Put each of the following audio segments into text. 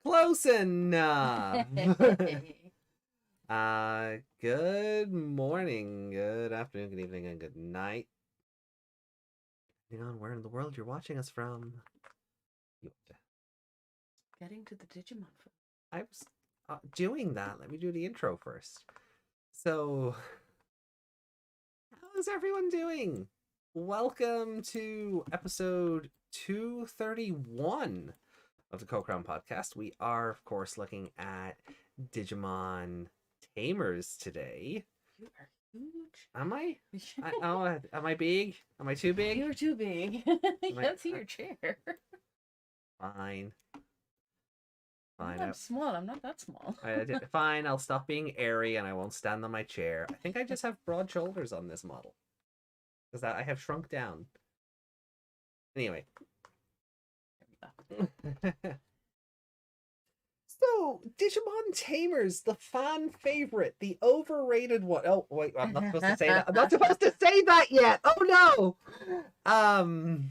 Close enough. Good morning, good afternoon, good evening, and good night. Depending on where in the world you're watching us from. Getting to the Digimon. I was doing that. Let me do the intro first. So, how is everyone doing? Welcome to episode 231 of the Co-Crown podcast. We are, of course, looking at Digimon Tamers today. You are huge. Am I? Am I big? Am I too big? You're too big. You can't see your chair. Fine. I'm small. I'm not that small. Fine, I'll stop being airy and I won't stand on my chair. I think I just have broad shoulders on this model. Because I have shrunk down. Anyway. So, Digimon Tamers, the fan favorite, the overrated one. Oh, wait, I'm not supposed to say that. I'm not supposed to say that yet. Oh, no.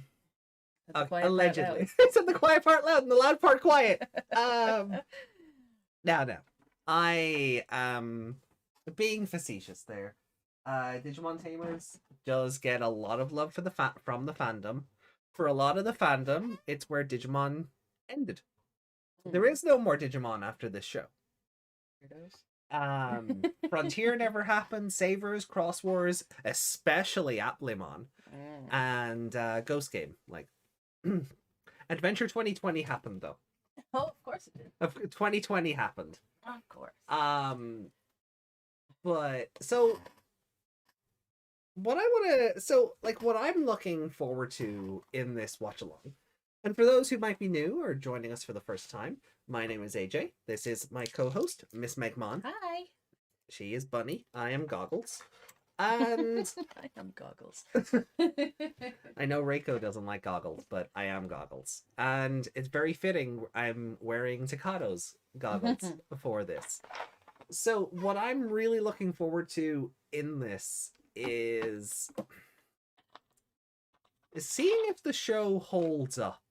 Allegedly. I said the quiet part loud and the loud part quiet. No. I am being facetious there. Digimon Tamers does get a lot of love for from the fandom. For a lot of the fandom, it's where Digimon ended. There is no more Digimon after this show. Frontier never happened. Savers, Cross Wars, especially Applemon, and Ghost Game. Like Adventure 2020 happened though. Oh, of course it did. 2020 happened. Of course. But so what I'm looking forward to in this watch along. And for those who might be new or joining us for the first time, my name is AJ. This is my co-host, Miss Megmon. Hi. She is Bunny. I am Goggles. And I am Goggles. I know Reiko doesn't like goggles, but I am Goggles. And it's very fitting I'm wearing Takado's goggles for this. So what I'm really looking forward to in this is seeing if the show holds up.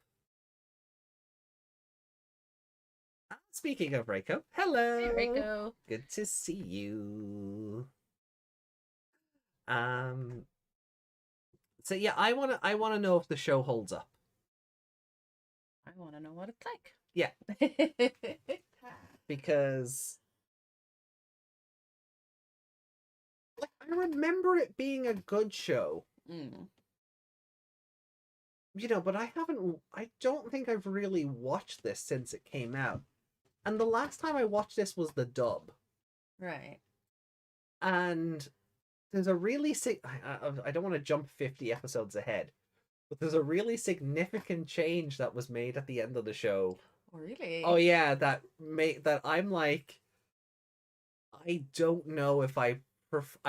Speaking of Reiko, hello. Hey, Reiko. Good to see you. So yeah, I wanna know if the show holds up. I wanna know what it's like. Yeah. Because I remember it being a good show. You know, but I don't think I've really watched this since it came out. And the last time I watched this was the dub. Right. And there's a really I don't want to jump 50 episodes ahead, but there's a really significant change that was made at the end of the show. Oh, really? Oh yeah, that I'm like, I don't know if I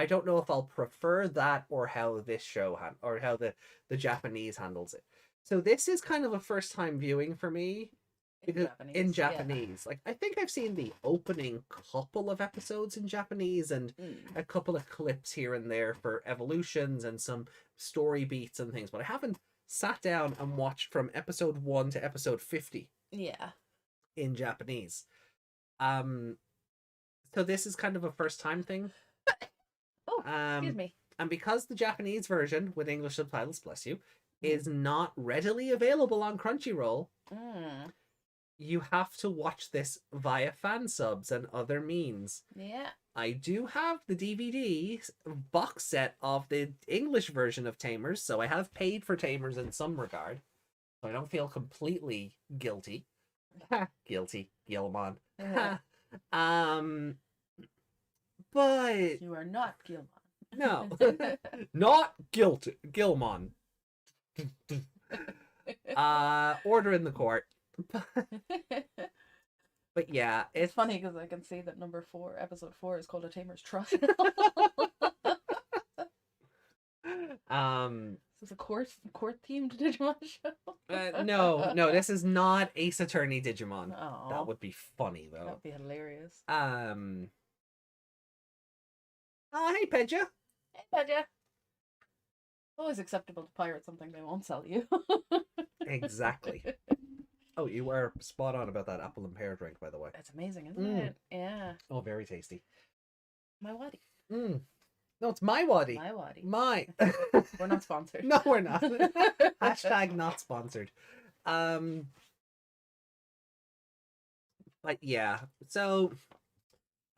don't know if I'll prefer that or how this show or how the Japanese handles it. So this is kind of a first time viewing for me. In Japanese. Yeah. Like, I think I've seen the opening couple of episodes in Japanese and a couple of clips here and there for evolutions and some story beats and things, but I haven't sat down and watched from episode 1 to episode 50. Yeah. In Japanese. So this is kind of a first time thing. Oh, excuse me. And because the Japanese version with English subtitles, bless you, is not readily available on Crunchyroll, you have to watch this via fan subs and other means. Yeah. I do have the DVD box set of the English version of Tamers, so I have paid for Tamers in some regard. So I don't feel completely guilty. Guilty. Gilmon. But you are not Gilmon. No. Not guilty. Gilmon. Order in the court. But yeah, it's funny because I can see that episode 4 is called A Tamer's Trial. Is this a court themed Digimon show? No, this is not Ace Attorney Digimon. Oh, that would be funny though. That would be hilarious. Hey Pedja. Hey Pedja. Always acceptable to pirate something they won't sell you. Exactly. Oh, you were spot on about that apple and pear drink, by the way. That's amazing, isn't Mm. it? Yeah. Oh, very tasty. My wadi. Mm. No, it's my wadi. My wadi. My. We're not sponsored. No, we're not. Hashtag not sponsored. But yeah, so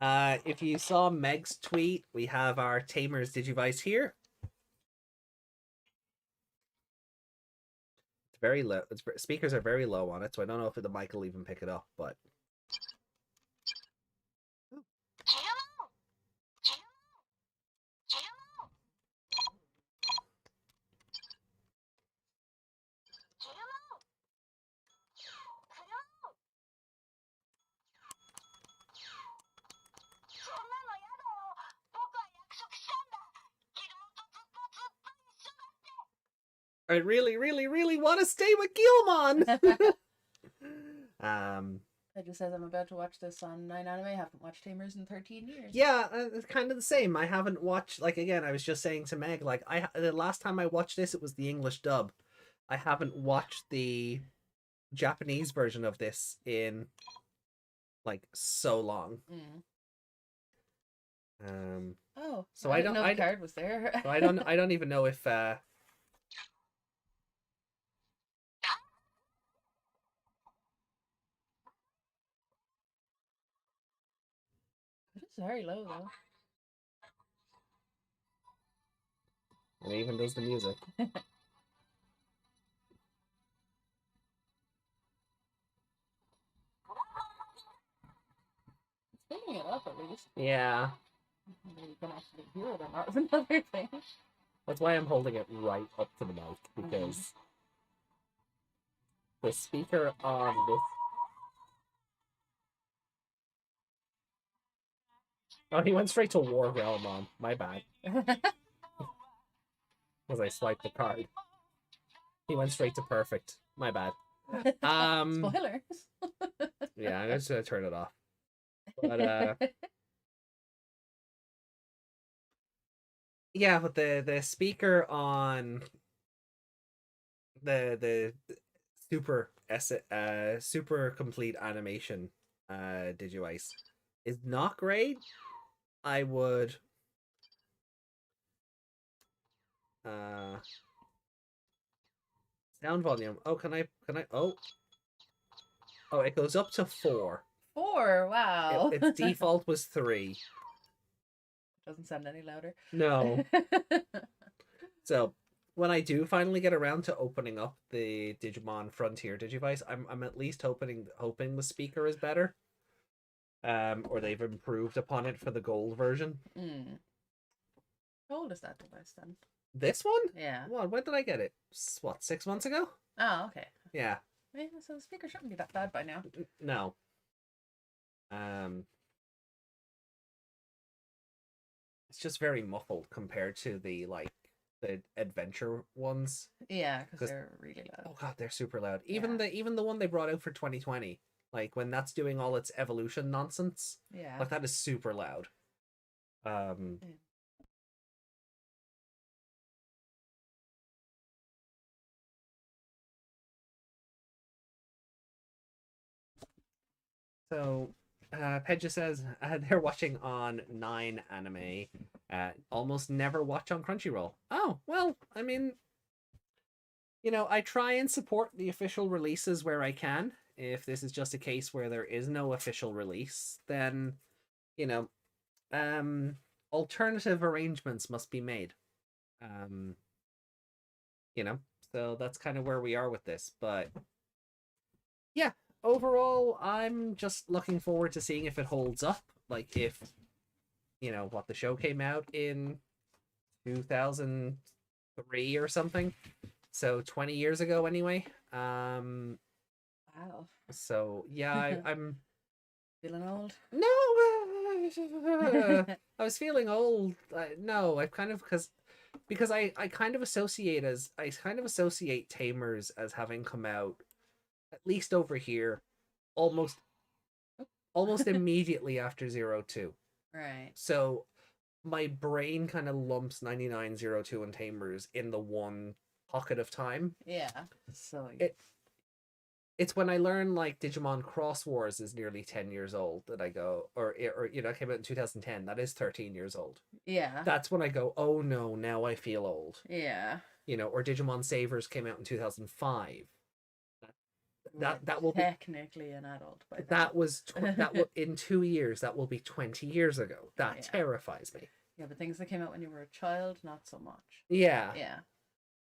if you saw Meg's tweet, we have our Tamers Digivice here. It's very low. Speakers are very low on it, so I don't know if the mic will even pick it up, but. I really, really, really want to stay with Gilmon. It just says I'm about to watch this on 9 Anime. I haven't watched Tamers in 13 years. Yeah, it's kind of the same. I haven't watched, like, again, I was just saying to Meg, like, the last time I watched this, it was the English dub. I haven't watched the Japanese version of this in, like, so long. Oh, so I didn't know the card was there. So I don't even know if It's very low though. it even does the music. It's picking it up at least. Yeah. Maybe you can actually hear it or not is another thing. That's why I'm holding it right up to the mic, because the speaker on this. Oh, he went straight to War Realm on. My bad. As I swiped the card. He went straight to perfect. My bad. Spoilers. Yeah, I'm just gonna turn it off. But yeah, but the speaker on the super complete animation Digivice is not great. I would sound volume. Oh, can I oh it goes up to 4. 4, wow. Its default was 3. Doesn't sound any louder. No. So when I do finally get around to opening up the Digimon Frontier Digivice, I'm at least hoping the speaker is better. Or they've improved upon it for the gold version. How old is that device then? This one? Yeah. What? When did I get it? What, 6 months ago? Oh, okay. Yeah. Yeah, so the speaker shouldn't be that bad by now. No. It's just very muffled compared to the adventure ones. Yeah, because they're really loud. Oh god, they're super loud. Even the one they brought out for 2020, like when that's doing all its evolution nonsense. Yeah. Like that is super loud. So, Pedja says they're watching on 9 Anime. Almost never watch on Crunchyroll. Oh, well, I mean, I try and support the official releases where I can. If this is just a case where there is no official release, then, alternative arrangements must be made. So that's kind of where we are with this. But, yeah. Overall, I'm just looking forward to seeing if it holds up. Like if, what the show came out in 2003 or something. So 20 years ago anyway. Wow. So yeah, I'm feeling old. No, I was feeling old. No, I kind of because I kind of associate Tamers as having come out at least over here almost immediately after 02. Right. So my brain kind of lumps 99, 02 and Tamers in the one pocket of time. Yeah. So it's when I learn like Digimon Cross Wars is nearly 10 years old that I go, or you know, it came out in 2010. That is 13 years old. Yeah. That's when I go, oh no, now I feel old. Yeah. You know, or Digimon Savers came out in 2005. That will be technically an adult by then. that was that will in 2 years that will be 20 years ago. That terrifies me. Yeah, but things that came out when you were a child, not so much. Yeah. Yeah.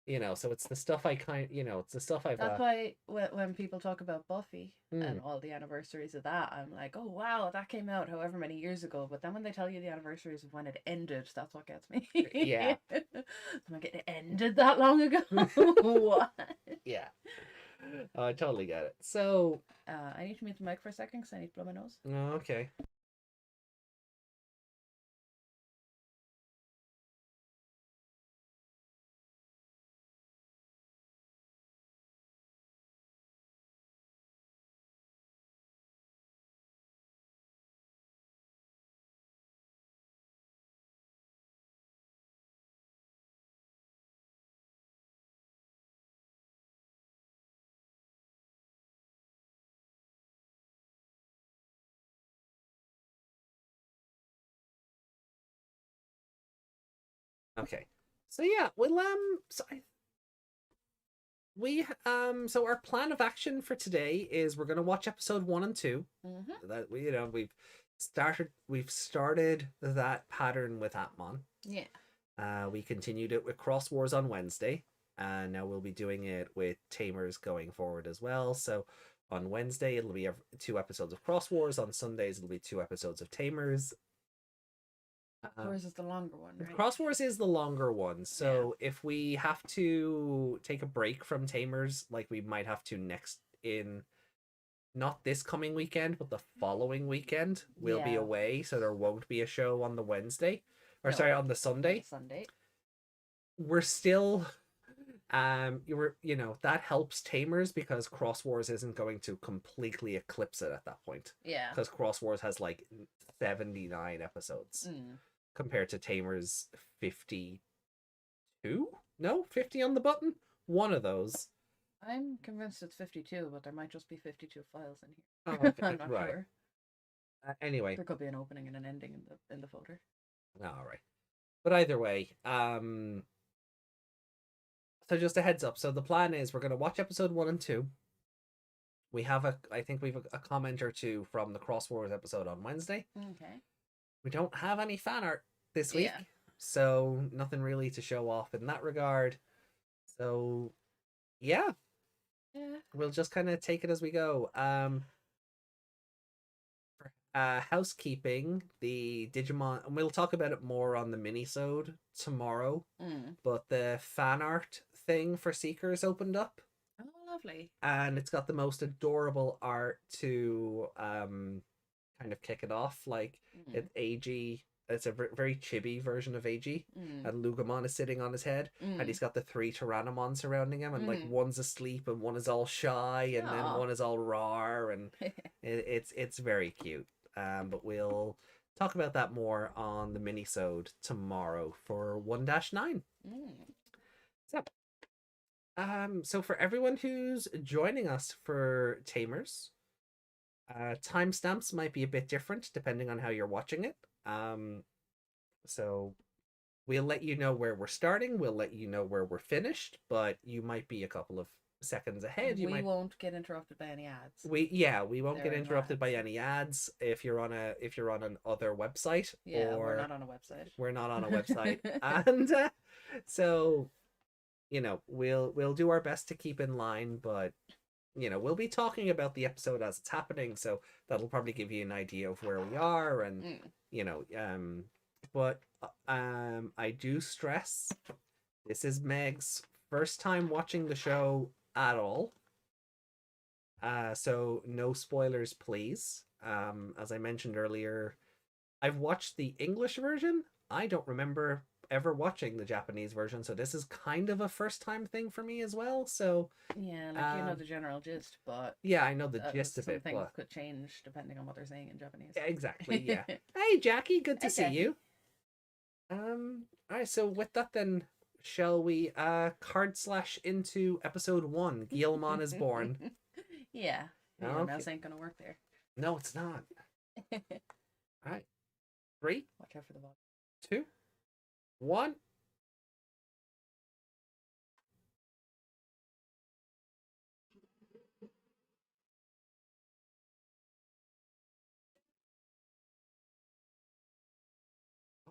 You know, so it's the stuff I it's the stuff I've. That's why when people talk about Buffy and all the anniversaries of that, I'm like, oh wow, that came out however many years ago. But then when they tell you the anniversaries of when it ended, that's what gets me. Yeah. I'm like, it ended that long ago. What? Yeah. Oh, I totally get it. So. I need to mute the mic for a second because I need to blow my nose. Okay. Okay. So yeah, well so our plan of action for today is we're gonna watch episode 1 and 2. That we we've started that pattern with Atmon. Yeah. We continued it with Cross Wars on Wednesday, and now we'll be doing it with Tamers going forward as well. So on Wednesday it'll be 2 episodes of Cross Wars. On Sundays it'll be 2 episodes of Tamers. Wars is the longer one, right? Cross Wars is the longer one. So if we have to take a break from Tamers, like we might have to next in not this coming weekend, but the following weekend, we'll be away, so there won't be a show on the Wednesday. Or sorry, on the Sunday. We're still that helps Tamers because Cross Wars isn't going to completely eclipse it at that point. Yeah. Because Cross Wars has like 79 episodes. Compared to Tamers 52? No, 50 on the button? One of those. I'm convinced it's 52, but there might just be 52 files in here. Oh, okay. I'm not sure. Anyway. There could be an opening and an ending in the folder. Alright. But either way, so just a heads up. So the plan is we're going to watch episode 1 and 2. I think we've a comment or two from the Cross Wars episode on Wednesday. Okay. We don't have any fan art this week, so nothing really to show off in that regard. So, yeah. We'll just kind of take it as we go. Housekeeping, the Digimon, and we'll talk about it more on the mini-sode tomorrow, but the fan art thing for Seekers opened up. Oh, lovely. And it's got the most adorable art to kind of kick it off. Like it's a very chibi version of AG, and Lugamon is sitting on his head, and he's got the 3 Tyrannomon surrounding him, and like one's asleep and one is all shy, and then one is all raw, and it's very cute. But we'll talk about that more on the mini-sode tomorrow for 1-9. So for everyone who's joining us for Tamers, timestamps might be a bit different depending on how you're watching it. So we'll let you know where we're starting, we'll let you know where we're finished, but you might be a couple of seconds ahead. We won't get interrupted by any ads. We won't get interrupted by any ads if you're on an other website. Yeah, we're not on a website. We're not on a website. And so we'll do our best to keep in line, but we'll be talking about the episode as it's happening, so that'll probably give you an idea of where we are, and but I do stress this is Meg's first time watching the show at all, so no spoilers, please. As I mentioned earlier, I've watched the English version. I don't remember ever watching the Japanese version, so this is kind of a first time thing for me as well. So the general gist, but I know the gist of it. Things could change depending on what they're saying in Japanese. Yeah, exactly. Yeah. Hey, Jackie, good to see you. All right. So with that, then, shall we card slash into episode 1? Guilmon is born. Yeah. Yeah, Okay. mouse ain't gonna work there. No, it's not. All right. 3, Watch out for the ball. 2, 1.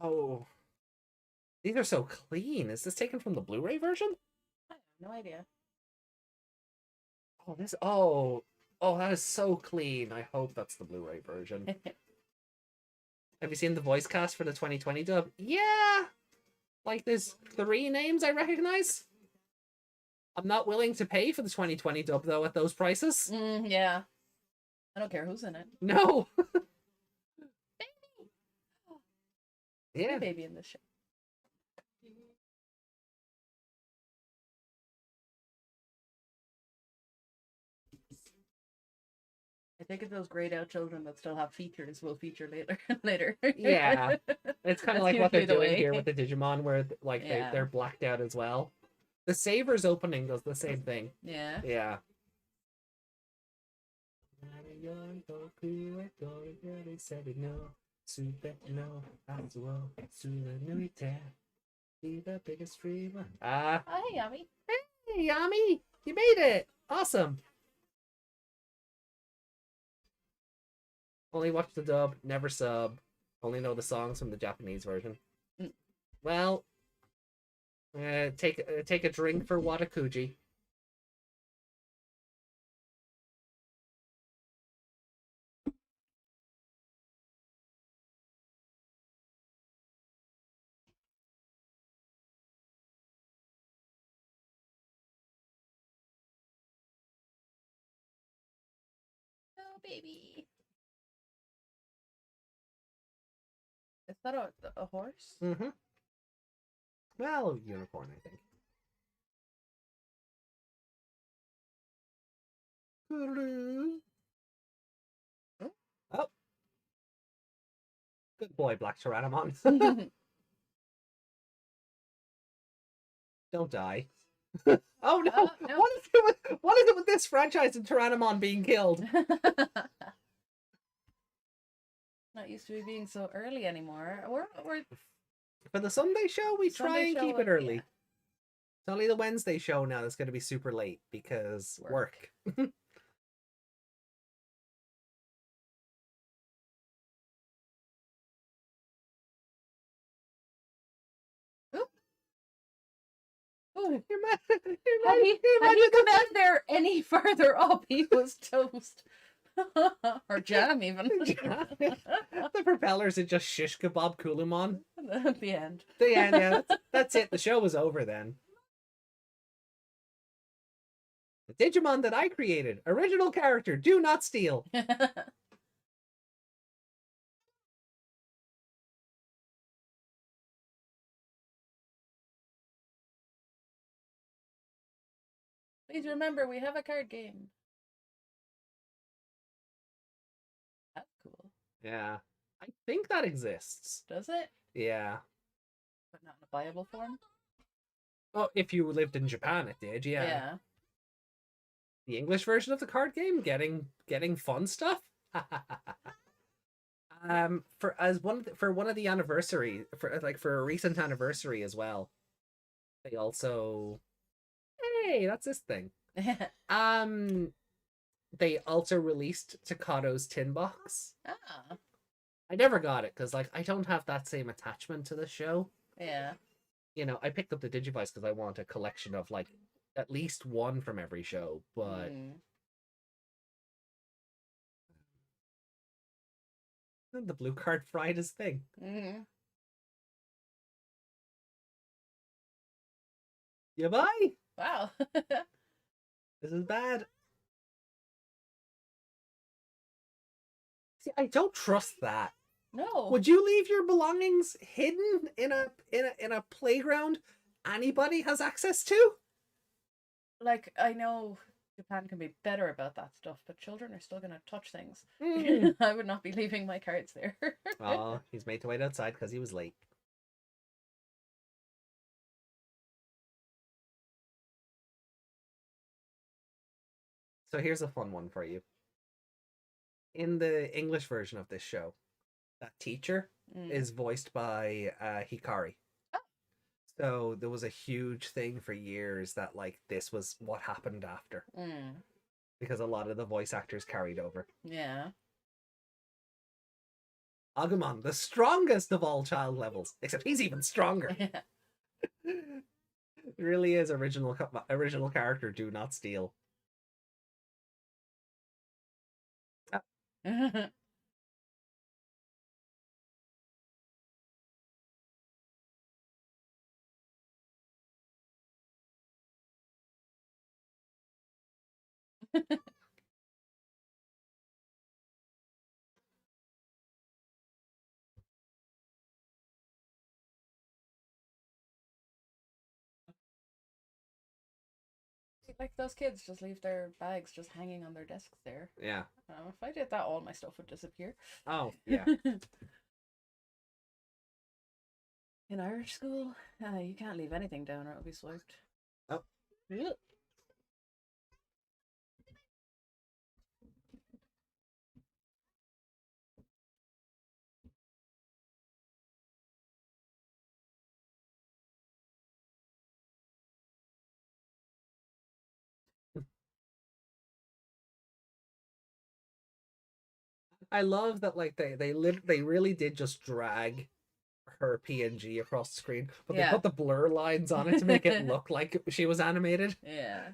Oh, these are so clean. Is this taken from the Blu-ray version? I have no idea. Oh, this. Oh, that is so clean. I hope that's the Blu-ray version. Have you seen the voice cast for the 2020 dub? Yeah, like there's 3 names I recognize. I'm not willing to pay for the 2020 dub though at those prices. Yeah. I don't care who's in it. No. Baby. Yeah. Baby in this show. I think those grayed out children that still have features will feature later. Yeah. It's kind of That's like what they're usually the doing way. here with the Digimon, where like Yeah. they're blacked out as well. The Savers opening does the same thing. Yeah. Yeah. The biggest streamer. Oh, hey, Yummy. Hey, Yami, you made it! Awesome. Only watch the dub, never sub. Only know the songs from the Japanese version. Well, take a drink for Watakuji. Oh, baby. Is that a horse? Mm-hmm. Well, unicorn, I think. Oh. Good boy, Black Tyrannomon. Don't die. Oh no! No. What is it with this franchise and Tyrannomon being killed? Not used to be being so early anymore. We're For the Sunday show, we try Sunday and show, keep it early. yeah. It's only the Wednesday show now that's going to be super late because work. Ooh. Had Had he come out there any further up, he was toast. Or jam, even. The propellers are just shish kebab Kulumon. At the end. The end, yeah. That's it. The show was over then. The Digimon that I created. Original character. Do not steal. Please remember, we have a card game. That's cool. Yeah. I think that exists. Does it? Yeah. But not in a viable form? Oh, if you lived in Japan, it did, yeah. Yeah. The English version of the card game getting fun stuff. For one of the anniversary for a recent anniversary as well. They also hey, that's this thing. They also released Takado's Tin Box. Ah. I never got it because like I don't have that same attachment to the show. Yeah. You know, I picked up the Digivice because I want a collection of like at least one from every show, but the blue card fried his thing. Yeah, bye. Wow. This is bad. See, I don't trust that. No. Would you leave your belongings hidden in a playground anybody has access to? Like, I know Japan can be better about that stuff, but children are still going to touch things. I would not be leaving my cards there. Oh, he's made to wait outside because he was late. So here's a fun one for you. In the English version of this show, that teacher is voiced by Hikari. Oh. So there was a huge thing for years that like this was what happened after. Because a lot of the voice actors carried over. Yeah. Agumon, the strongest of all child levels, except he's even stronger. It really is original character, do not steal. Like those kids just leave their bags just hanging on their desks there. Yeah. If I did that, all my stuff would disappear. Oh, yeah. In Irish school, you can't leave anything down or it'll be swiped. Oh. Ugh. I love that like they really did just drag her PNG across the screen, but they Yeah. put the blur lines on it to make it look like she was animated. Yeah.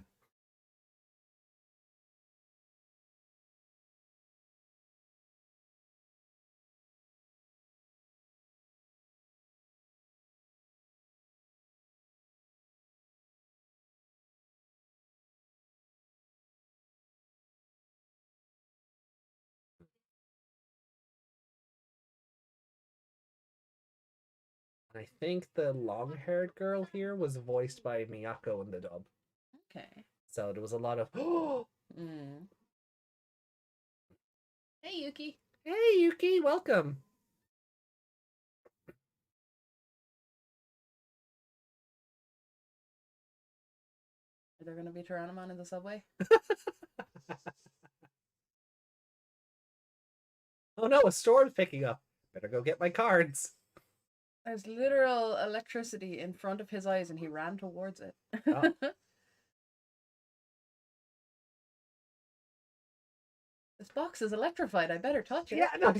I think the long-haired girl here was voiced by Miyako in the dub. Okay. So there was a lot of Hey, Yuki. Hey, Yuki, welcome. Are there going to be Tyrannomon in the subway? Oh no, a storm's picking up. Better go get my cards. There's literal electricity in front of his eyes and he ran towards it. Oh. This box is electrified. I better touch it. Yeah, no.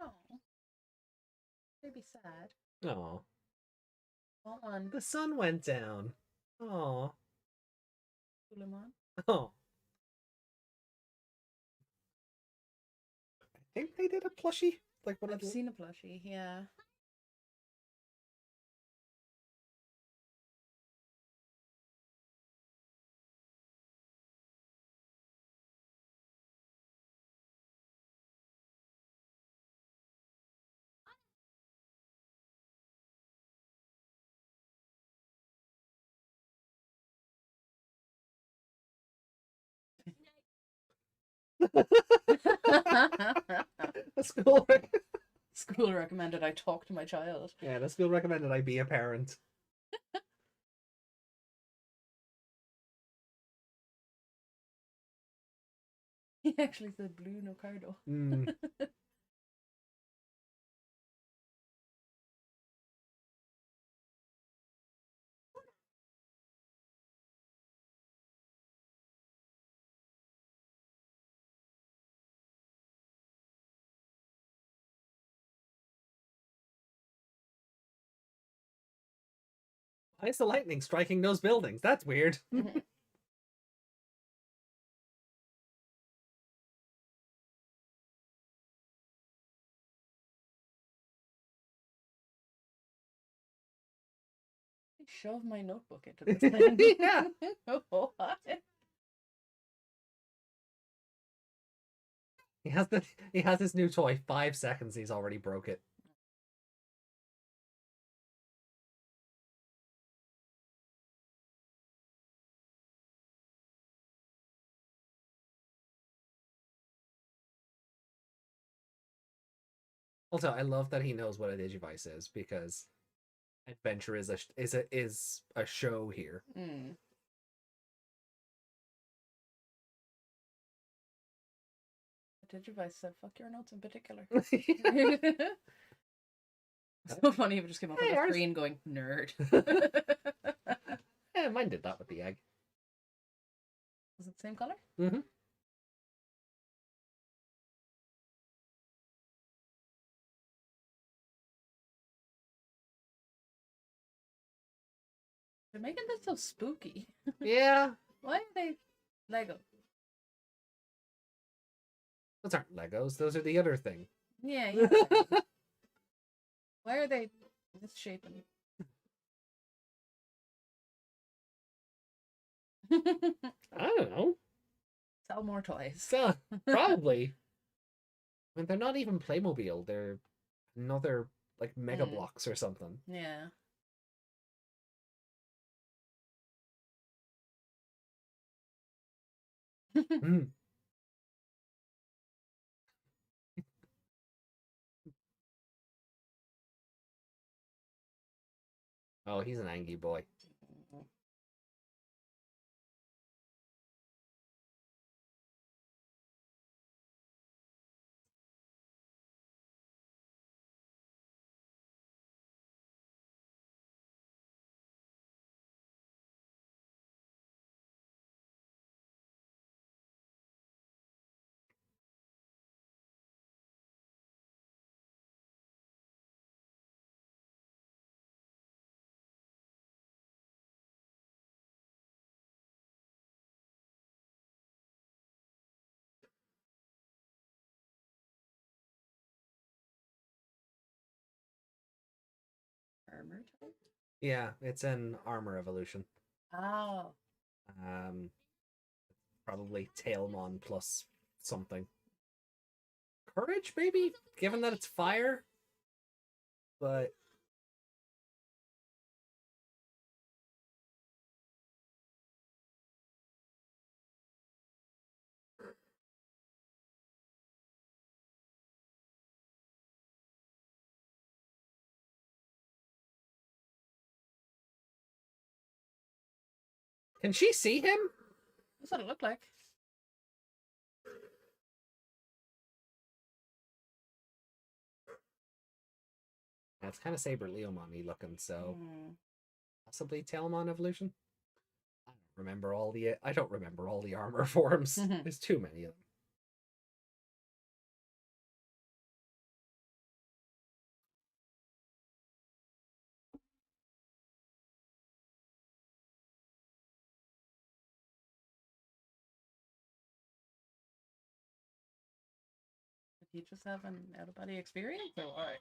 Oh. Maybe sad. Oh. Come on. The sun went down. Oh. Suleiman. Oh. I think they did a plushie. Like what I've seen a plushie, yeah. The school School recommended I talk to my child. Yeah, the school recommended I be a parent. He actually said blue, no cardo. Why is the lightning striking those buildings? That's weird. Shove my notebook into this thing. Yeah. What? He has his new toy. 5 seconds, he's already broke it. Also, I love that he knows what a Digivice is because adventure is a show here. Mm. Digivice said, "Fuck your notes in particular." So funny if it just came up on the screen going, "Nerd." Yeah, mine did that with the egg. Was it the same color? Mm-hmm. They're making this so spooky. Yeah. Why are they Lego? Those aren't Legos. Those are the other thing. Yeah, yeah. Why are they misshapen? I don't know. Sell more toys. So, probably. I mean, they're not even Playmobil. They're another, like, Mega Bloks or something. Yeah. Mm. Oh, he's an angry boy. Armor type? Yeah, it's an armor evolution. Oh. Probably Tailmon plus something. Courage, maybe? Given that it's fire? But... Can she see him? That's what it looked like. Yeah, it's kind of Saber Leomon-y looking, so possibly Tailmon evolution. I don't remember all the armor forms. There's too many of them. Did you just have an out of body experience or what?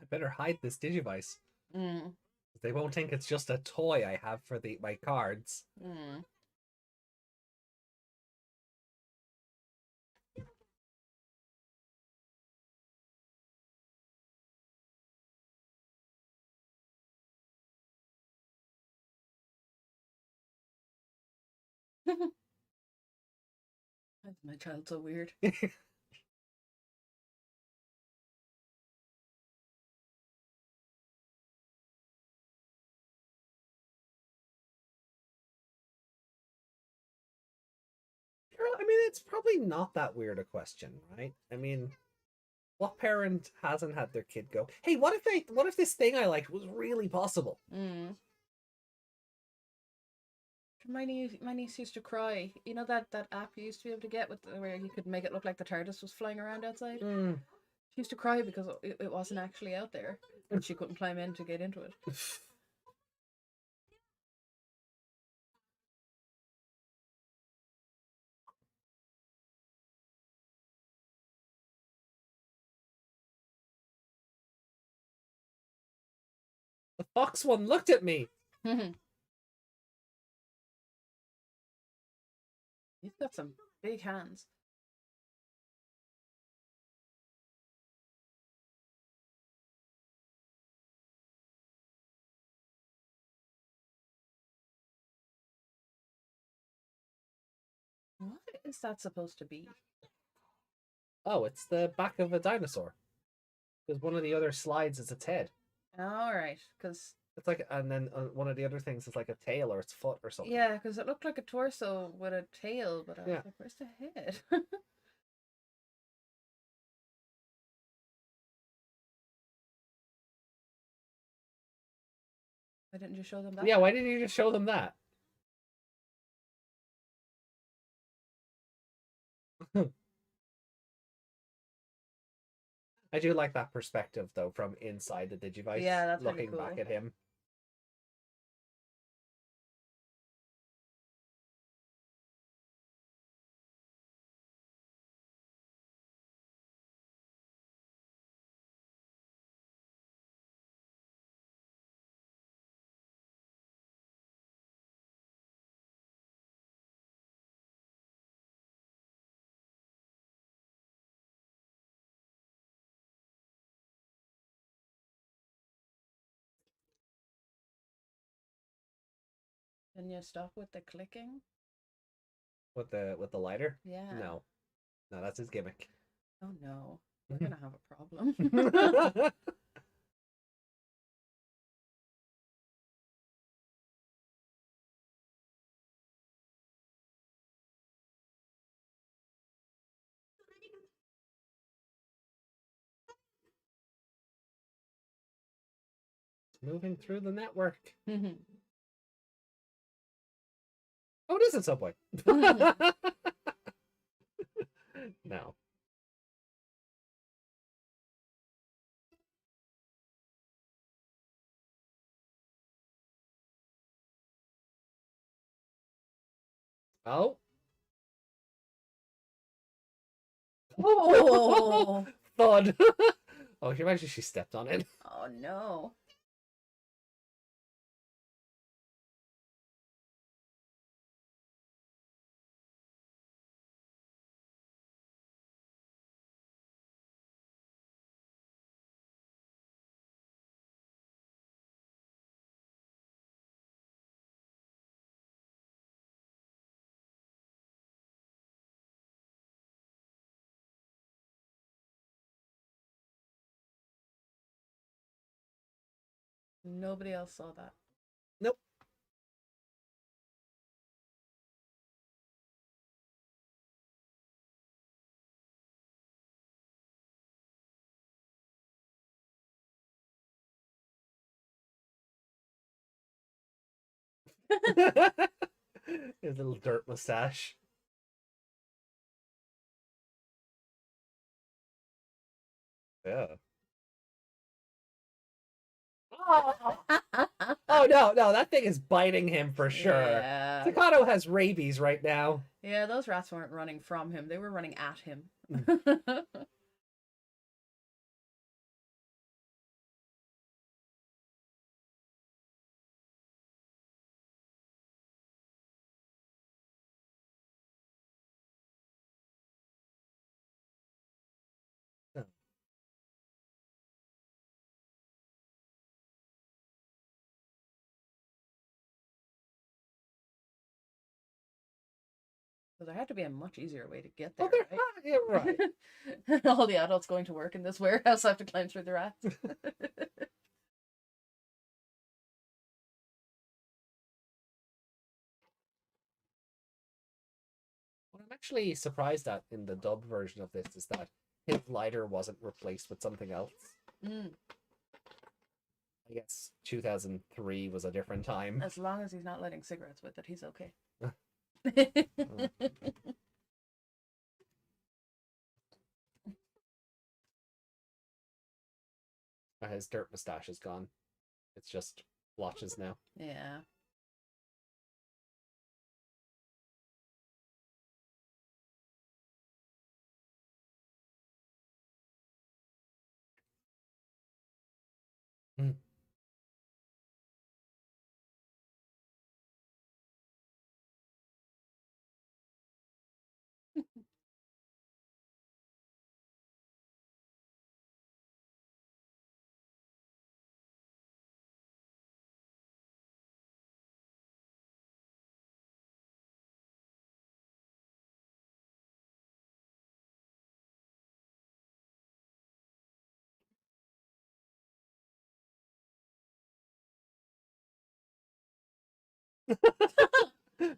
I better hide this Digivice. Mm. They won't think it's just a toy I have for my cards. Mm. Why is my child so weird? I mean, it's probably not that weird a question, right? I mean, what parent hasn't had their kid go, "Hey, what if this thing I liked was really possible?" Mm. My niece used to cry. You know that app you used to be able to get with where you could make it look like the TARDIS was flying around outside? Mm. She used to cry because it wasn't actually out there and she couldn't climb in to get into it. Fox one looked at me. He's got some big hands. What is that supposed to be? Oh, it's the back of a dinosaur. Because one of the other slides is its head. All right, because It's like, and then one of the other things is like a tail or its foot or something. yeah, because it looked like a torso with a tail, but I was Yeah. like, where's the head? Why didn't you show them that? Yeah, why didn't you just show them that? I do like that perspective though from inside the Digivice. Yeah, that's really looking back cool. at him. Can you stop with the clicking? With the lighter? Yeah. No. No, that's his gimmick. Oh no, we're gonna have a problem. Moving through the network. Mhm. Oh, it is a subway. No. Oh. Oh. Thud. Oh, can you imagine she stepped on it? Oh no. Nobody else saw that. Nope. His little dirt mustache. Yeah. Oh. Oh no, no, that thing is biting him for sure. Yeah. Staccato has rabies right now. Yeah, those rats weren't running from him; they were running at him. So there had to be a much easier way to get there, Oh, right? yeah, right. All the adults going to work in this warehouse have to climb through the rats. What I'm actually surprised at in the dub version of this is that his lighter wasn't replaced with something else. Mm. I guess 2003 was a different time. As long as he's not lighting cigarettes with it, he's okay. His dirt mustache is gone. It's just blotches now. Yeah. Mm.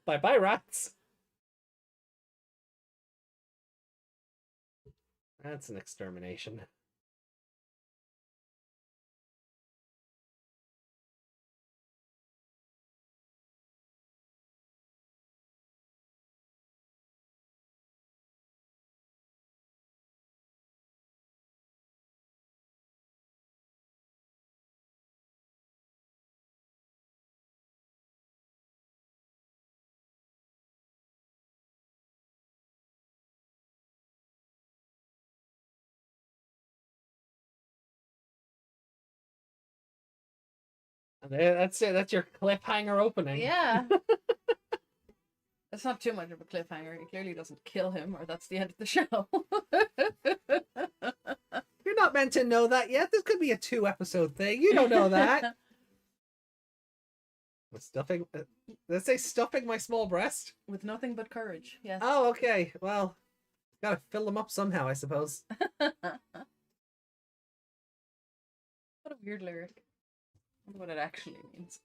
Bye bye, rats. That's an extermination. That's it. That's your cliffhanger opening. Yeah. It's not too much of a cliffhanger. He clearly doesn't kill him, or that's the end of the show. You're not meant to know that yet. This could be a 2-episode thing. You don't know that. Stuffing. Let's say stuffing my small breast. With nothing but courage. Yes. Oh, okay. Well, gotta fill them up somehow, I suppose. What a weird lyric. I wonder what it actually means.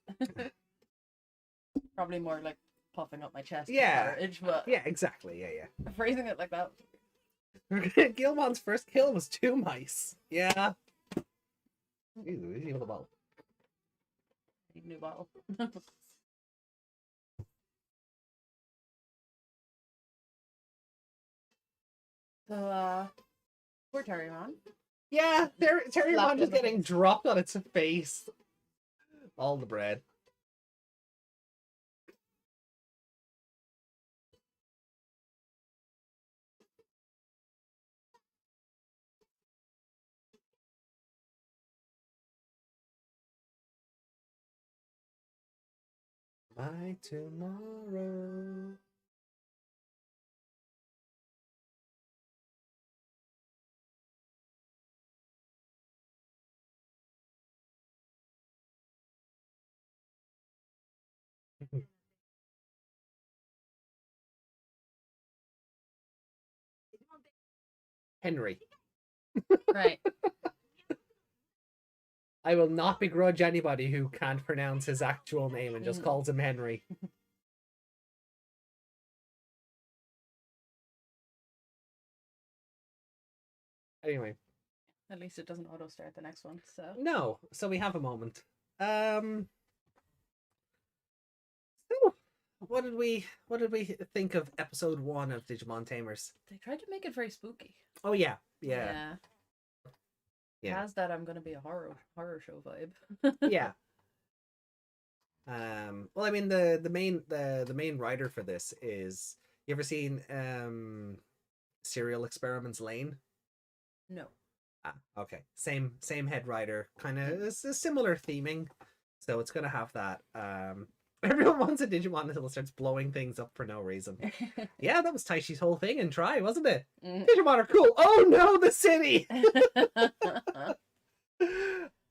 Probably more like puffing up my chest. Yeah. Courage, but Yeah, exactly. Yeah. phrasing it like that. Gilmon's first kill was 2 mice. Yeah. Ew, evil ball. Need a new bottle. So, poor Terriermon. Yeah, Terriermon Slapped just in the getting face. dropped on its face. All the bread. My tomorrow. Henry. Right. I will not begrudge anybody who can't pronounce his actual name and just calls him Henry. Anyway. At least it doesn't auto start the next one. So No, so we have a moment. So what did we think of episode 1 of Digimon Tamers? they tried to make it very spooky. Oh yeah. Yeah. It has that I'm gonna be a horror show vibe. Yeah. Well, I mean the main writer for this is, you ever seen Serial Experiments Lane? No. Ah, okay. Same head writer, kind of a similar theming. So it's gonna have that. Everyone wants a Digimon until it starts blowing things up for no reason. Yeah, that was Taishi's whole thing in Try, wasn't it? Digimon are cool. Oh no, the city.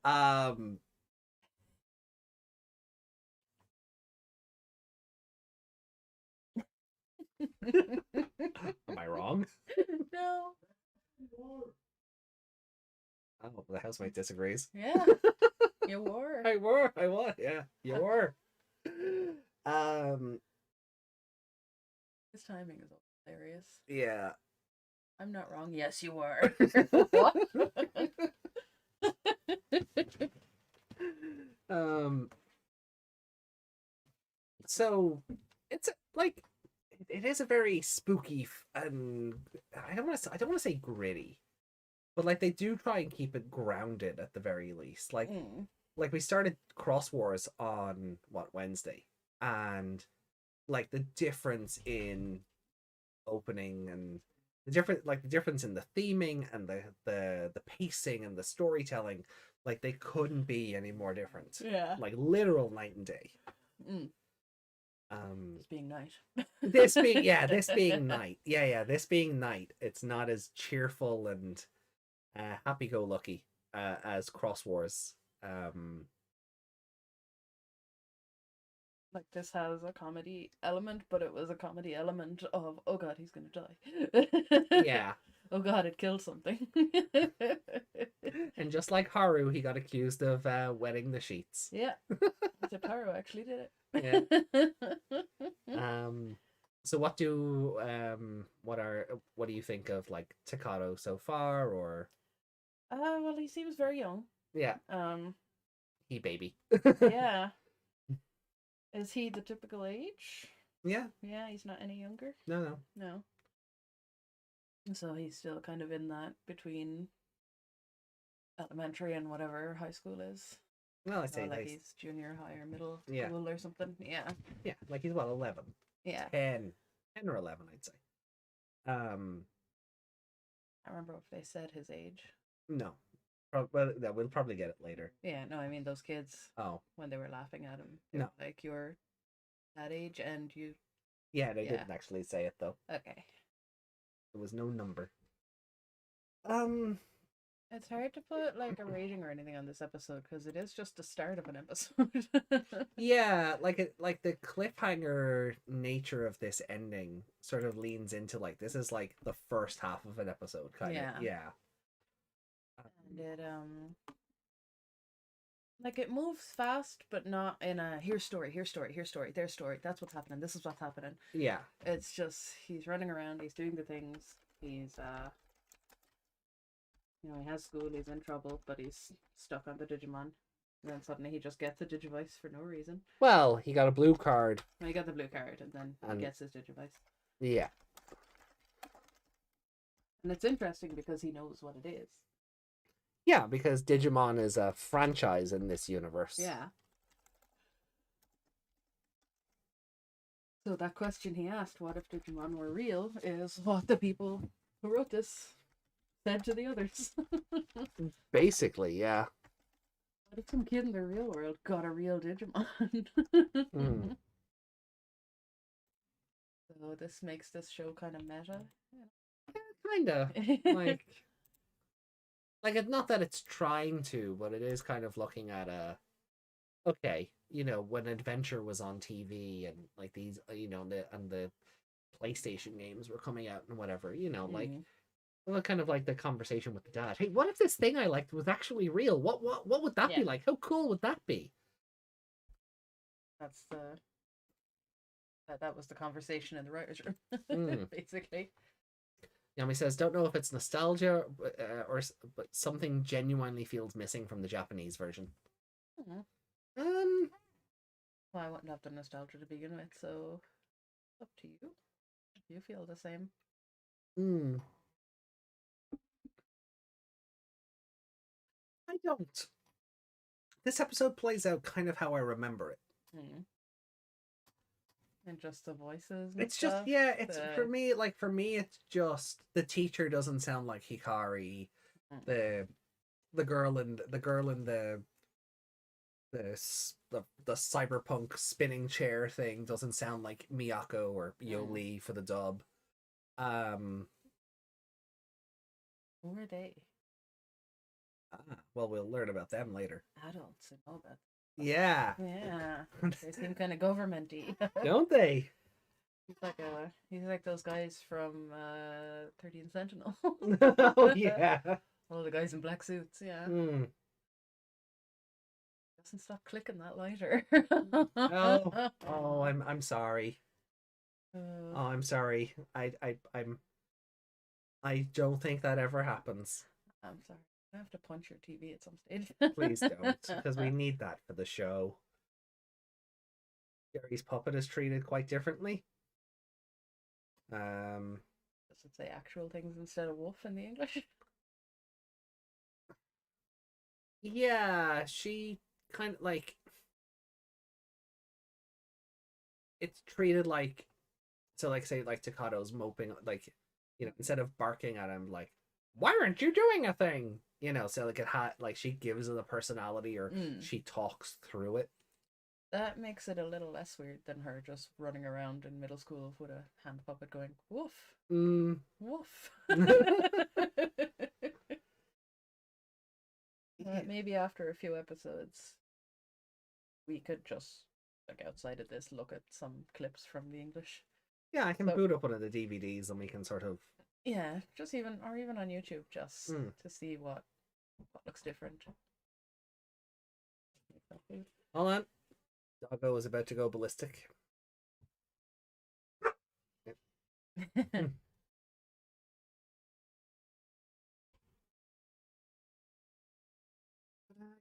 Am I wrong? No. Oh, the housemate disagrees. Yeah. You were. I was. Yeah, you were. His timing is hilarious. Yeah. I'm not wrong. Yes, you were. What? So it's like, it is a very spooky and I don't want to say gritty, but like they do try and keep it grounded at the very least. Like we started Cross Wars on Wednesday, and like the difference in opening and the difference in the theming and the pacing and the storytelling, like they couldn't be any more different. Yeah. Like literal night and day. This being night. This being night. Yeah, this being night. It's not as cheerful and happy-go-lucky as Cross Wars. Like this has a comedy element, but it was a comedy element of, oh god, he's gonna die. Yeah. Oh god, it killed something. And just like Haru, he got accused of wetting the sheets. Yeah. Zaparo actually did Yeah. it. So what do you think of like Takato so far, or Well, he seems very young. yeah, Um, he baby. yeah. Is he the typical age? Yeah. Yeah, he's not any younger. No. No. So he's still kind of in that between elementary and whatever high school is. Well, I So say like like he's junior high or middle yeah, school or something. Yeah. yeah, like he's well 11, Yeah. 10 or 11, I'd say. I remember if they said his age. No, well, we'll probably get it later. Yeah, no, I mean those kids Oh when they were laughing at him. They no, were like you're that age and you. yeah, they Yeah. didn't actually say it though. Okay. There was no number. It's hard to put like a rating or anything on this episode because it is just the start of an episode. Yeah, like the cliffhanger nature of this ending sort of leans into like this is like the first half of an episode kind Yeah. of. Yeah. And it like it moves fast but not in a here's story, there's story, that's what's happening, this is what's happening. Yeah. It's just he's running around, he's doing the things, he's he has school, he's in trouble, but he's stuck on the Digimon. And then suddenly he just gets a Digivice for no reason. Well, he got a blue card. Well, he got the blue card and then he gets his Digivice. Yeah. And it's interesting because he knows what it is. Yeah, because Digimon is a franchise in this universe. Yeah. So that question he asked, what if Digimon were real, is what the people who wrote this said to the others. Basically, yeah. What if some kid in the real world got a real Digimon? Mm. So this makes this show kind of meta. Kind of. Like it's not that it's trying to, but it is kind of looking at okay, when Adventure was on TV and like these, the PlayStation games were coming out and whatever, like kind of like the conversation with the dad. Hey, what if this thing I liked was actually real? What would that be like? How cool would that be? That's that was the conversation in the writers' room, basically. Yami says, "Don't know if it's nostalgia but something genuinely feels missing from the Japanese version." Well, I wouldn't have the nostalgia to begin with, so up to you. If you feel the same. I don't. This episode plays out kind of how I remember it. And just the voices. It's just it's for me. It's just the teacher doesn't sound like Hikari. The girl in the cyberpunk spinning chair thing doesn't sound like Miyako or Yoli for the dub. Who are they? Well, we'll learn about them later. Adults and all that. Yeah. Yeah. They seem kind of government-y. Don't they? He's like those guys from 13 Sentinel. Oh yeah. All the guys in black suits, yeah. Doesn't stop clicking that lighter. Oh, I'm sorry. Oh, I'm sorry. I don't think that ever happens. I'm sorry. I have to punch your TV at some stage. Please don't, because we need that for the show. Gary's puppet is treated quite differently. Does it say actual things instead of wolf in the English? Yeah, she kind of like it's treated like say Takato's moping instead of barking at him like, why aren't you doing a thing? So like it had like she gives it a personality or she talks through it. That makes it a little less weird than her just running around in middle school with a hand puppet going, woof. Woof. Maybe after a few episodes, we could just, outside of this, look at some clips from the English. Yeah, I can boot up one of the DVDs and we can sort of Yeah, just even or even on YouTube, just Mm. to see what looks different. Hold on. Doggo is about to go ballistic. Hmm.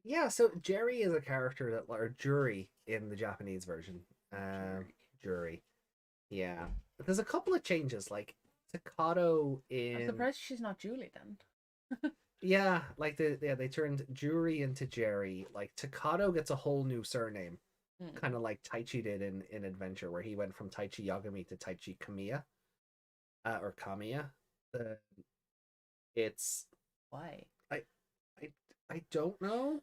Yeah, so Jerry is a character that, or Jury in the Japanese version. Um, Jerry. Jury. Yeah. But there's a couple of changes, like Takato I'm in. surprised she's not Julie then. Yeah, like they turned Jury into Jerry. Like Takato gets a whole new surname, Hmm. kind of like Taichi did in Adventure, where he went from Taichi Yagami to Taichi Kamiya, or Kamiya. The it's Why? I I I don't know.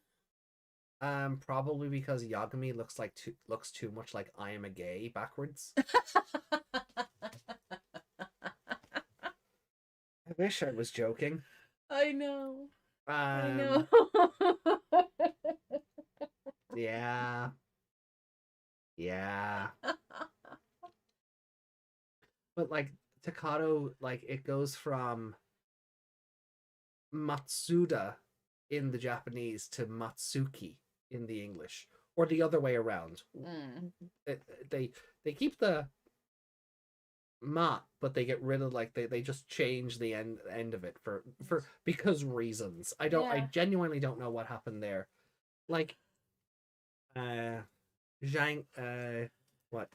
Probably because Yagami looks too much like I am a gay backwards. I wish I was joking. I know. I Um, know. yeah, yeah. But like Takato, like it goes from Matsuda in the Japanese to Matsuki in the English, or the other way around. Mm. They they keep the mat, but they get rid of like they just change the end of it for because reasons. I Yeah. genuinely don't know what happened there. Like uh Zhang what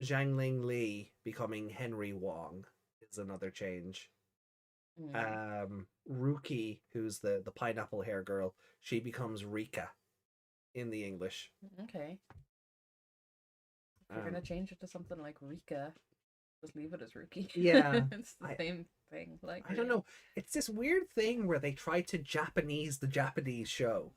Zhang Ling Li becoming Henry Wong is another change. Mm. Ruki, who's the pineapple hair girl, she becomes Rika in the English. Okay. If you're Um, gonna change it to something like Rika, just leave it as Rookie. yeah, It's the I same thing. Like, I don't really. know. It's this weird thing where they try to Japanese the Japanese show.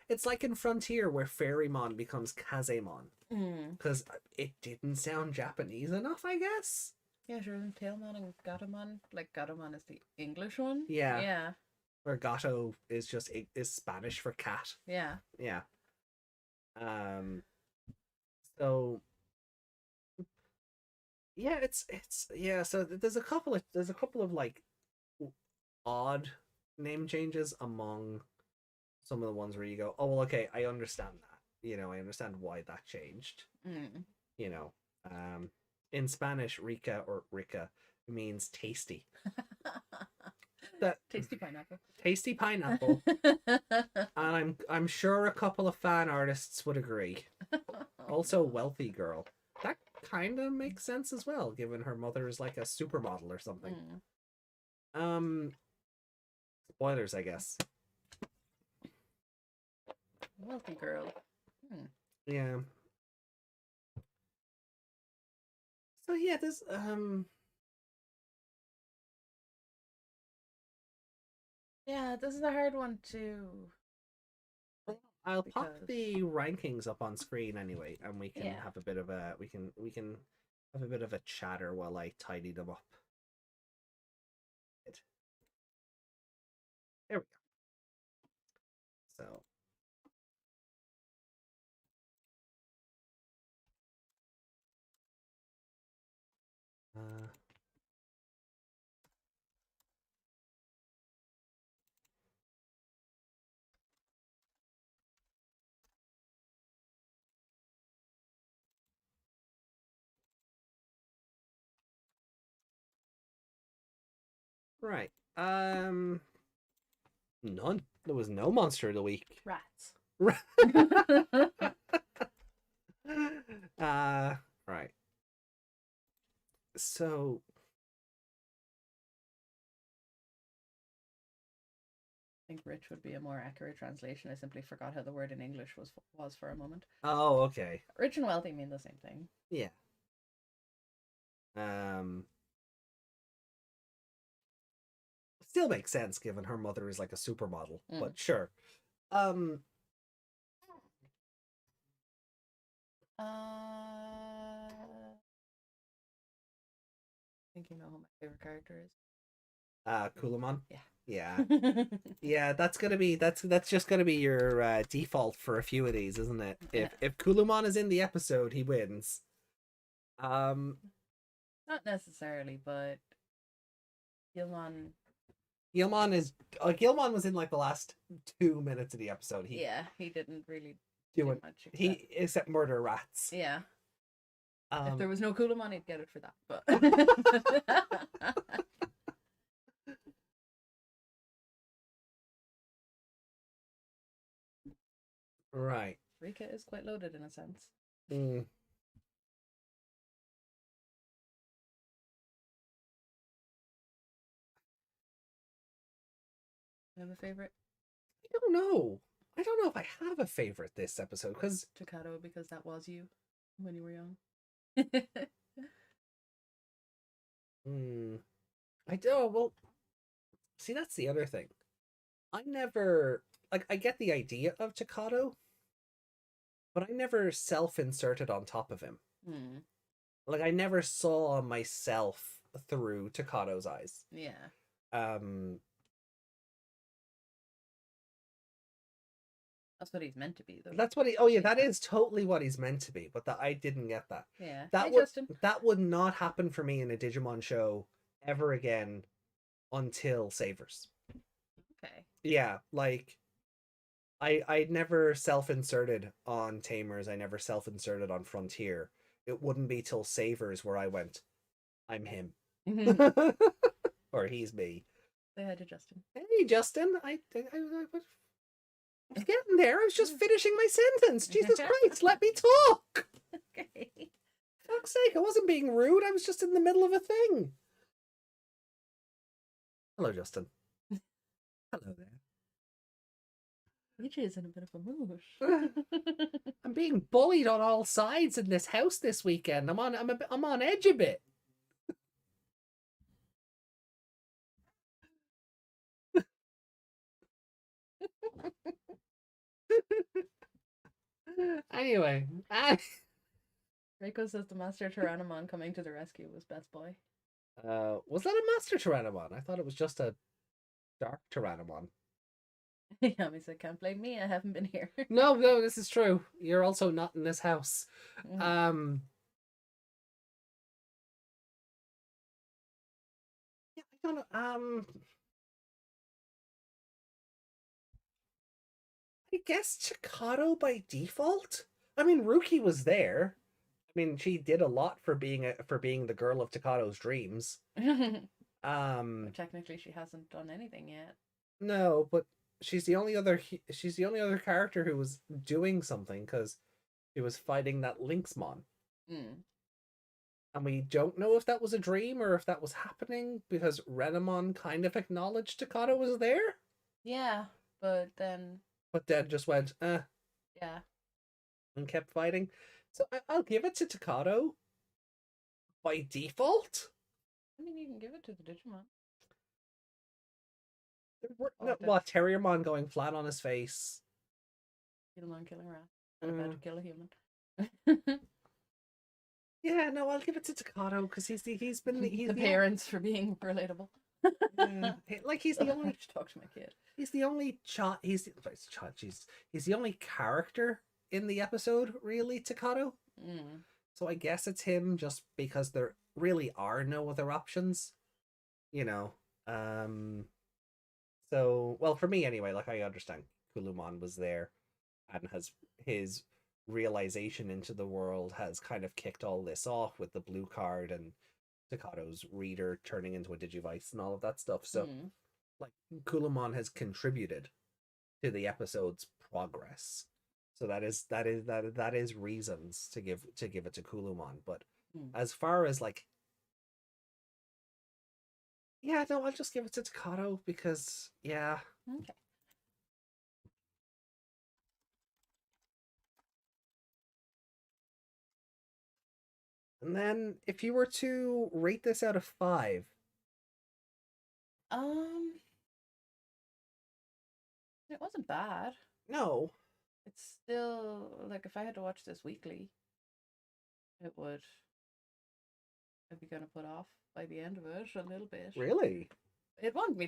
It's like in Frontier where Fairymon becomes Kazemon Mm. because it didn't sound Japanese enough, I guess. Yeah, sure. And Tailmon and Gatomon. Like, Gatomon is the English one. Yeah, Yeah. where Gato is just is Spanish for cat. Yeah. Yeah. Um. So yeah, it's yeah. So there's a couple of like odd name changes among some of the ones where you go, oh well, okay, I understand that. I understand why that changed. Mm. You know, um, in Spanish, Rica or Rica means tasty. That Tasty pineapple. tasty pineapple, and I'm sure a couple of fan artists would agree. Also, wealthy girl. That kind of makes sense as well, given her mother is like a supermodel or something. Mm. Um, Spoilers, I guess. Wealthy girl. Hmm. Yeah. So yeah, this Yeah, this is a hard one too. I'll pop Because, the rankings up on screen anyway, and we can yeah. have a bit of a we can have a bit of a chatter while I tidy them up. There we go. So uh right. None. There was no monster of the week. Rats. Right. So I think rich would be a more accurate translation. I simply forgot how the word in English was for a moment. oh, okay. Rich and wealthy mean the same thing. Yeah. Um Still makes sense given her mother is like a supermodel, Mm. but sure. Um I think you know who my favorite character is. Kulamon. Yeah. Yeah. Yeah, that's just gonna be your default for a few of these, isn't it? Yeah. If Kulamon is in the episode, he wins. Um Not necessarily, but Gilmon. Gilmon was in like the last 2 minutes of the episode. He didn't really do do it. much. Except murder rats. Yeah. If there was no Kulamon, he'd get it for that. But right. Rika is quite loaded in a sense. Mm. You have a favorite? I don't know. I don't know if I have a favorite this episode because Chikado, because that was you when you were young. I don't. Well, see, that's the other thing. I never I get the idea of Chikado, but I never self-inserted on top of him. Like I never saw myself through Takado's eyes. Yeah. That's what he's meant to be, though. That's what he. Oh yeah, that is totally what he's meant to be. But I didn't get that. Yeah. That would not happen for me in a Digimon show ever again until Savers. Okay. Yeah, like I never self-inserted on Tamers. I never self-inserted on Frontier. It wouldn't be till Savers where I went, I'm him. Or he's me. Say hi to Justin. Hey Justin, I was getting there. I was just finishing my sentence. Jesus Christ, let me talk. Okay. Fuck's sake, I wasn't being rude. I was just in the middle of a thing. Hello, Justin. Hello there. Which is in a bit of a mood. I'm being bullied on all sides in this house this weekend. I'm on edge a bit. Anyway, Reiko says the Master Tyrannomon coming to the rescue was best boy. was that a Master Tyrannomon? I thought it was just a Dark Tyrannomon. Yami said, "Can't blame me. I haven't been here." No, this is true. You're also not in this house. Mm-hmm. Yeah, I don't know. I guess Chikado by default. I mean, Ruki was there. I mean, she did a lot for being the girl of Takado's dreams. But technically, she hasn't done anything yet. No, but she's the only other character who was doing something because she was fighting that Lynxmon. And we don't know if that was a dream or if that was happening because Renamon kind of acknowledged Takado was there. Yeah, but then just went, yeah, and kept fighting. So I'll give it to Takado by default. I mean, you can give it to the Digimon. What, Terriermon going flat on his face? Gilmon killing rat and about to kill a human. Yeah, no, I'll give it to Takado because he's the parents for being relatable. Like he's the only talk to my kid. He's the only he's the only character in the episode, really, Takado. So I guess it's him just because there really are no other options. You know. So, well, for me anyway, like I understand Kulumon was there and has his realization into the world has kind of kicked all this off with the blue card and Takado's reader turning into a Digivice and all of that stuff. So like Kulumon has contributed to the episode's progress. So that is reasons to give it to Kulumon. But as far as like, yeah, no, I'll just give it to Takado because yeah. Okay. And then if you were to rate this out of 5. It wasn't bad. No. It's still like if I had to watch this weekly, I'd be gonna put off by the end of it a little bit. Really? I'd want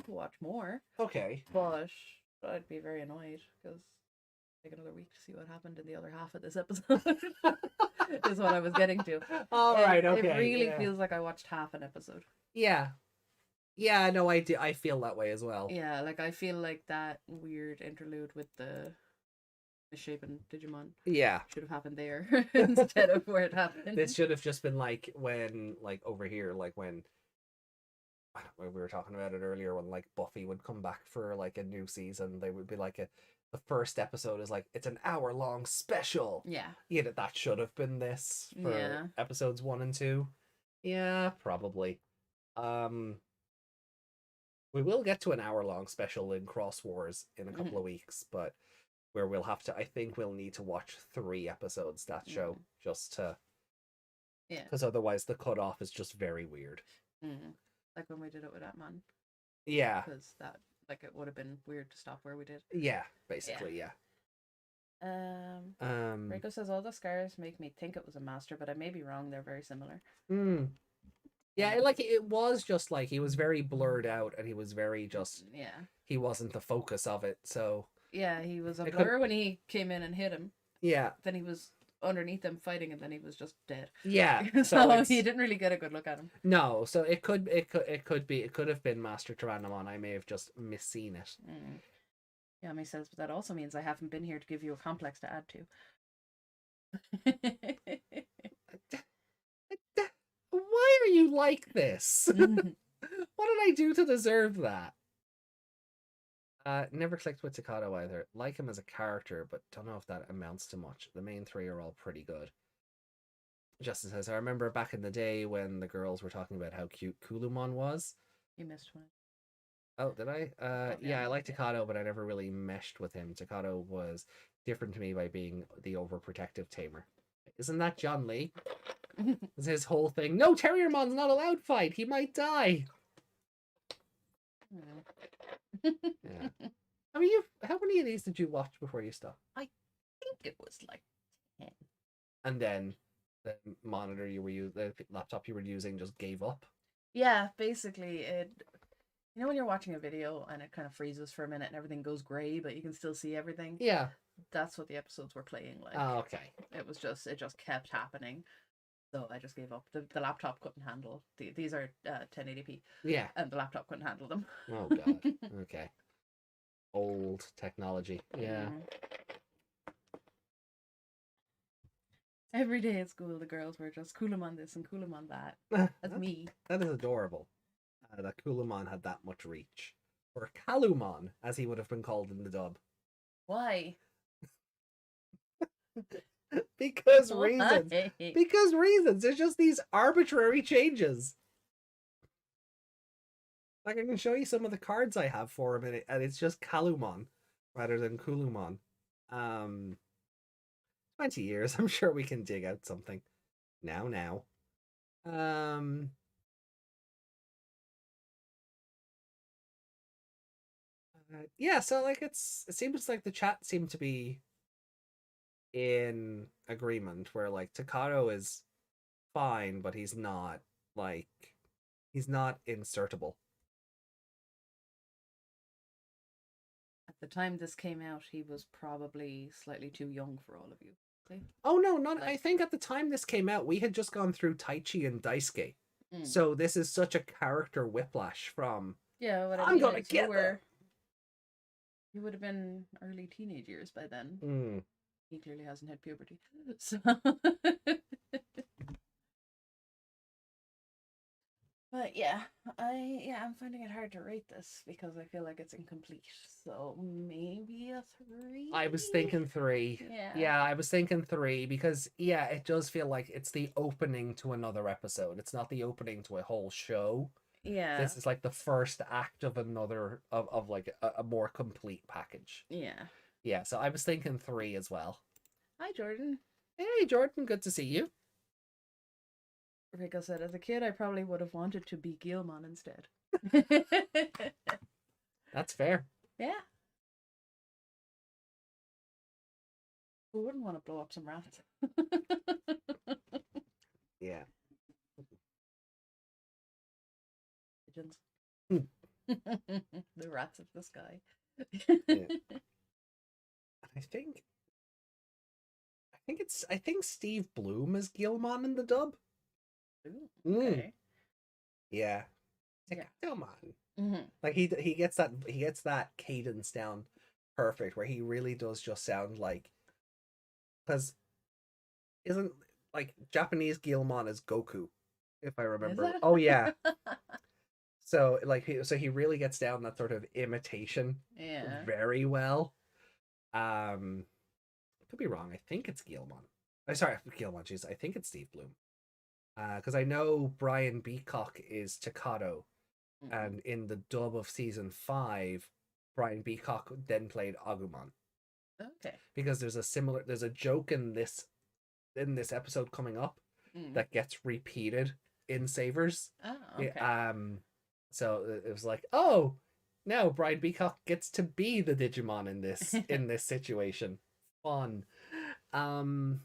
to watch more. Okay. But I'd be very annoyed because take another week to see what happened in the other half of this episode. Is what I was getting to. All right, okay. It really feels like I watched half an episode. Yeah. Yeah, no, I do. I feel that way as well. Yeah, like I feel like that weird interlude with the misshapen Digimon Yeah. should have happened there instead of where it happened. This should have just been like when, like over here, like when we were talking about it earlier, when like Buffy would come back for like a new season, they would be like the first episode is like it's an hour-long special. Yeah. You know, that should have been this for Yeah. episodes 1 and 2. Yeah, probably. We will get to an hour-long special in Cross Wars in a couple of weeks, but where we'll have to, I think we'll need to watch 3 episodes that show just to, Yeah. because otherwise the cutoff is just very weird. Like when we did it with Atman. Yeah. Because that, like, it would have been weird to stop where we did. Yeah, basically, yeah. Rico says all the scars make me think it was a master, but I may be wrong. They're very similar. Yeah, it was just like he was very blurred out, and he was very just he wasn't the focus of it. So yeah, he was a blur when he came in and hit him. Yeah. Then he was underneath them fighting, and then he was just dead. Yeah. So he didn't really get a good look at him. No, so it could have been Master Tyrannomon. I may have just misseen it. Yami says, but that also means I haven't been here to give you a complex to add to. Why are you like this? What did I do to deserve that? Never clicked with Takato either. Like him as a character, but don't know if that amounts to much. The main 3 are all pretty good. Justin says, I remember back in the day when the girls were talking about how cute Kulumon was. You missed one. Oh, did I? Yeah, I like Takato, but I never really meshed with him. Takato was different to me by being the overprotective tamer. Isn't that John Lee? It's his whole thing. No, Terriermon's not allowed fight. He might die. Yeah. I mean, how many of these did you watch before you stopped? I think it was like 10. And then the monitor you were using, the laptop you were using, just gave up. Yeah, basically, you know when you're watching a video and it kind of freezes for a minute and everything goes grey, but you can still see everything? Yeah. That's what the episodes were playing like. Oh, okay. It just kept happening. So I just gave up. The laptop couldn't handle. These are 1080p. Yeah. And the laptop couldn't handle them. Oh, God. Okay. Old technology. Yeah. Every day at school, the girls were just Kulumon this and Kulumon that. That's me. That is adorable. That Kulumon had that much reach. Or Kalumon, as he would have been called in the dub. Why? Because reasons. Because reasons. There's just these arbitrary changes. Like, I can show you some of the cards I have for him, and it's just Kalumon rather than Kulumon. 20 years. I'm sure we can dig out something. Now. Yeah, so like it seems like the chat seemed to be in agreement where like Takato is fine, but he's not insertable. At the time this came out, he was probably slightly too young for all of you. See? Oh no, not I think at the time this came out, we had just gone through Taichi and Daisuke. So this is such a character whiplash from I'm gonna get them. You would have been early teenage years by then. He clearly hasn't had puberty. So but yeah, I'm finding it hard to rate this because I feel like it's incomplete. So maybe a 3. I was thinking 3. Yeah, I was thinking 3 because it does feel like it's the opening to another episode. It's not the opening to a whole show. Yeah. This is like the first act of another of like a more complete package. Yeah. Yeah, so I was thinking 3 as well. Hi, Jordan. Hey, Jordan, good to see you. Rico said, as a kid, I probably would have wanted to be Gilmon instead. That's fair. Yeah. Who wouldn't want to blow up some rats? Yeah. Pigeons. The rats of the sky. Yeah. I think Steve Bloom is Gilmon in the dub. Ooh, okay. Yeah. It's Yeah. like, come on. Mm-hmm. Like he gets that cadence down perfect, where he really does just sound like, because isn't like Japanese Guilmon is Goku, if I Is remember. it? Oh yeah. So like he really gets down that sort of imitation Yeah. very well. Um, could be wrong. I think it's Guilmon. Oh, sorry, Guilmon. Jeez, I think it's Steve Bloom. Because I know Brian Beacock is Takato, Mm-hmm. and in the dub of season 5, Brian Beacock then played Agumon. Okay. Because there's a joke in this episode coming up Mm. that gets repeated in Savers. Oh, Yeah, okay. so it was like, oh, now Brian Beacock gets to be the Digimon in this situation. Fun. Um,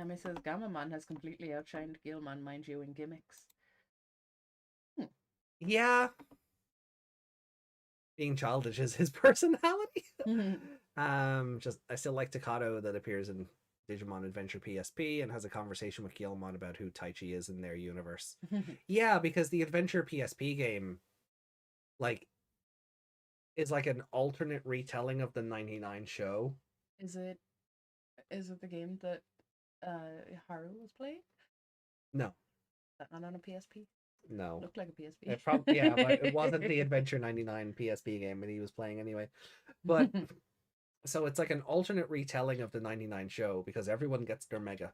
Yami says Gamamon has completely outshined Gilman, mind you, in gimmicks. yeah, being childish is his personality. Hmm. Just I still like Takato that appears in Digimon Adventure PSP and has a conversation with Guilmon about who Taichi is in their universe. Yeah, because the Adventure PSP game, like, is like an alternate retelling of the 99 show. Is it the game that Haru was playing? No, That not on a PSP? no. Looked like a PSP. It probably, yeah, but it wasn't the Adventure 99 PSP game that he was playing anyway. But so it's like an alternate retelling of the 99 show because everyone gets their mega.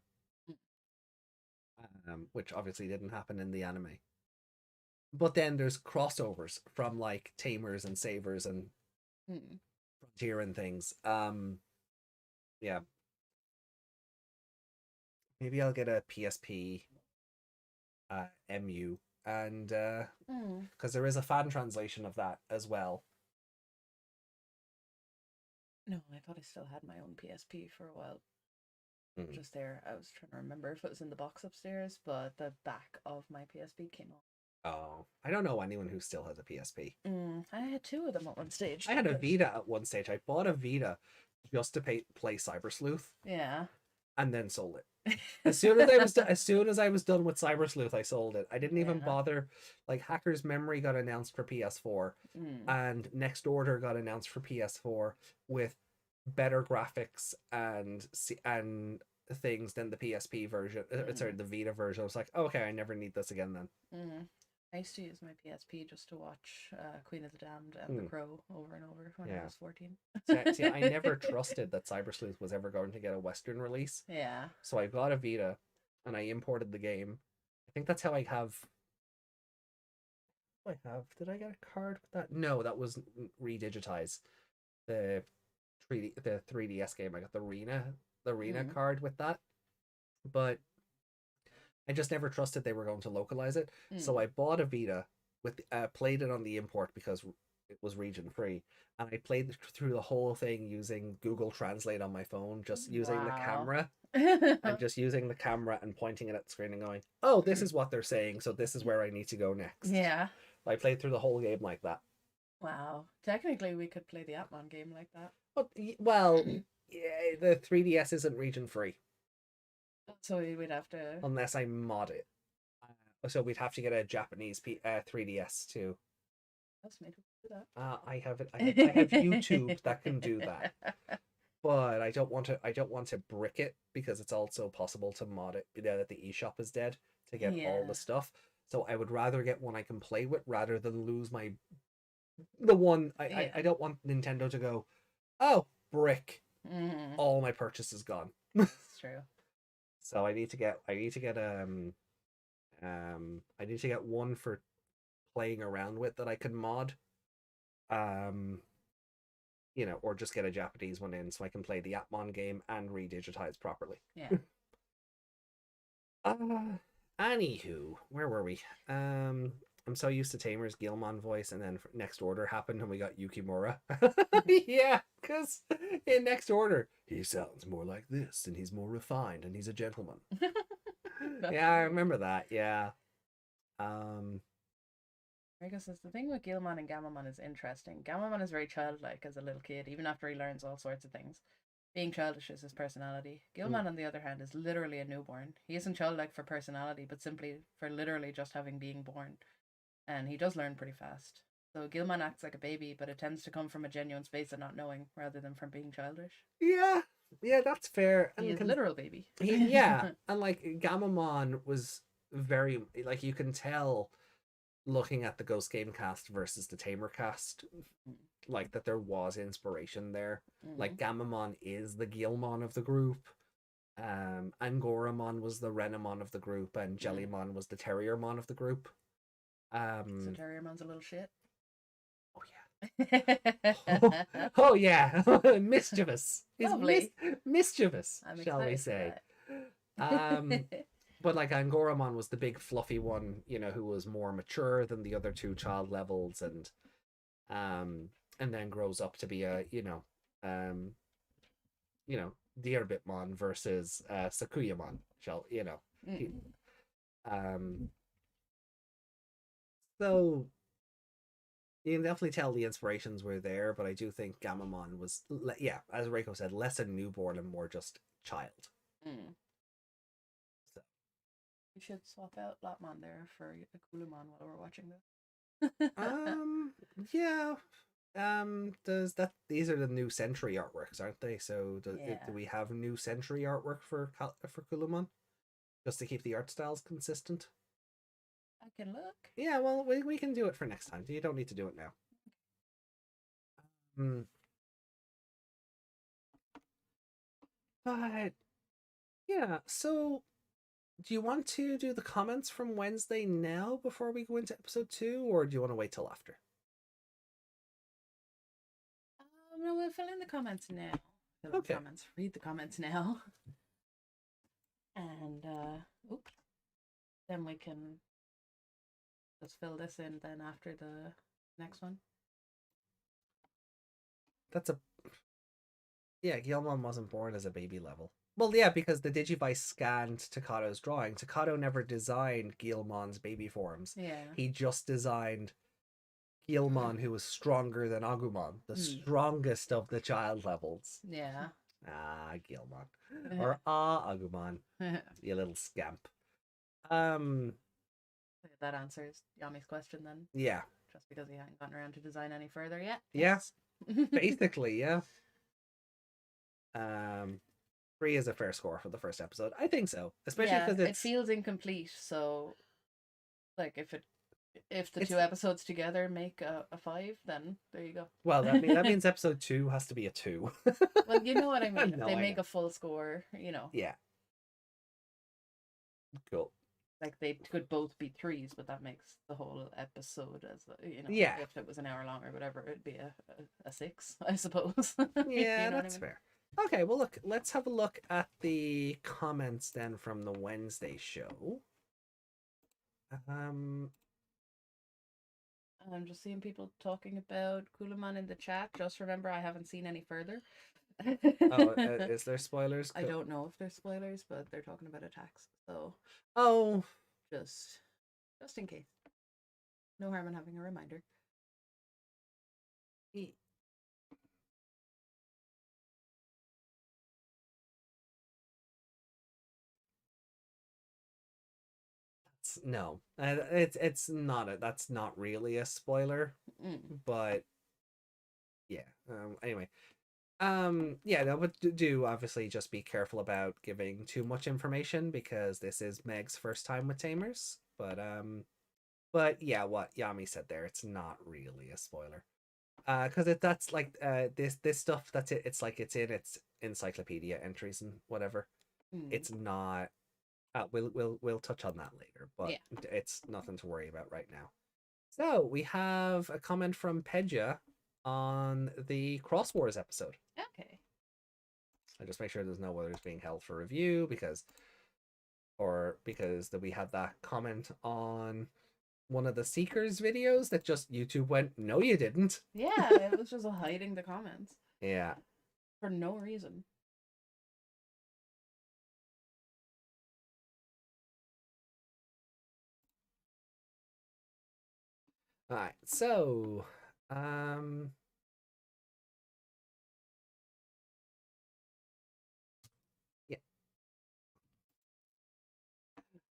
Which obviously didn't happen in the anime. But then there's crossovers from like Tamers and Savers and Mm. Frontier and things. Yeah. Maybe I'll get a PSP MU, and because there is a fan translation of that as well. No, I thought I still had my own PSP for a while. Mm. Just there, I was trying to remember if it was in the box upstairs, but the back of my PSP came off. Oh, I don't know anyone who still has a PSP. I had 2 of them at one stage. I had a Vita at one stage. I bought a Vita just to play Cyber Sleuth. Yeah. And then sold it. As soon as I was done with Cyber Sleuth, I sold it. I didn't even bother. Like, Hacker's Memory got announced for PS4, and Next Order got announced for PS4 with better graphics and things than the PSP version. Sorry, the Vita version. I was like, okay, I never need this again then. I used to use my PSP just to watch Queen of the Damned and The Crow over and over when I was 14. See, I never trusted that Cyber Sleuth was ever going to get a Western release. Yeah. So I got a Vita, and I imported the game. I think that's how I have. Did I get a card with that? No, that was redigitize the 3DS game. I got the Arena card with that, but I just never trusted they were going to localize it. So I bought a Vita with played it on the import because it was region free, and I played through the whole thing using Google Translate on my phone, just using the camera and just using the camera and pointing it at the screen and going, "Oh, this is what they're saying, so this is where I need to go next." Yeah. I played through the whole game like that. Wow. Technically, we could play the Atmon game like that. But well, yeah, the 3DS isn't region free. So we'd have to, unless I mod it. So we'd have to get a Japanese 3DS too. That's made do that. I have it. I have YouTube that can do that, but I don't want to. I don't want to brick it because it's also possible to mod it. That the eShop is dead to get all the stuff. So I would rather get one I can play with rather than lose the one. I don't want Nintendo to go, oh, brick. All my purchases gone. That's true. So I need to get one for playing around with that I can mod. Or just get a Japanese one in so I can play the Atmon game and redigitize properly. Yeah. Anywho, where were we? I'm so used to Tamer's Guilmon voice, and then Next Order happened and we got Yukimura. Yeah, because in Next Order, he sounds more like this, and he's more refined, and he's a gentleman. Yeah, I remember that, yeah. I guess the thing with Guilmon and Gamamon is interesting. Gamamon is very childlike as a little kid, even after he learns all sorts of things. Being childish is his personality. Guilmon, on the other hand, is literally a newborn. He isn't childlike for personality, but simply for literally just having being born. and he does learn pretty fast. So Gilman acts like a baby, but it tends to come from a genuine space of not knowing rather than from being childish. Yeah, yeah, that's fair. He is a literal baby. Yeah, and like Gamamon was very like you can tell looking at the Ghost Game cast versus the Tamer cast, like that there was inspiration there. Like Gamamon is the Gilmon of the group. Angoramon was the Renamon of the group, and Jellymon was the Terriermon of the group. So Terriermon's a little shit. Oh yeah. Oh yeah. Mischievous. Lovely. Mischievous, I'm shall we say. But like Angoramon was the big fluffy one, you know, who was more mature than the other two child levels, and then grows up to be a, Deerbitmon versus Sakuyamon, so you can definitely tell the inspirations were there, but I do think Gamamon was, yeah, as Reiko said, less a newborn and more just child. So we should swap out Lotmon there for a Kulumon while we're watching this. Yeah. Does that? These are the new Century artworks, aren't they? So do we have new Century artwork for Kulumon, just to keep the art styles consistent? I can look. Yeah, well, we can do it for next time. You don't need to do it now. But yeah, so do you want to do the comments from Wednesday now before we go into episode 2, or do you want to wait till after? No, we'll fill in the comments now. Okay. Read the comments now. And then we can just fill this in then after the next one. Yeah, Gilmon wasn't born as a baby level. Well, yeah, because the Digivice scanned Takado's drawing. Takado never designed Gilmon's baby forms. Yeah. He just designed Gilmon, who was stronger than Agumon, the strongest of the child levels. Yeah. Gilmon. Or Agumon. You little scamp. That answers Yami's question then. Yeah. Just because he hadn't gotten around to design any further yet. Yes. Yeah. Basically, yeah. 3 is a fair score for the first episode. I think so, especially because it feels incomplete. So, like, if the 2 episodes together make a 5, then there you go. Well, that means episode 2 has to be a 2. Well, you know what I mean. If they make a full score, you know. Yeah. Cool. Like they could both be 3s, but that makes the whole episode as Yeah. If it was an hour long or whatever, it'd be a 6, I suppose. Yeah, that's fair. Okay, well, look, let's have a look at the comments then from the Wednesday show. I'm just seeing people talking about Kulumon in the chat. Just remember, I haven't seen any further. Is there spoilers? I don't know if there's spoilers, but they're talking about attacks. So, just in case. No harm in having a reminder. No, it's not that's not really a spoiler, but yeah. Anyway, yeah, no, but do obviously just be careful about giving too much information because this is Meg's first time with Tamers. But yeah, what Yami said there, it's not really a spoiler. Because that's like this stuff that's it. It's like it's in its encyclopedia entries and whatever. It's not. We'll touch on that later, but it's nothing to worry about right now. So we have a comment from Pedja on the Cross Wars episode. Okay. I just make sure there's no others being held for review because that we had that comment on one of the Seekers videos that just YouTube went, no, you didn't. Yeah, it was just hiding the comments. Yeah. For no reason. All right, so yeah.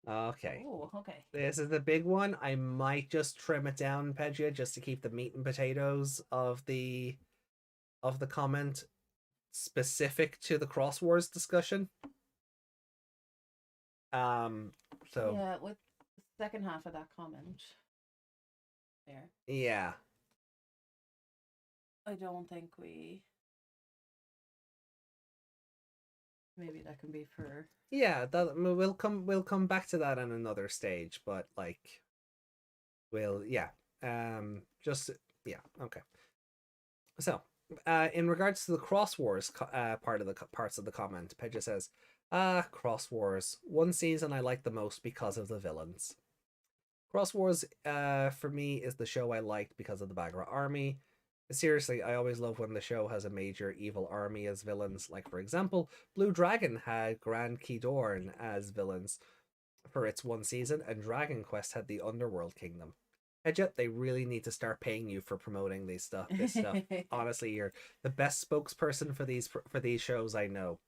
Okay. Oh, okay. This is the big one. I might just trim it down, Pedja, just to keep the meat and potatoes of the comment specific to the Cross Wars discussion. Um so Yeah, with the second half of that comment there, yeah. I don't think we. Maybe that can be for. Yeah, that we'll come back to that on another stage, but like we'll yeah. Just yeah, okay. So, in regards to the Cross Wars parts of the comment, Pedja says, Cross Wars. One season I like the most because of the villains. Cross Wars, for me, is the show I liked because of the Bagra army. Seriously, I always love when the show has a major evil army as villains. Like, for example, Blue Dragon had Grand Kidorn as villains for its one season, and Dragon Quest had the Underworld Kingdom. Hedget, they really need to start paying you for promoting this stuff. Honestly, you're the best spokesperson for these shows I know.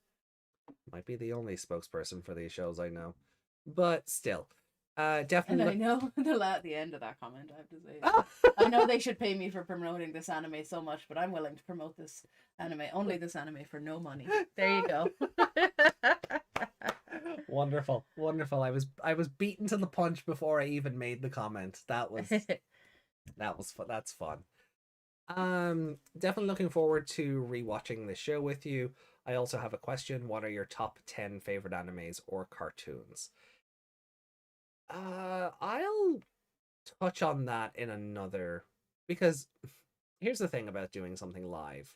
Might be the only spokesperson for these shows I know, but still, And definitely. I know the end of that comment, I have to say. I know they should pay me for promoting this anime so much, but I'm willing to promote this anime, only this anime, for no money. There you go. Wonderful, wonderful. I was beaten to the punch before I even made the comment. That was fun. That's fun. Definitely looking forward to rewatching this show with you. I also have a question. What are your top 10 favorite animes or cartoons? I'll touch on that in another, because here's the thing about doing something live.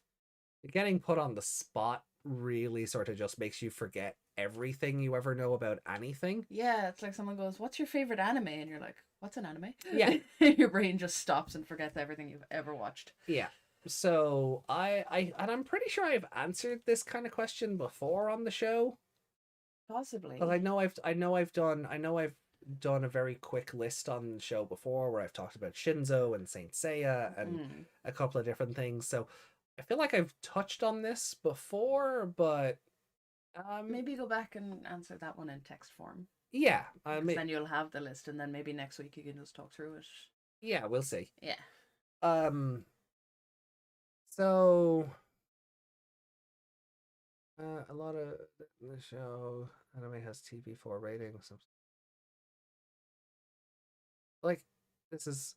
Getting put on the spot really sort of just makes you forget everything you ever know about anything. Yeah, it's like someone goes, "What's your favorite anime?" And you're like, "What's an anime?" Yeah. Your brain just stops and forgets everything you've ever watched. Yeah. So and I'm pretty sure I've answered this kind of question before on the show. Possibly. But I know I've done a very quick list on the show before where I've talked about Shinzo and Saint Seiya and a couple of different things. So I feel like I've touched on this before, but maybe go back and answer that one in text form. Yeah, then you'll have the list, and then maybe next week you can just talk through it. Yeah, we'll see. Yeah. So a lot of the show anime has TV4 ratings. Like this is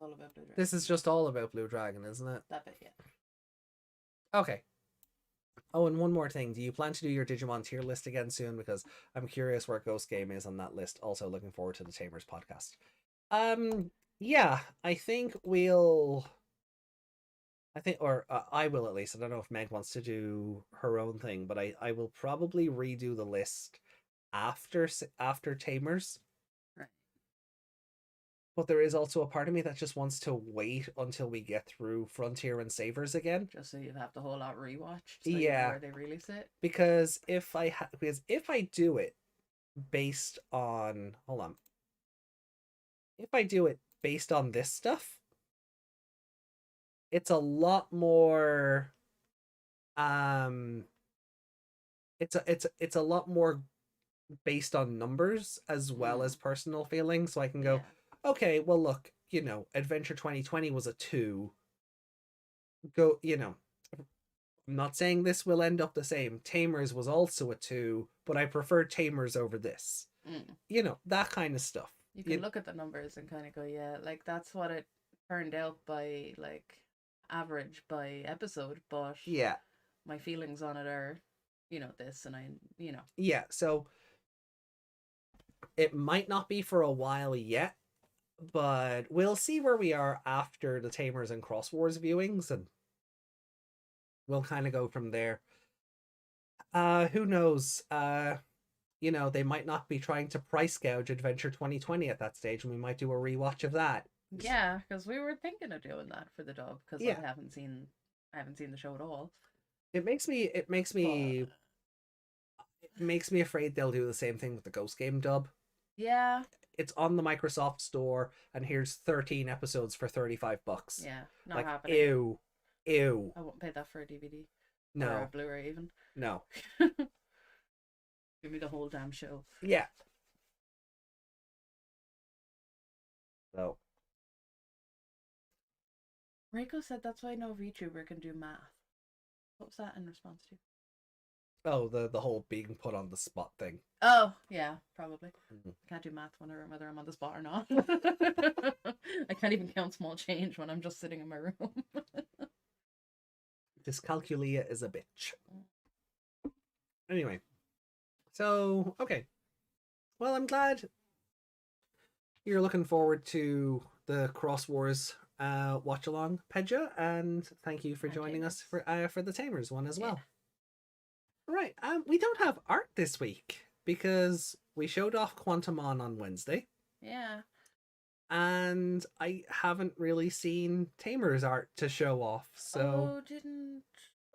all about Blue Dragon. This is just all about Blue Dragon, isn't it? That bit, yeah. Okay. Oh, and one more thing. Do you plan to do your Digimon tier list again soon? Because I'm curious where Ghost Game is on that list. Also looking forward to the Tamers podcast. Yeah, I think I will at least. I don't know if Meg wants to do her own thing, but I will probably redo the list after Tamers. Right. But there is also a part of me that just wants to wait until we get through Frontier and Savers again. Just so you have the whole lot rewatched. So yeah. You know where they really sit. Because if I do it based on if I do it based on this stuff, it's a lot more it's a lot more based on numbers as well as personal feelings, so I can go, okay, well look, Adventure 2020 was a 2. Go, I'm not saying this will end up the same. Tamers was also a 2, but I prefer Tamers over this. That kind of stuff. You can look at the numbers and kind of go, yeah, like that's what it turned out by, like, average by episode, but yeah, my feelings on it are, this, and I. Yeah, so it might not be for a while yet, but we'll see where we are after the Tamers and Cross Wars viewings, and we'll kind of go from there. Who knows? They might not be trying to price gouge Adventure 2020 at that stage, and we might do a rewatch of that. Yeah, because we were thinking of doing that for the dub, because I haven't seen the show at all. It makes me afraid they'll do the same thing with the Ghost Game dub. Yeah. It's on the Microsoft Store, and here's 13 episodes for $35. Yeah, not like, happening. Ew. I won't pay that for a DVD. No. Or a Blu-ray even. No. Give me the whole damn show. Yeah. So. Reiko said that's why no VTuber can do math. What was that in response to? Oh, the whole being put on the spot thing. Oh, yeah, probably. Mm-hmm. I can't do math whether I'm on the spot or not. I can't even count small change when I'm just sitting in my room. Dyscalculia is a bitch. Anyway. So, okay. Well, I'm glad you're looking forward to the Cross Wars watch along, Pedja, and thank you for joining us for the Tamers one as well. Right, we don't have art this week because we showed off Quantumon on Wednesday. Yeah. And I haven't really seen Tamers art to show off, so...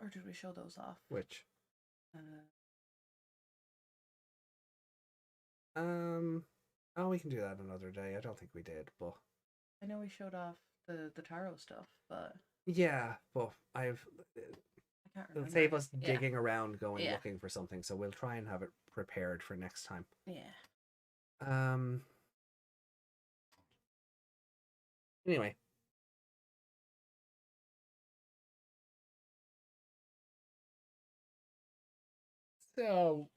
Oh, did we show those off? Which? Oh, we can do that another day. I don't think we did, but... I know we showed off the taro stuff, but... Yeah, but I can't remember. It'll save us digging around going looking for something, so we'll try and have it prepared for next time. Yeah. Anyway. So,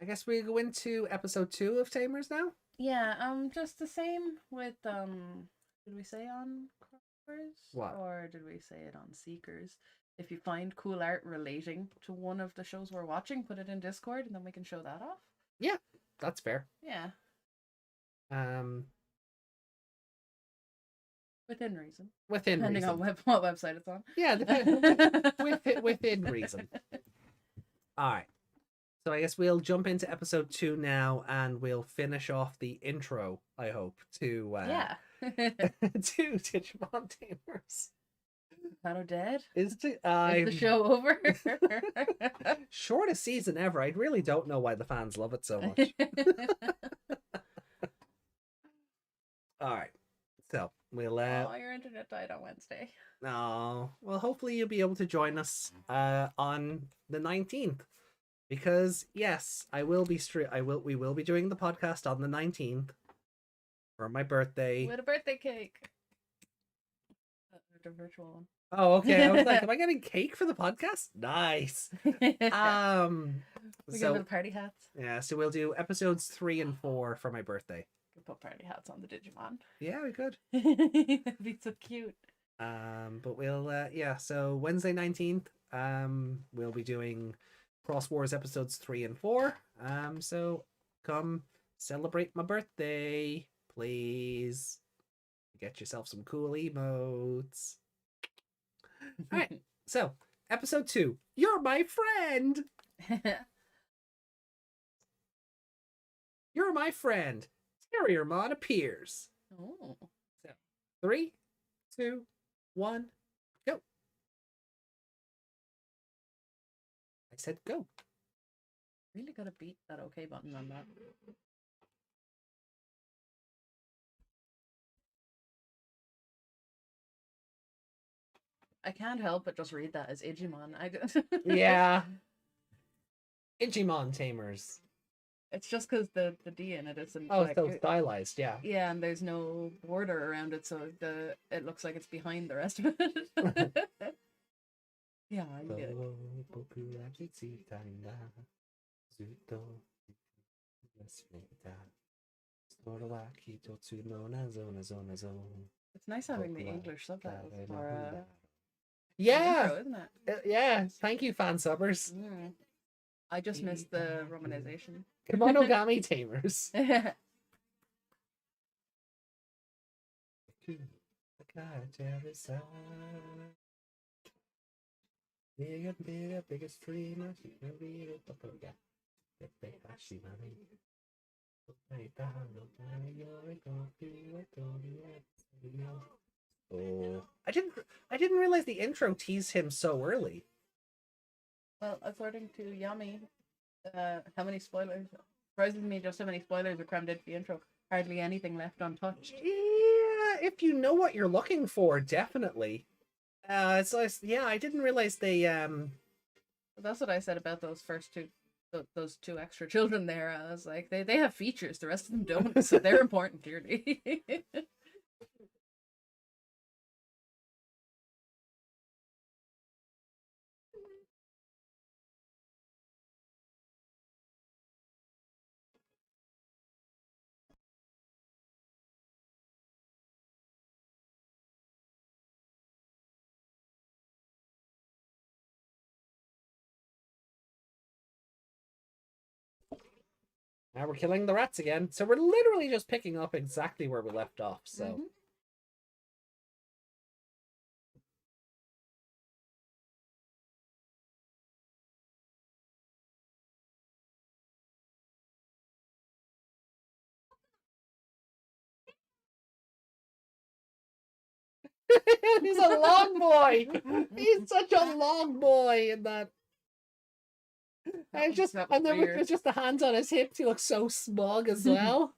I guess we go into episode 2 of Tamers now? Yeah, just the same with, did we say on Crosswords? What? Or did we say it on Seekers? If you find cool art relating to one of the shows we're watching, put it in Discord and then we can show that off. Yeah, that's fair. Yeah. Within reason. Depending on what website it's on. Yeah, within reason. Alright. So I guess we'll jump into episode 2 now and we'll finish off the intro, I hope, to to Digimon Tamers. Pato dead? Is the show over? Shortest season ever. I really don't know why the fans love it so much. Alright. So we'll oh, your internet died on Wednesday. No. Well, hopefully you'll be able to join us on the 19th. Because yes, I will be we will be doing the podcast on the 19th for my birthday. With a birthday cake. The virtual one. Oh, okay. I was like, am I getting cake for the podcast? Nice. We got party hats. Yeah, so we'll do episodes 3 and 4 for my birthday. We could put party hats on the Digimon. Yeah, we could. That'd be so cute. But we'll so Wednesday 19th, we'll be doing Cross Wars episodes 3 and 4. So come celebrate my birthday, please. Get yourself some cool emotes. All right. So, episode 2. You're my friend. You're my friend. Terriermon appears. Oh. So, 3, 2, 1, go. I said go. Really gotta beat that OK button on that. I can't help but just read that as Digimon. Yeah. Digimon Tamers. It's just because the D in it isn't. Oh, like, so stylized, yeah. Yeah, and there's no border around it, so it looks like it's behind the rest of it. Yeah, I get it. It's nice having the English subtitles for yeah, intro, isn't it? Yeah, thank you, fan subbers. I just missed the romanization. Kemonogami Tamers. Bigger streamer. Oh, I didn't realize the intro teased him so early. Well, according to Yami, how many spoilers? Surprises me just how many spoilers are crammed into the intro. Hardly anything left untouched. Yeah, if you know what you're looking for, definitely. So yeah, I didn't realize they That's what I said about those first two those two extra children there. I was like, they have features, the rest of them don't, so they're important clearly. Now we're killing the rats again. So we're literally just picking up exactly where we left off. So. He's a long boy. He's such a long boy in that. And then with just the hands on his hips, he looks so smug as well.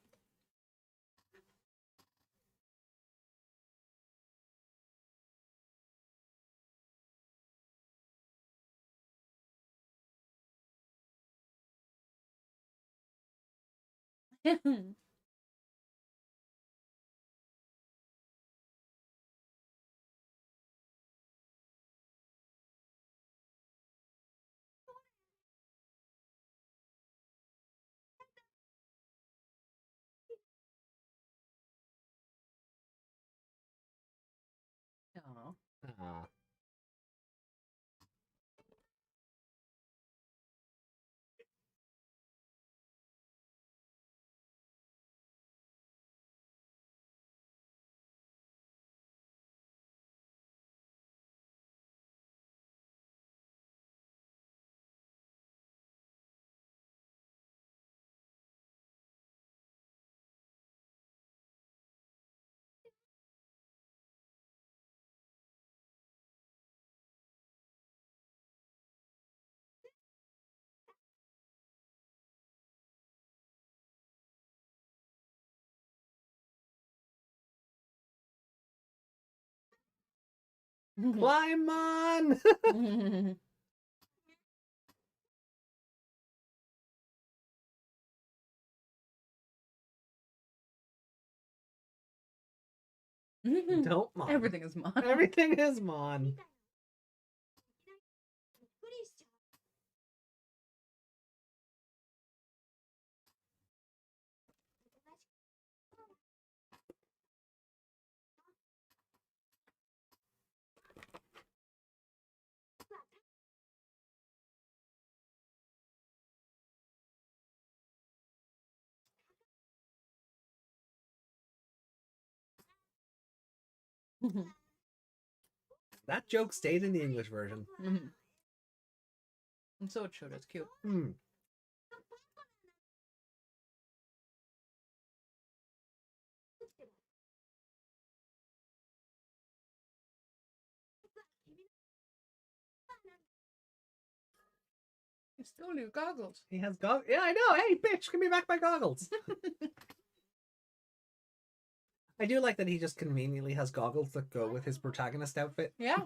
Aww. Climb on! Don't mon. Everything is mon. Everything is mon. That joke stayed in the English version. And so it showed. It's cute. He stole your goggles. He has goggles. Yeah, I know. Hey, bitch, give me back my goggles. I do like that he just conveniently has goggles that go with his protagonist outfit. Yeah.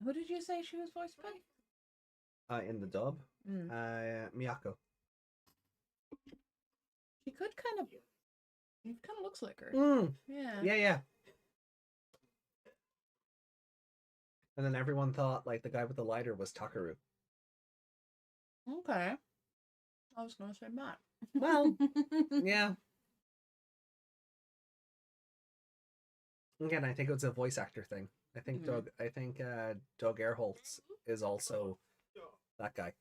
Who did you say she was voiced by? In the dub, Miyako. She could kind of. It kind of looks like her. Yeah. Yeah. And then everyone thought like the guy with the lighter was Takaru. Okay. I was gonna say Matt. Well, yeah. Again, I think it's a voice actor thing. I think Doug Airholtz is also that guy.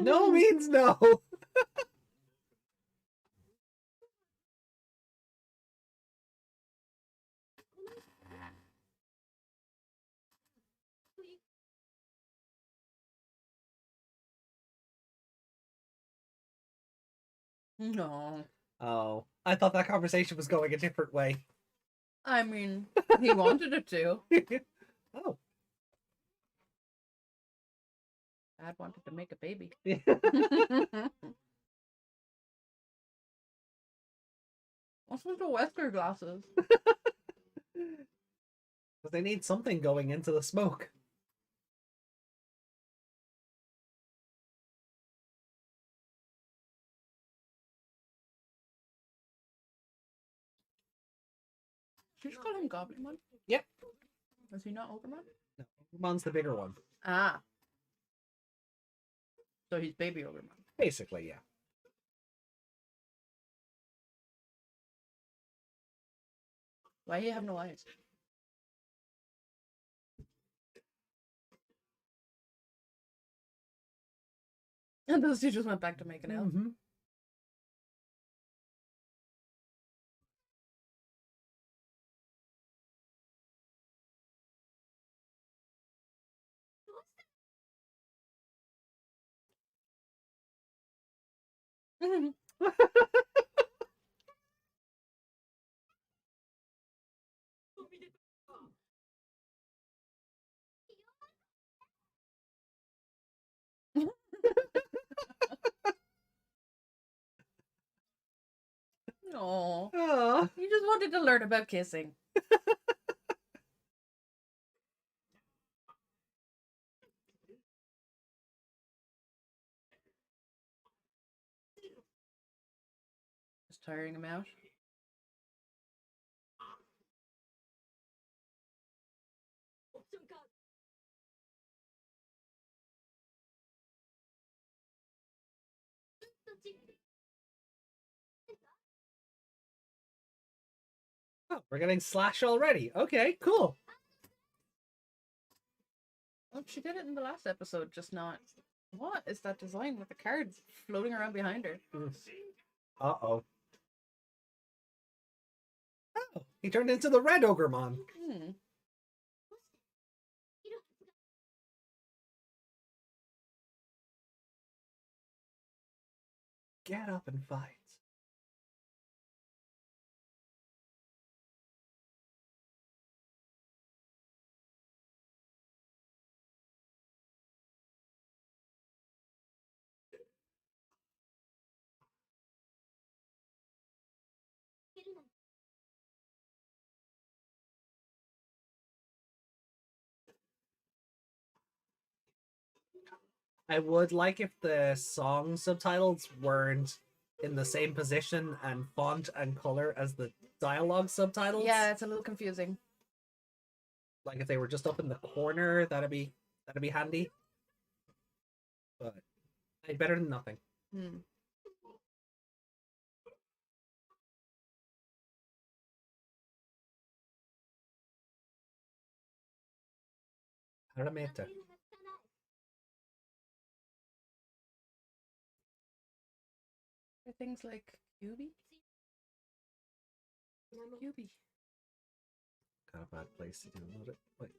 No means no. No. Oh, I thought that conversation was going a different way. I mean, he wanted it to. Oh. Dad wanted to make a baby. What's with the Wesker glasses? Because they need something going into the smoke. Did you just call him Goblinmon? Yep. Is he not Ogremon? No, Ogermon's the bigger one. Ah. So he's baby Ogremon. Basically, yeah. Why do you have no eyes? And those two just went back to making out. Mm-hmm. Oh, Oh. you just wanted to learn about kissing. Just tiring him out. Oh, we're getting Slash already. Okay, cool. Well, she did it in the last episode, just not. What is that design with the cards floating around behind her? Uh-oh. Oh, he turned into the red Ogremon. Hmm. Get up and fight. I would like if the song subtitles weren't in the same position and font and color as the dialogue subtitles. Yeah, it's a little confusing. Like if they were just up in the corner, that'd be handy. But better than nothing. Hmm. Arameta. For things like QB? QB. Kind of bad place to download it. Wait.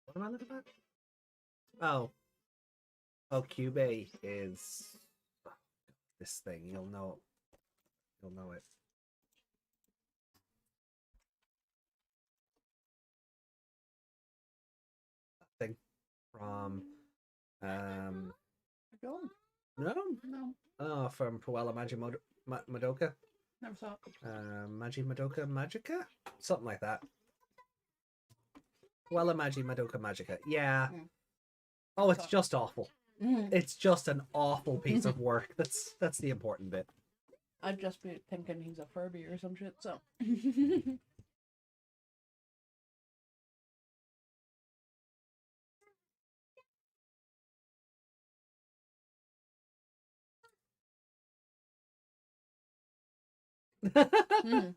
What am I looking at? Oh. Oh, Cube is this thing. You'll know. You'll know it. That thing from No. no. No. Oh, from Puella Madoka. Never saw it. Magi Madoka Magica? Something like that. Puella Madoka Magica. Yeah. Mm. Oh, it's just awful. Mm. It's just an awful piece of work. That's the important bit. I'd just be thinking he's a Furby or some shit, so. Mm.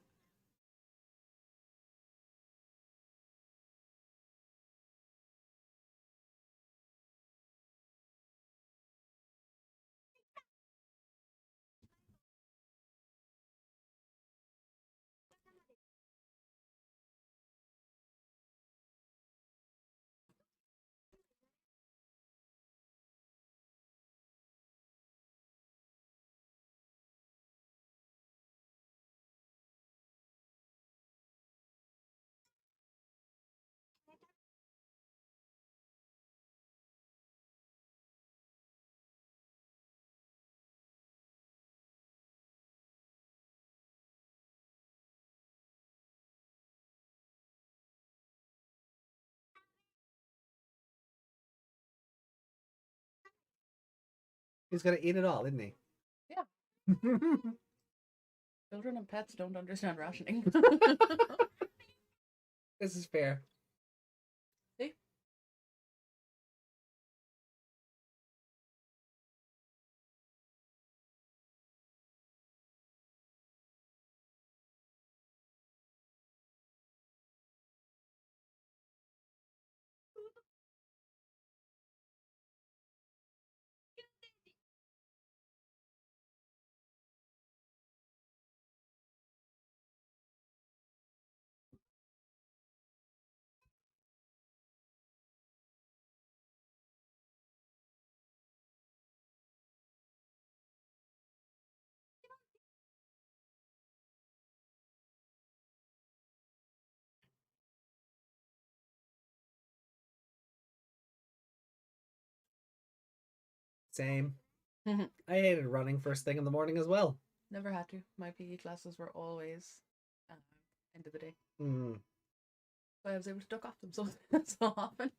He's gonna eat it all, isn't he? Yeah. Children and pets don't understand rationing. This is fair. See? Same. I hated running first thing in the morning as well. Never had to. My PE classes were always end of the day. Mm. So I was able to duck off them so often.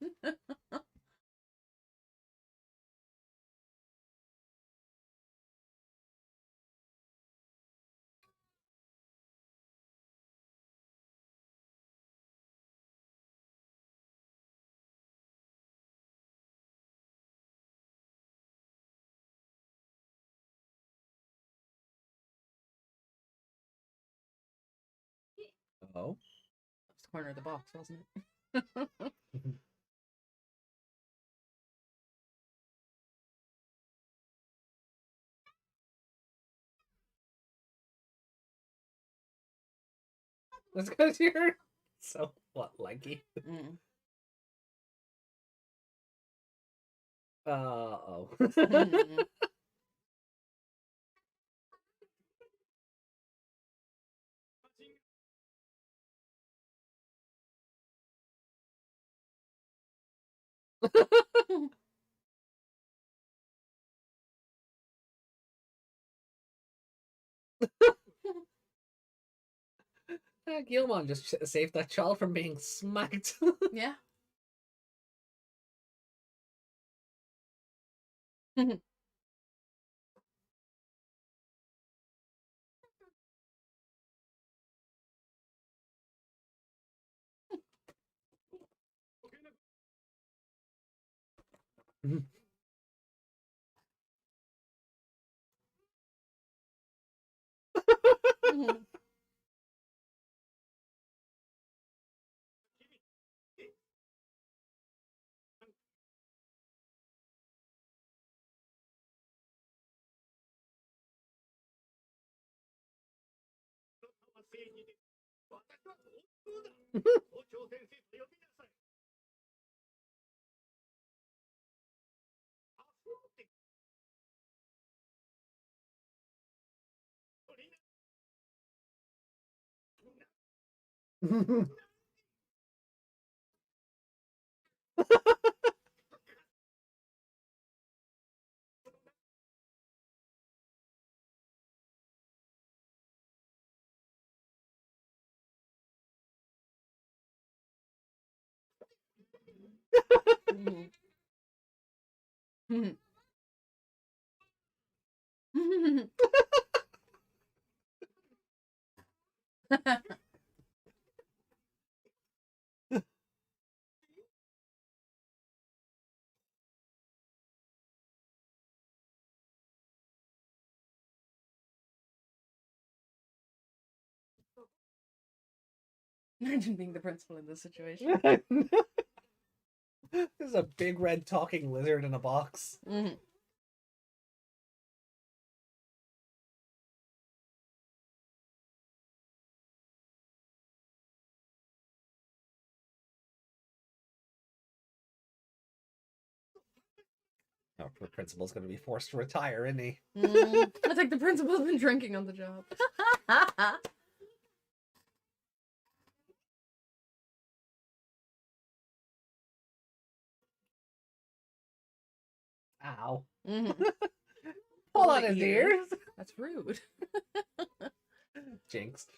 Oh. That was the corner of the box, wasn't it? That's because you're so what, lanky? Mm. Oh. Gilmon just saved that child from being smacked. Yeah. Imagine being the principal in this situation. This is a big red talking lizard in a box. Our principal's going to be forced to retire, isn't he? I think the principal's been drinking on the job. Ow. Pull on the his ears. ears. That's rude. Jinx.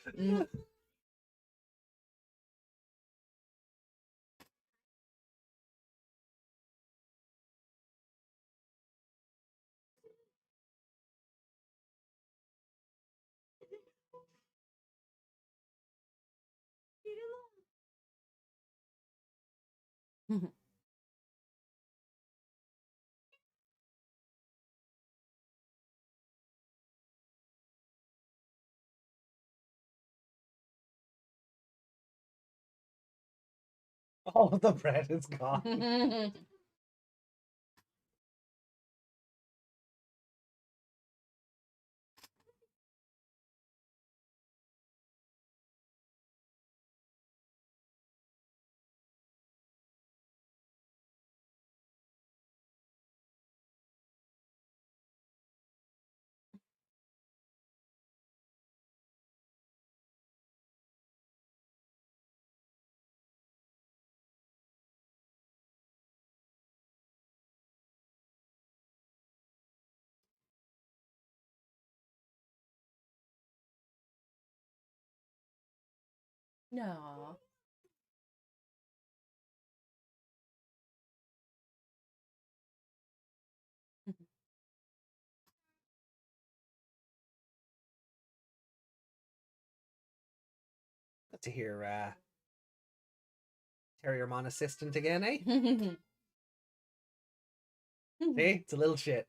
All of the bread is gone. No. Good to hear Terriermon assistant again, eh? See? It's a little shit.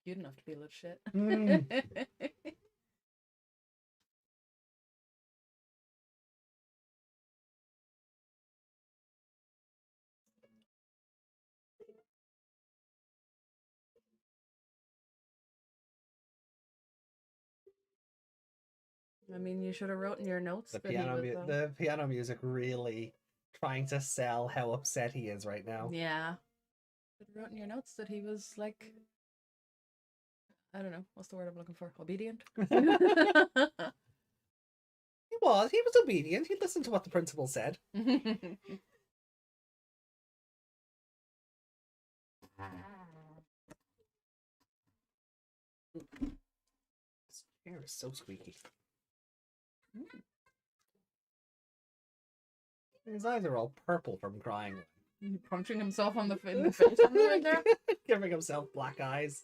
Cute enough to be a little shit. I mean, you should have wrote in your notes The that he was. the piano music really trying to sell how upset he is right now. Yeah. You should have wrote in your notes that he was like, I don't know, what's the word I'm looking for? Obedient? He was obedient. He listened to what the principal said. This chair is so squeaky. His eyes are all purple from crying. Punching himself in the face on the way there. Giving himself black eyes.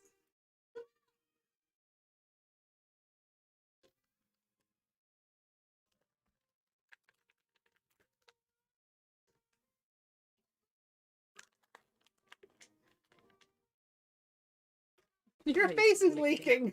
Your face is leaking.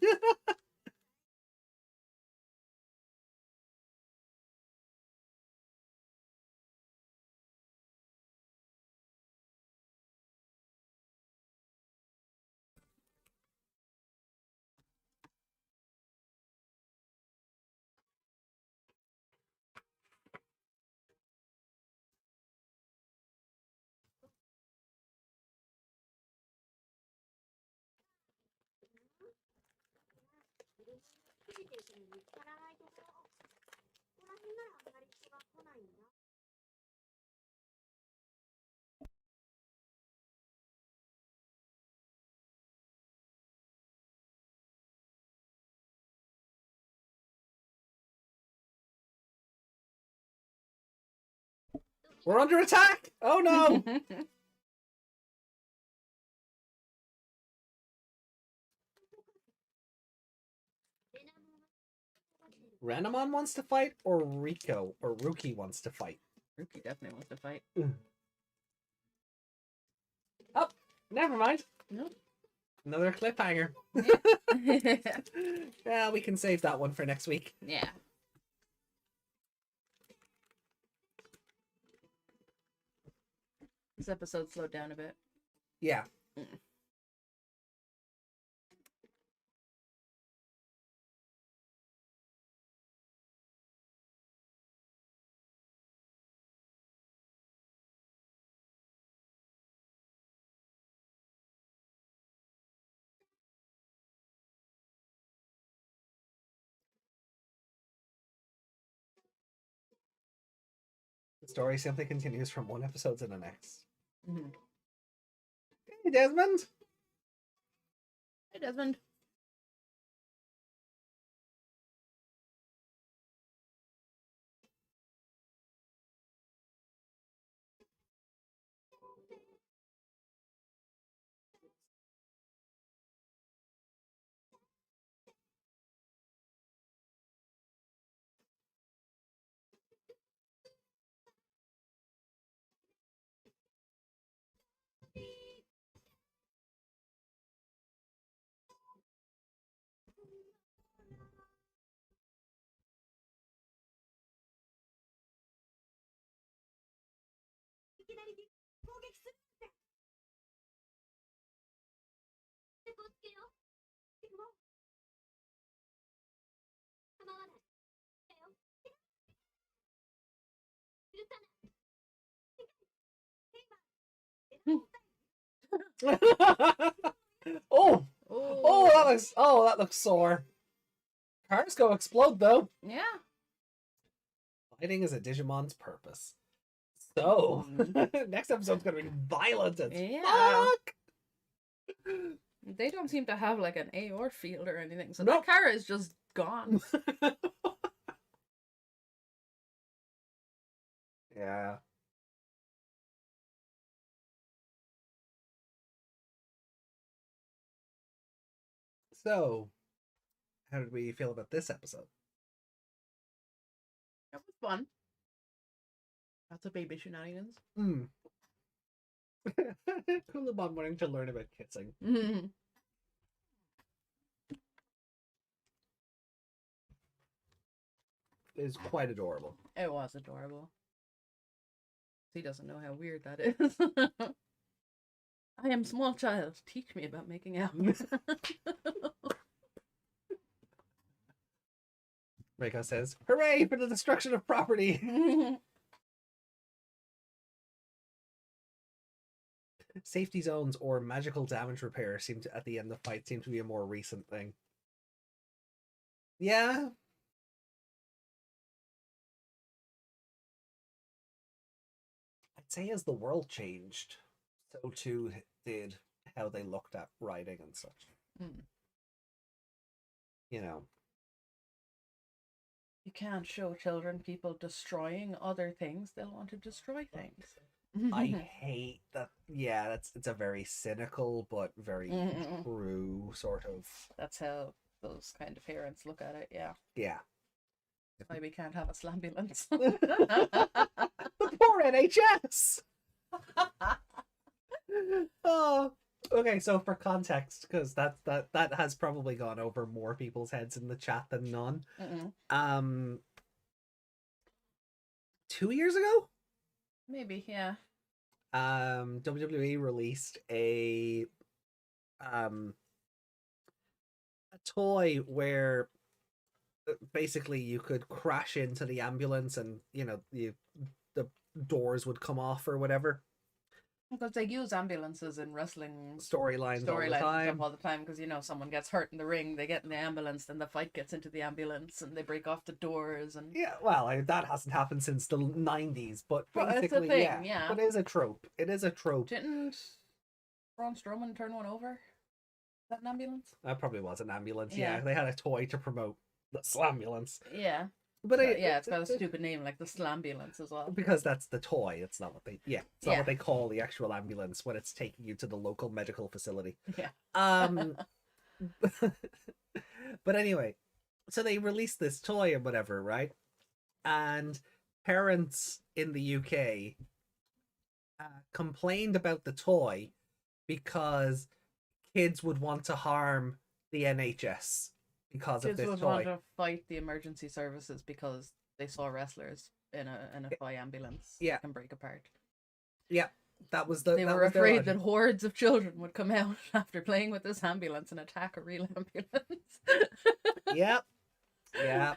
We're under attack! Oh no! Renamon wants to fight, or Rico or Ruki wants to fight? Ruki definitely wants to fight. Oh, never mind. No. Another cliffhanger. Yeah, we can save that one for next week. Yeah. This episode slowed down a bit. Yeah. The story simply continues from one episode to the next. Hey, Desmond! Hey, Desmond. Oh, Oh, that looks sore. Cars go explode though. yeah. Fighting is a Digimon's purpose. So, Mm. next episode's gonna be violent as Yeah. fuck. They don't seem to have like an AR field or anything, so Nope. that car is just gone. Yeah. So, how did we feel about this episode? It was fun. Lots of baby shenanigans. Hmm. Kulabon wanting to learn about kissing. Mm-hmm. Is quite adorable. It was adorable. He doesn't know how weird that is. I am small child. Teach me about making out. Reiko says, "Hooray for the destruction of property!" Safety zones or magical damage repair seem to, at the end of the fight, seem to be a more recent thing. Yeah. I'd say as the world changed, so too did how they looked at writing and such. Mm. You know. You can't show children people destroying other things. They'll want to destroy things. I hate that. Yeah, it's a very cynical but very true sort of. That's how those kind of parents look at it. Yeah. Yeah. Why we can't have a slambulance. The poor NHS. Oh, okay. So for context, because that has probably gone over more people's heads in the chat than none. 2 years ago. Maybe, yeah. WWE released a toy where basically you could crash into the ambulance and the doors would come off or whatever. Because they use ambulances in wrestling storylines all the time. Because someone gets hurt in the ring, they get in the ambulance, then the fight gets into the ambulance, and they break off the doors. And yeah, well, that hasn't happened since the 90s, but basically, it's a thing, yeah. But it is a trope. It is a trope. Didn't Braun Strowman turn one over? Is that an ambulance? That probably was an ambulance. Yeah, they had a toy to promote the Slambulance. Yeah. But it's got a stupid name like the Slambulance as well. Because that's the toy. It's not what it's not what they call the actual ambulance when it's taking you to the local medical facility. Yeah. But anyway, so they released this toy or whatever, right? And parents in the UK complained about the toy because kids would want to harm the NHS. Because of this would toy. Want to fight the emergency services because they saw wrestlers in a fire ambulance. Yeah, and break apart. Yeah, that was the. They were afraid that hordes of children would come out after playing with this ambulance and attack a real ambulance. Yep. Yeah.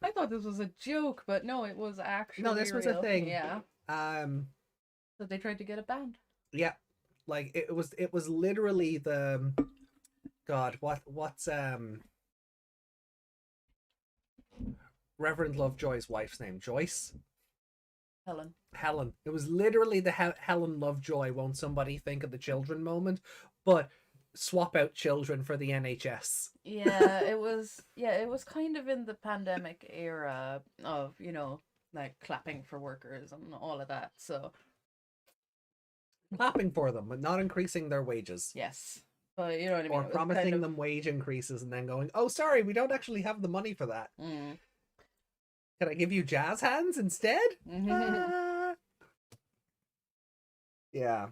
I thought this was a joke, but no, it was actually. No, this was a thing. Yeah. So they tried to get it banned. Yeah, like it was literally the. God, what's Reverend Lovejoy's wife's name? Joyce? Helen. It was literally the Helen Lovejoy won't somebody think of the children moment, but swap out children for the NHS. Yeah, it was kind of in the pandemic era of, like clapping for workers and all of that. So clapping for them, but not increasing their wages. Yes. But you know what I mean? Or promising them wage increases and then going, oh, sorry, we don't actually have the money for that. Mm. Can I give you jazz hands instead? Yeah.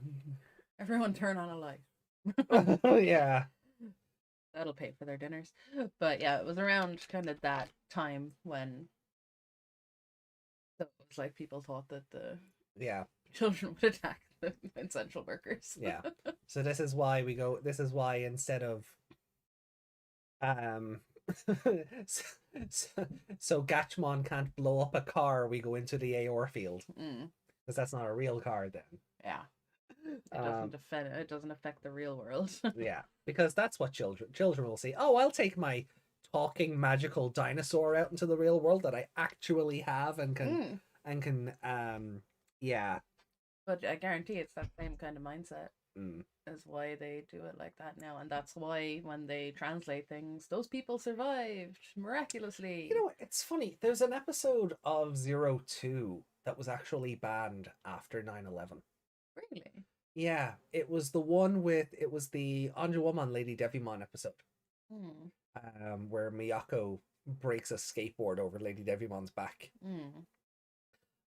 Everyone turn on a light. Yeah. That'll pay for their dinners. But yeah, it was around kind of that time when it was like people thought that the children would attack essential workers. Yeah. So this is why we go. This is why instead of um, so, so Gatchmon can't blow up a car, we go into the Aor field because that's not a real car then. Yeah. It doesn't affect the real world. Yeah, because that's what children will see. Oh, I'll take my talking magical dinosaur out into the real world that I actually have and can yeah. But I guarantee it's that same kind of mindset Mm. is why they do it like that now, and that's why when they translate things, those people survived miraculously. You know, it's funny. There's an episode of 02 that was actually banned after 9/11. Really? Yeah, it was the one with it was the Anjuwoman Lady Devimon episode. Where Miyako breaks a skateboard over Lady Devimon's back.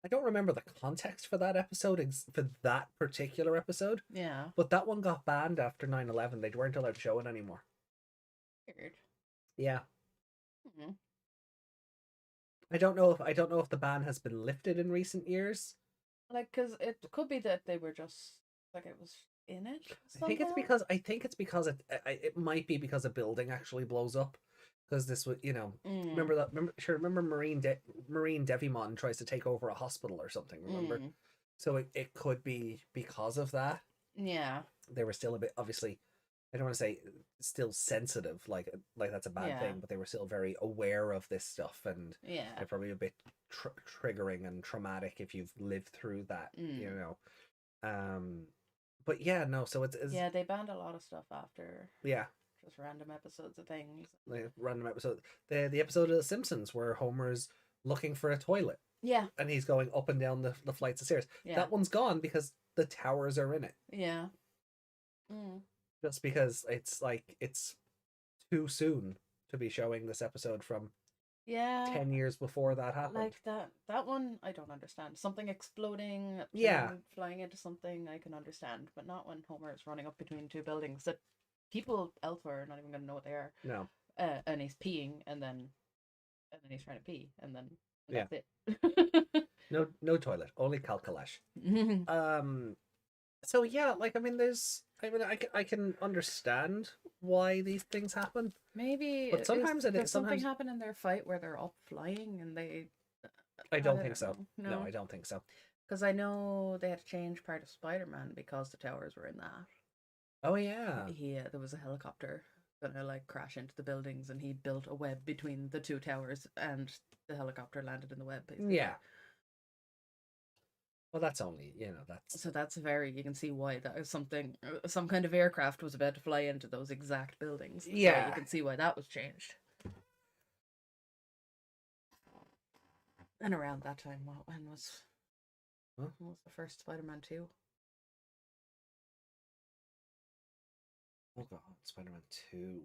I don't remember the context for that episode, for that particular episode. Yeah. But that one got banned after 9/11. They weren't allowed to show it anymore. Weird. Yeah. I don't know if the ban has been lifted in recent years. Like, because it could be that they were just like it was in it. Somehow. I think it's because it might be because a building actually blows up. Because this was, remember Marine Devimon tries to take over a hospital or something, remember? So it could be because of that. Yeah. They were still a bit, obviously, I don't want to say still sensitive, like that's a bad thing, but they were still very aware of this stuff, and they're probably a bit triggering and traumatic if you've lived through that, But yeah, no, so it's yeah, they banned a lot of stuff after. Yeah. Just random episodes of things. Like random episode. The episode of The Simpsons where Homer's looking for a toilet. Yeah. And he's going up and down the flights of stairs. Yeah. That one's gone because the towers are in it. Yeah. Just because it's too soon to be showing this episode from 10 years before that happened. Like that one I don't understand. Something exploding, flying into something I can understand, but not when Homer is running up between two buildings that people elsewhere are not even going to know what they are. No. And he's peeing, and then he's trying to pee, and then that's it. No toilet, only calculash. So yeah, I can understand why these things happen. Maybe, but sometimes something happen in their fight where they're up flying and they. I don't think so. No, I don't think so. Because I know they had to change part of Spider-Man because the towers were in that. Oh yeah. There was a helicopter gonna crash into the buildings, and he built a web between the two towers, and the helicopter landed in the web. Basically. Yeah. Well, that's only that's. So that's you can see why that is some kind of aircraft was about to fly into those exact buildings. Yeah. So you can see why that was changed. And around that time, when was the first Spider-Man 2? Oh god, Spider-Man 2.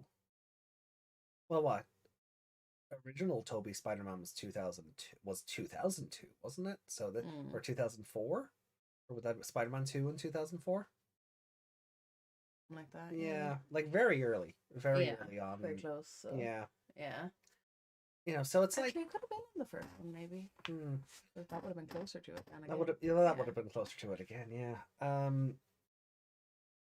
Well, what? Original Tobey Spider-Man was 2002, wasn't it? So that or 2004? Or was that Spider-Man 2 in 2004? Like that. Yeah, very early. Very early on. Very close. So. Yeah. Yeah. So it's Actually, it could have been in the first one, maybe. That would have been closer to it. That would have been closer to it again. Yeah.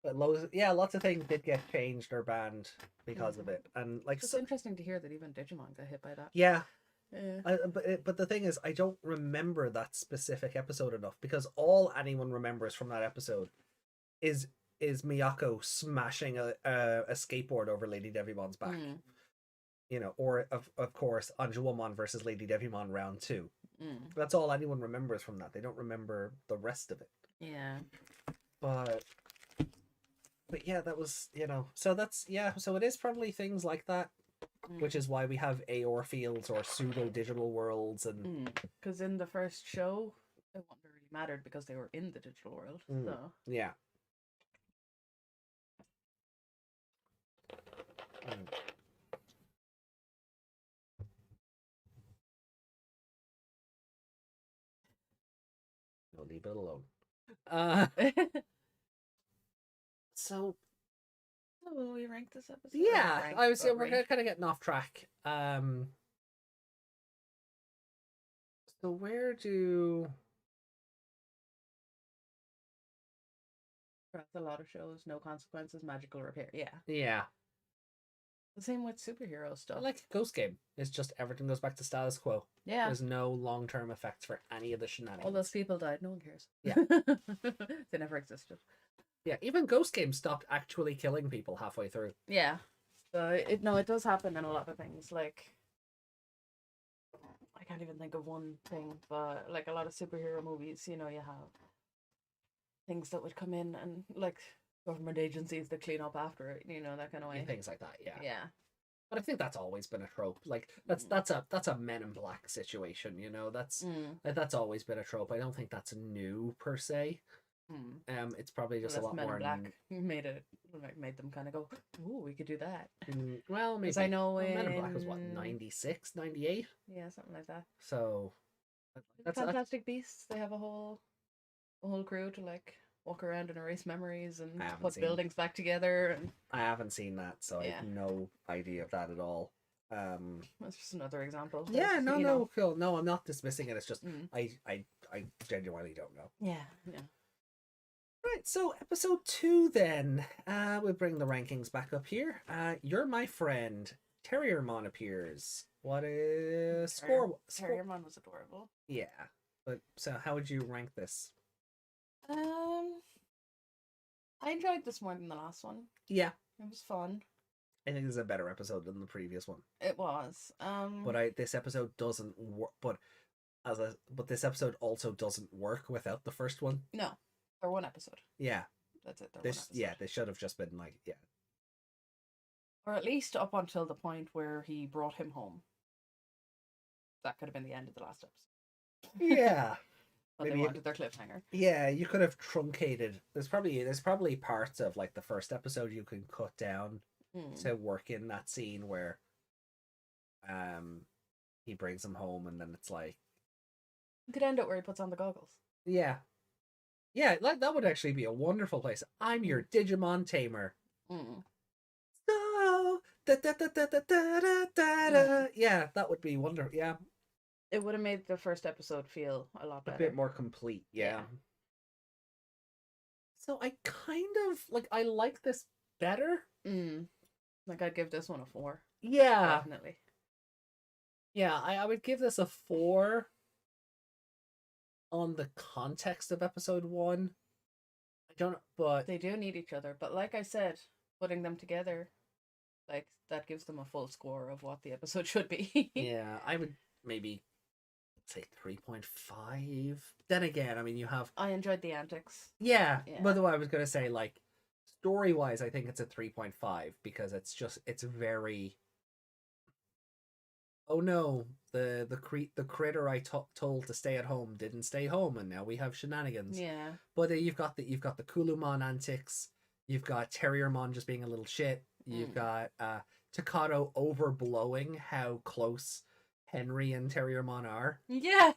But lots of things did get changed or banned because of it, and it's interesting to hear that even Digimon got hit by that. Yeah. But the thing is, I don't remember that specific episode enough because all anyone remembers from that episode is Miyako smashing a skateboard over Lady Devimon's back. Or of course Anjuwoman versus Lady Devimon round 2. That's all anyone remembers from that. They don't remember the rest of it. Yeah. But yeah, that was, so that's, so it is probably things like that, which is why we have Aor fields or pseudo digital worlds. And because in the first show it wouldn't have really mattered because they were in the digital world. So yeah. No, leave it alone. So we rank this episode. Yeah, we're kind of getting off track. So where do That's a lot of shows. No consequences, magical repair. Yeah. Yeah. The same with superhero stuff. Like Ghost Game. It's just everything goes back to status quo. Yeah. There's no long-term effects for any of the shenanigans. All those people died. No one cares. Yeah. They never existed. Yeah, even Ghost Game stopped actually killing people halfway through. Yeah. So it does happen in a lot of things. Like, I can't even think of one thing, but like a lot of superhero movies, you have things that would come in and like government agencies that clean up after it, that kind of way. Things like that, yeah. Yeah. But I think that's always been a trope. Like that's a Men in Black situation, that's always been a trope. I don't think that's new per se. It's probably just a lot Men more. in Black made them kind of go, "Ooh, we could do that." Well, maybe. I know Men in Black was what, 96, 98? Yeah, something like that. So that's Fantastic Beasts. They have a whole crew to like walk around and erase memories and put buildings back together. And I haven't seen that, so I have no idea of that at all. That's just another example. Yeah, no, cool. No, I'm not dismissing it. It's just I genuinely don't know. Yeah. Right, so episode 2 then. We'll bring the rankings back up here. You're My Friend. Terriermon appears. What is score? Terriermon was adorable. Yeah, but so how would you rank this? I enjoyed this more than the last one. Yeah, it was fun. I think this is a better episode than the previous one. It was. But this episode doesn't work. But this episode also doesn't work without the first one. No, they're one episode. Yeah, that's it. They should have just been like or at least up until the point where he brought him home. That could have been the end of the last episode. Yeah. But they wanted their cliffhanger. Yeah, you could have truncated. There's probably parts of like the first episode you can cut down to work in that scene where he brings him home and then it's like you could end it where he puts on the goggles. Yeah. Yeah, like that would actually be a wonderful place. I'm your Digimon tamer. So yeah, that would be wonderful. Yeah. It would have made the first episode feel a lot better. A bit more complete, yeah. So I kind of I like this better. Like I'd give this one a 4. Yeah. Definitely. Yeah, I would give this a 4 on the context of episode 1. I don't know, but they do need each other. But like I said, putting them together, like that gives them a full score of what the episode should be. Yeah, I would maybe say 3.5. Then again, I mean, I enjoyed the antics. Yeah. By the way, I was gonna say story wise, I think it's a 3.5 because it's very. Oh no, the critter I told to stay at home didn't stay home, and now we have shenanigans. Yeah. But you've got the Kulumon antics. You've got Terriermon just being a little shit. You've got Takato overblowing how close Henry and Terriermon are. Yeah.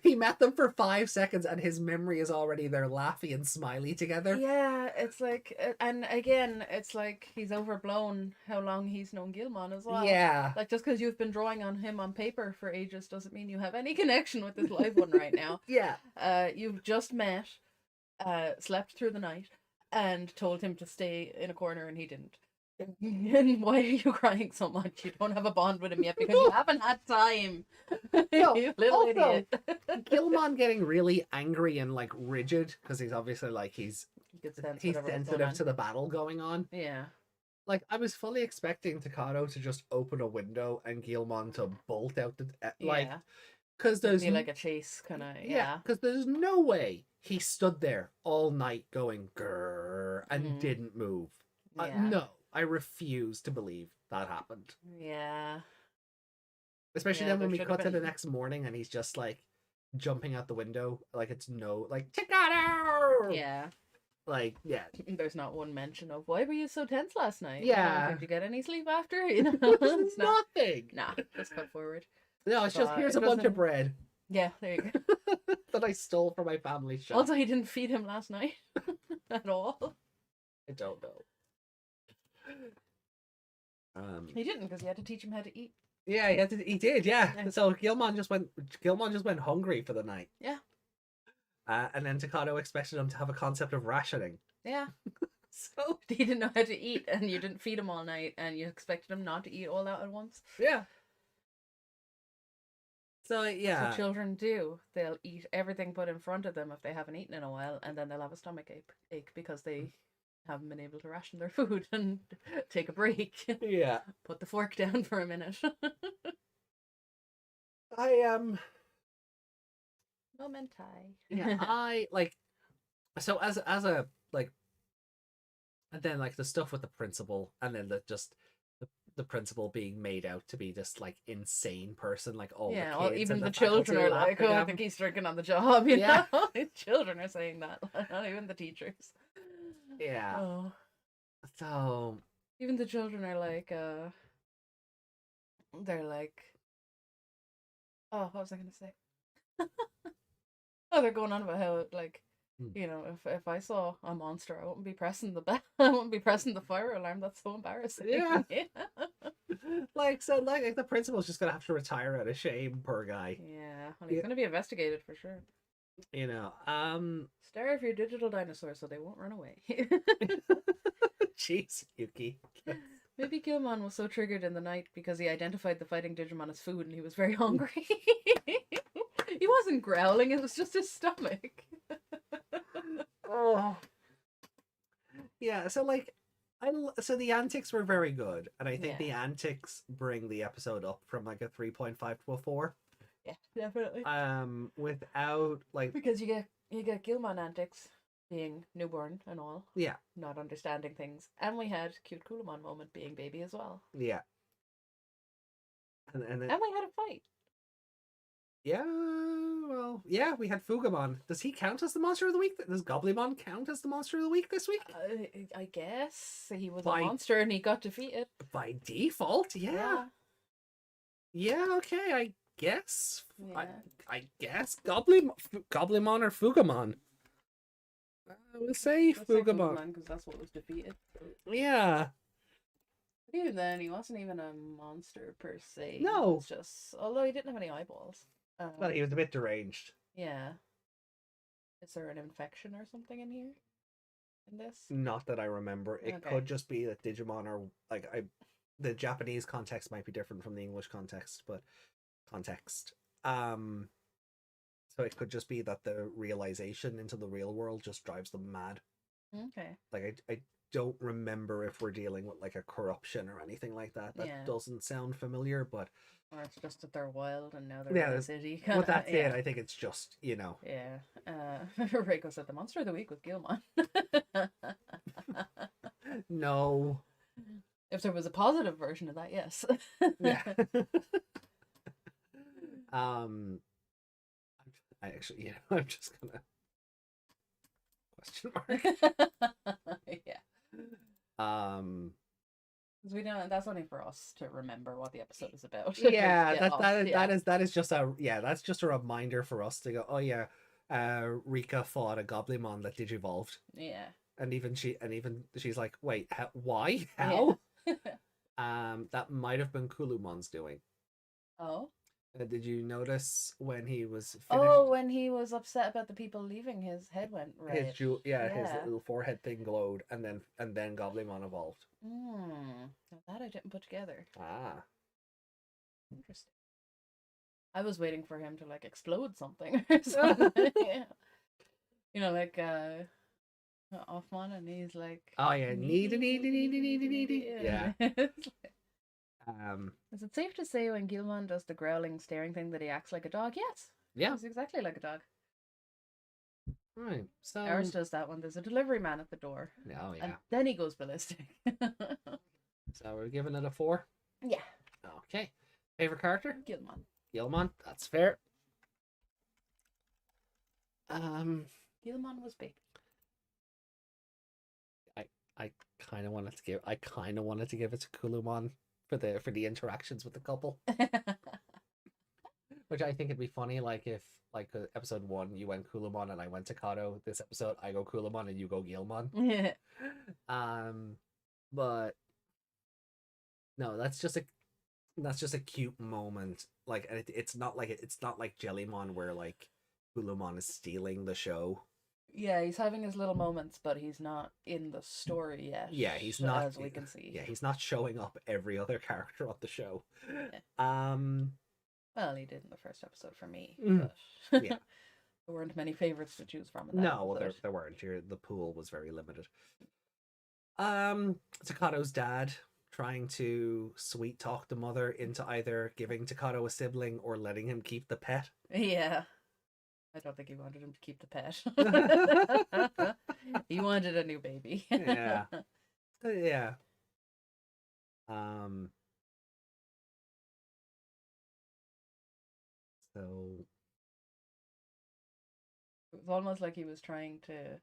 He met them for 5 seconds and his memory is already there laughy and smiley together. Yeah, it's like, and again, it's like he's overblown how long he's known Gilmon as well. Yeah. Like just because you've been drawing on him on paper for ages doesn't mean you have any connection with this live one right now. Yeah. You've just met, slept through the night, and told him to stay in a corner and he didn't. And why are you crying so much? You don't have a bond with him yet because you haven't had time. No, you little idiot. Gilmon getting really angry and rigid because he's obviously he's sensitive to the battle going on. Yeah. I was fully expecting Takato to just open a window and Gilmon to bolt out the because there's be like a chase kind of because there's no way he stood there all night going grrr and didn't move. No. I refuse to believe that happened. Yeah. Especially then when we cut to the next morning and he's just jumping out the window it's Takato! Yeah. Yeah. There's not one mention of why were you so tense last night? Yeah. Did you get any sleep after? It's nothing. Nah, just cut forward. No, it's just here's a bunch of bread. Yeah, there you go. That I stole from my family's shop. Also, he didn't feed him last night at all. I don't know. He didn't because he had to teach him how to eat. Yeah, he did. Yeah. So Gilmon just went hungry for the night. Yeah. And then Takato expected him to have a concept of rationing. Yeah. So He didn't know how to eat, and you didn't feed him all night, and you expected him not to eat all that at once. yeah. So That's yeah, what children do. They'll eat everything put in front of them if they haven't eaten in a while, and then they'll have a stomach ache because they haven't been able to ration their food and take a break. yeah. Put the fork down for a minute. I Momenti. yeah, I like. So as a like, and then like the stuff with the principal, and then the principal being made out to be this like insane person, like all yeah, the well, kids even and the the children are faculty like, laughing "Oh, I at think him. he's drinking on the job." You Yeah. know, children are saying that, not even the teachers. Yeah. Oh, So even the children are like, they're like, oh, what was I gonna say? Oh, they're going on about how like, you know, if I saw a monster, I wouldn't be pressing the bell. I wouldn't be pressing the fire alarm. That's so embarrassing. Yeah. like the principal's just gonna have to retire out of shame, poor guy. Yeah, and he's gonna be investigated for sure. You know, Starve your digital dinosaurs so they won't run away. jeez, Yuki. Maybe Gilmon was so triggered in the night because he identified the fighting Digimon as food and he was very hungry. He wasn't growling, it was just his stomach. Oh. Yeah, so like so the antics were very good, and I think Yeah. the antics bring the episode up from like a 3.5 to a 4. Yeah, definitely. Without like Because you get Gilmon antics being newborn and all, yeah, not understanding things, and we had cute Kulamon moment being baby as well, yeah. And then and we had a fight. yeah, well, yeah, we had Fugamon. Does he count as the monster of the week? Does Goblymon count as the monster of the week this week? I guess he was By- a monster and he got defeated. By default, yeah. Yeah, okay, I guess. Yeah. I guess Goblymon or Fugamon. We'll say Let's say Fugamon. because that's what was defeated. Yeah. But even then, he wasn't even a monster per se. No. He was just, although he didn't have any eyeballs. Well, he was a bit deranged. Yeah. Is there an infection or something in here? In this? Not that I remember. It Okay. could just be that Digimon are like the Japanese context might be different from the English context, but so it could just be that the realization into the real world just drives them mad. Okay. Like I don't remember if we're dealing with like a corruption or anything like that. That Yeah. doesn't sound familiar, but Or it's just that they're wild and now they're Yeah, in a city. well, that's yeah. it. I think it's just, you know. Yeah. Reiko said the monster of the week was Gilmon. No. If there was a positive version of that, yes. Yeah. I actually, you know, I'm just gonna question mark. Yeah. 'Cause we don't. That's only for us to remember what the episode is about. Yeah, Get lost, yeah. that is just that's just a reminder for us to go, oh yeah, Rika fought a Goblymon that digivolved. Yeah. And even she's like, wait, why? How? That might have been Kulumon's doing. Oh. Did you notice when he was finished? Oh, when he was upset about the people leaving, his head went red. His little forehead thing glowed, and then Goblymon evolved. That I didn't put together. Ah. Interesting. I was waiting for him to like explode something or something. Yeah. You know, like Offman, and he's like, Oh yeah, need. Yeah. Is it safe to say when Gilmon does the growling, staring thing that he acts like a dog? Yes. Yeah. He's exactly like a dog. Right. So. Ours does that when there's a delivery man at the door. Oh yeah. And then he goes ballistic. So we're giving it a 4. Yeah. Okay. Favorite character? Gilmon. Gilmon. That's fair. Gilmon was big. I kind of wanted to give it to Kulumon for the interactions with the couple, which I think it'd be funny, like if like episode 1 you went Kulumon and I went Takato. This episode I go Kulumon and you go Gilmon. Yeah. But no, that's just a cute moment. Like, and it's not like Jellymon where like Bulumon is stealing the show. Yeah, he's having his little moments, but he's not in the story yet. Yeah, he's not, as we can see. Yeah, he's not showing up every other character on the show. Yeah. Well, he did in the first episode for me, but yeah, there weren't many favorites to choose from. No, there weren't. The pool was very limited. Takato's dad trying to sweet talk the mother into either giving Takato a sibling or letting him keep the pet. Yeah. I don't think he wanted him to keep the pet. He wanted a new baby. Yeah. Yeah. So it was almost like he was trying to,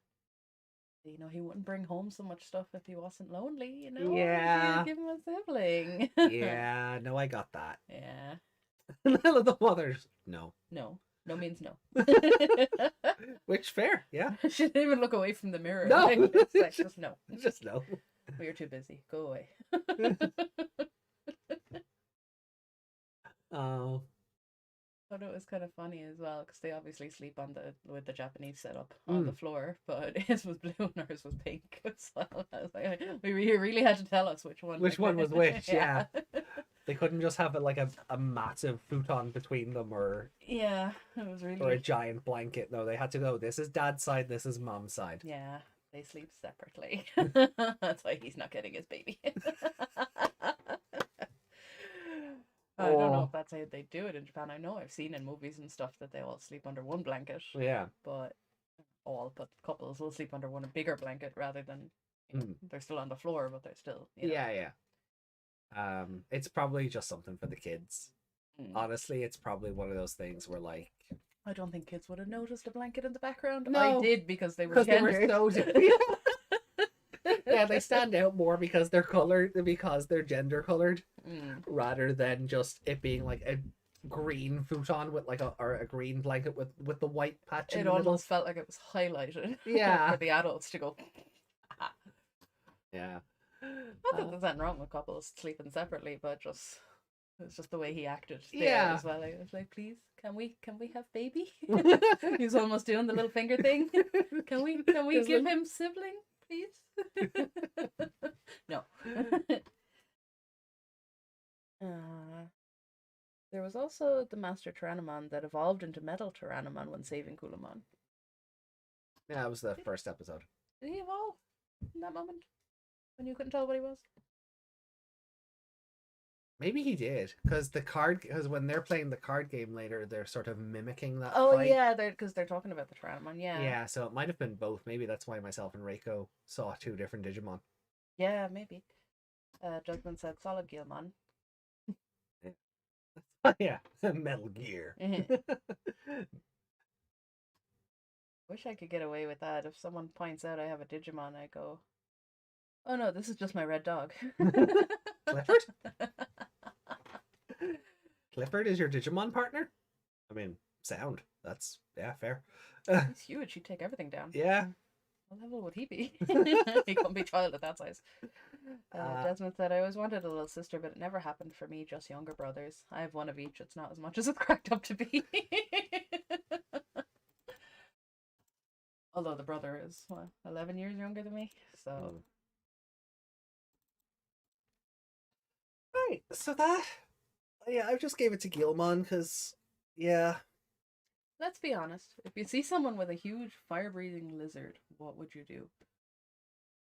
he wouldn't bring home so much stuff if he wasn't lonely, Yeah. Give him a sibling. Yeah, no, I got that. Yeah. The mother's no. No. No means no. Which fair, yeah. She didn't even look away from the mirror. No. Just no. Just no. We are too busy. Go away. Oh. But it was kind of funny as well because they obviously sleep with the Japanese setup on the floor, but his was blue and hers was pink. So I was like, we really had to tell us which one. Which one was which? Yeah. They couldn't just have a massive futon between them, or yeah, it was really, or a giant blanket. No, they had to go. This is dad's side. This is mom's side. Yeah, they sleep separately. That's why he's not getting his baby. I don't know if that's how they do it in Japan. I know I've seen in movies and stuff that they all sleep under one blanket. Yeah. But couples will sleep under one bigger blanket rather than they're still on the floor, but they're still. Yeah. It's probably just something for the kids. Honestly, it's probably one of those things where like I don't think kids would have noticed a blanket in the background. No, I did because they were gendered. Yeah, they stand out more because they're colored, because they're gender colored, rather than just it being like a green futon with like a green blanket with the white patch. It almost felt like it was highlighted. Yeah, for the adults to go. Yeah. Not that there's nothing wrong with couples sleeping separately, but it's just the way he acted there Yeah. as well. I was like, please, can we have baby? He's almost doing the little finger thing. Can we give him sibling, please? No. There was also the Master Tyrannomon that evolved into Metal Tyrannomon when saving Kulamon. Yeah, it was the first episode. Did he evolve in that moment? When you couldn't tell what he was? Maybe he did, because when they're playing the card game later, they're sort of mimicking that. Oh fight. yeah, because they're talking about the Tyrannomon. Yeah. Yeah, so it might have been both. Maybe that's why myself and Reiko saw two different Digimon. Yeah, maybe. Judgment said Solid Gilmon. Yeah, Metal Gear. Wish I could get away with that. If someone points out I have a Digimon, I go, "Oh no, this is just my red dog." Clifford? Clifford is your Digimon partner? I mean, sound. That's, yeah, fair. He's huge. He'd take everything down. Yeah. What level would he be? He couldn't be child at that size. Desmond said, I always wanted a little sister, but it never happened for me, just younger brothers. I have one of each. It's not as much as it's cracked up to be. Although the brother is, 11 years younger than me, so... Right, so I just gave it to Gilmon, because, yeah. Let's be honest. If you see someone with a huge fire-breathing lizard, what would you do?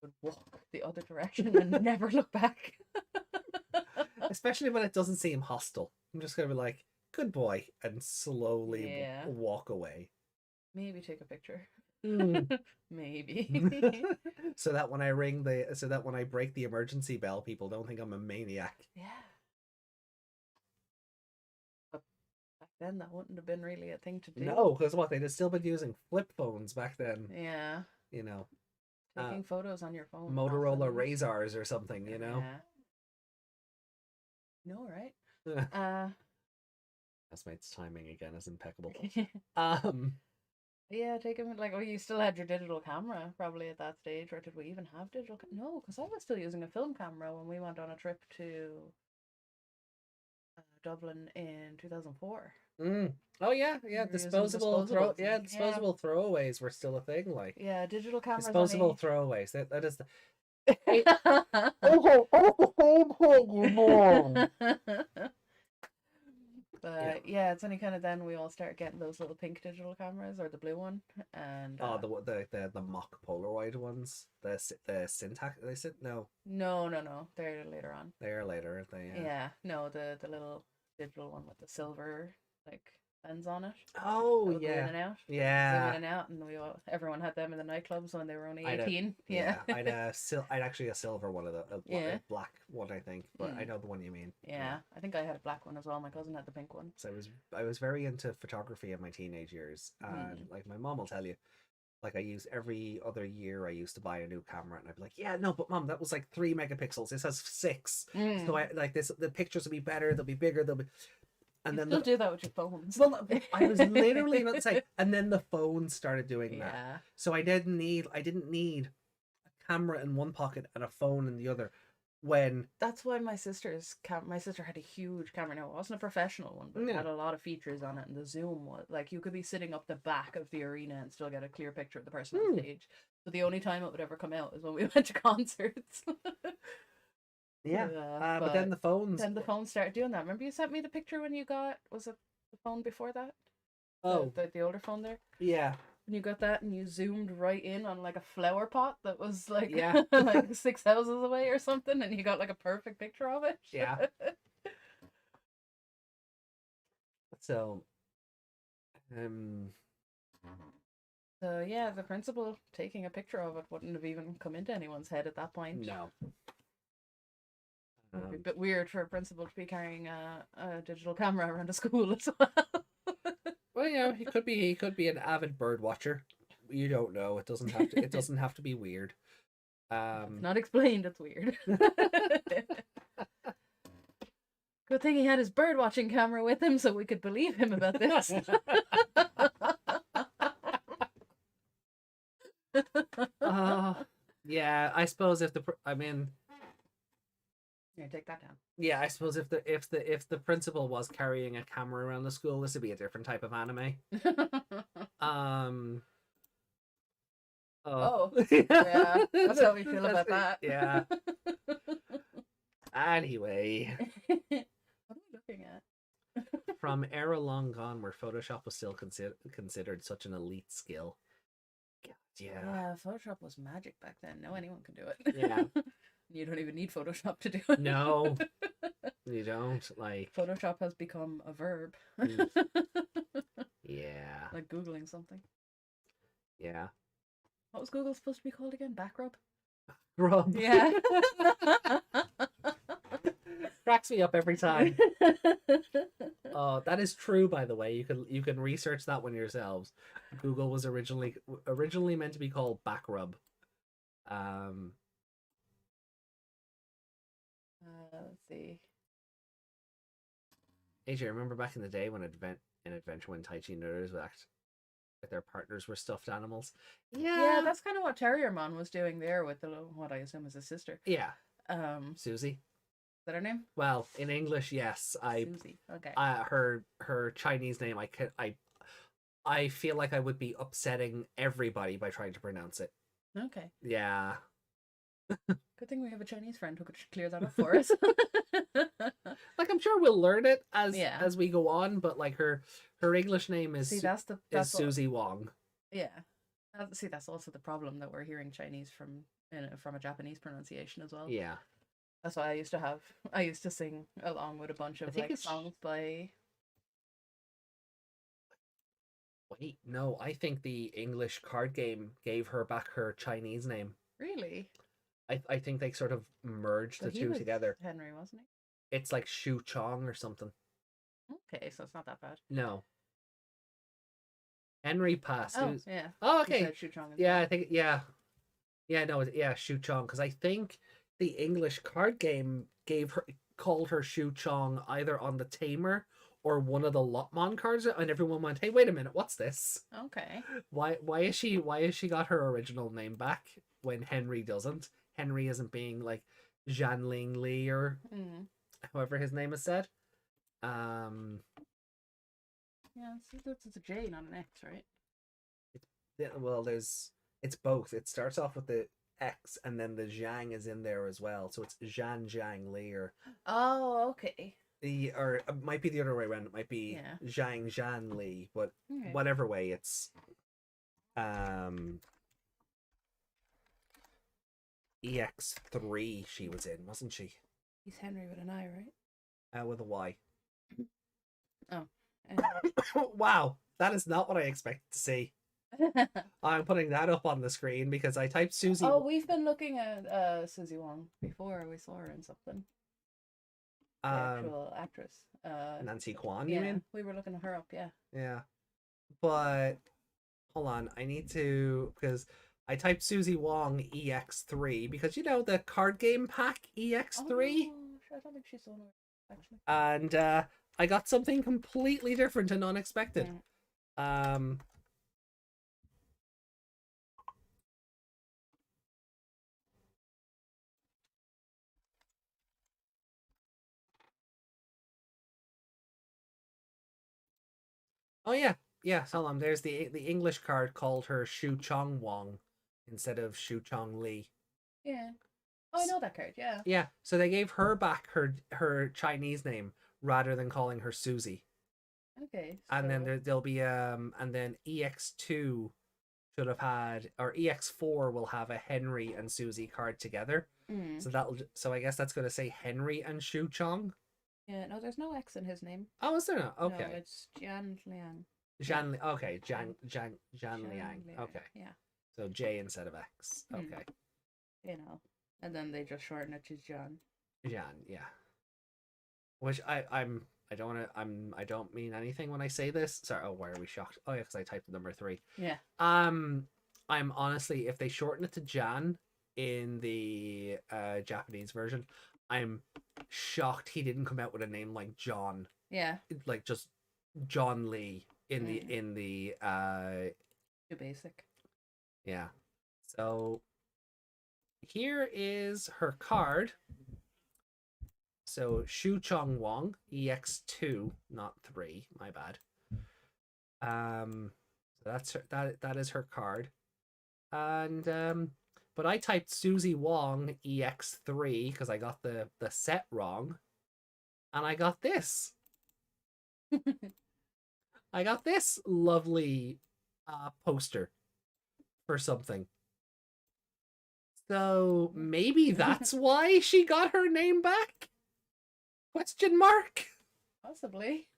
Would walk the other direction and never look back. Especially when it doesn't seem hostile. I'm just going to be like, good boy, and slowly walk away. Maybe take a picture. Maybe. so that when I break the emergency bell, people don't think I'm a maniac. Yeah. But back then, that wouldn't have been really a thing to do. No, because they'd have still been using flip phones back then. Yeah. Taking photos on your phone. Motorola Razors or something, Yeah. No, right? Housemate's timing again is impeccable. Yeah, you still had your digital camera probably at that stage, or did we even have digital? No, because I was still using a film camera when we went on a trip to Dublin in 2004. Oh yeah, We were using disposable disposables. yeah, Yeah. disposable throwaways were still a thing. Like Yeah, digital cameras disposable throwaways. That is the only. oh, the same thing, you moron. Yeah. But yeah, it's only kind of then we all start getting those little pink digital cameras or the blue one, and Oh, the mock Polaroid ones. The syntax. They said no. no, they're later on. They're later, aren't they? Yeah, no, the little digital one with the silver like lens on it. Oh That would go in yeah. and out. Zoom Yeah. in and out, and everyone had them in the nightclubs when they were only I'd a- 18. Yeah. I'd actually a silver one of a Yeah. black one, I think, but I know the one you mean. Yeah, I think I had a black one as well. My cousin had the pink one. So I was very into photography in my teenage years, and like my mom will tell you, like every other year I used to buy a new camera, and I'd be like, yeah, no, but mom, that was like 3 megapixels. This has 6, so I like this. The pictures will be better. They'll be bigger. They'll be. And then Still do that with your phones. Well, I was literally about to say, and then the phone started doing that. Yeah. So I didn't need a camera in one pocket and a phone in the other. When That's why my sister had a huge camera. Now it wasn't a professional one, but it Yeah. had a lot of features on it, and the zoom was like you could be sitting up the back of the arena and still get a clear picture of the person on stage. So the only time it would ever come out is when we went to concerts. but then the phones. Then the phone started doing that. Remember you sent me the picture when you got, was it the phone before that? Oh, The older phone there? yeah. And you got that and you zoomed right in on like a flower pot that was like Yeah. like 6 houses away or something, and you got like a perfect picture of it. Yeah. So, So yeah, the principal taking a picture of it wouldn't have even come into anyone's head at that point. no. It'd be a bit weird for a principal to be carrying a digital camera around a school as well. Well, yeah, he could be an avid bird watcher. You don't know. It doesn't have to. It doesn't have to be weird. It's not explained. It's weird. Good thing he had his bird watching camera with him, so we could believe him about this. Yeah, I suppose if Here, take that down. yeah, I suppose if the principal was carrying a camera around the school, this would be a different type of anime. Oh, yeah, that's how we feel about that. Yeah. Anyway, What are we looking at? from era long gone where Photoshop was still considered such an elite skill. God, yeah. Yeah, Photoshop was magic back then. Now anyone can do it. Yeah. You don't even need Photoshop to do it. No, you don't. Like, Photoshop has become a verb. yeah. Like Googling something. Yeah. What was Google supposed to be called again? Backrub? Rub. Yeah. Cracks me up every time. Oh, that is true, by the way. You can research that one yourselves. Google was originally meant to be called Backrub. Let's see. AJ, remember back in the day when Adventure when Taichi Nerds would act like their partners were stuffed animals? Yeah, that's kind of what Terriermon was doing there with what I assume is his sister. Yeah. Is Susie. that her name? Well, in English, yes. Susie. Okay. Her Chinese name, I feel like I would be upsetting everybody by trying to pronounce it. Okay. Yeah. Good thing we have a Chinese friend who could clear that up for us. Like, I'm sure we'll learn it as we go on, but like her English name is Susie Wong. Yeah. That's also the problem, that we're hearing Chinese from a Japanese pronunciation as well. Yeah. That's why I used to sing along with a bunch of like songs by. Wait, no, I think the English card game gave her back her Chinese name. Really? I think they sort of merged the two together. Henry, wasn't he? It's like Shu Chong or something. Okay, so it's not that bad. No. Henry passed. Oh, yeah. Oh, okay. Shu Chong yeah, I think, yeah. Yeah, no, Shu Chong, because I think the English card game called her Shu Chong either on the Tamer or one of the Lotmon cards, and everyone went, "Hey, wait a minute, what's this? Okay. Why is she got her original name back when Henry doesn't? Henry isn't being like Zhan Ling Li or however his name is said. Yeah, see, that's a J, not an X, right? Well, it's both. It starts off with the X, and then the Zhang is in there as well. So it's Zhan Zhang Li, or Oh, okay. it might be the other way around. It might be Yeah. Zhang Zhan Li, but Okay. whatever way, it's EX3 she was in, wasn't she? He's Henry with an I, With a Y. right? Wow, that is not what I expected to see. Oh. I'm putting that up on the screen because I typed Susie. Oh, we've been looking at Susie Wong before. We saw her in something. The actual actress. Nancy Kwan, yeah, you mean? we were looking her up, yeah. Yeah. But hold on, I need to, because I typed Susie Wong EX3 because you know the card game pack EX3, Oh, I don't think she's on it, actually. and I got something completely different and unexpected. Oh yeah, yeah. Hold on. There's the English card called her Shu Chong Wong instead of Shu Chong Li. Yeah. Oh, I know that card. Yeah. Yeah. So they gave her back her Chinese name rather than calling her Susie. Okay. And then there'll be and then EX2 should have had, or EX4 will have a Henry and Susie card together. So I guess that's going to say Henry and Shu Chong. Yeah, no, there's no X in his name. Oh, is there not? Okay. No, it's Jian Liang. Okay, Jian Liang. Okay. Yeah. So J instead of X. Okay. You know, and then they just shorten it to Jian. Jian, yeah. Which I don't mean anything when I say this. Sorry. Oh, why are we shocked? Oh yeah, because I typed the number 3. Yeah. I'm honestly, if they shorten it to Jan in the Japanese version, I'm shocked he didn't come out with a name like John. Yeah. Like just John Lee in the too basic. Yeah. So here is her card. So Shu Chong Wong, EX2, not 3, my bad. So that is her card. And but I typed Susie Wong EX3 because I got the set wrong. And I got this. I got this lovely poster for something. So maybe that's why she got her name back? Question mark? Possibly.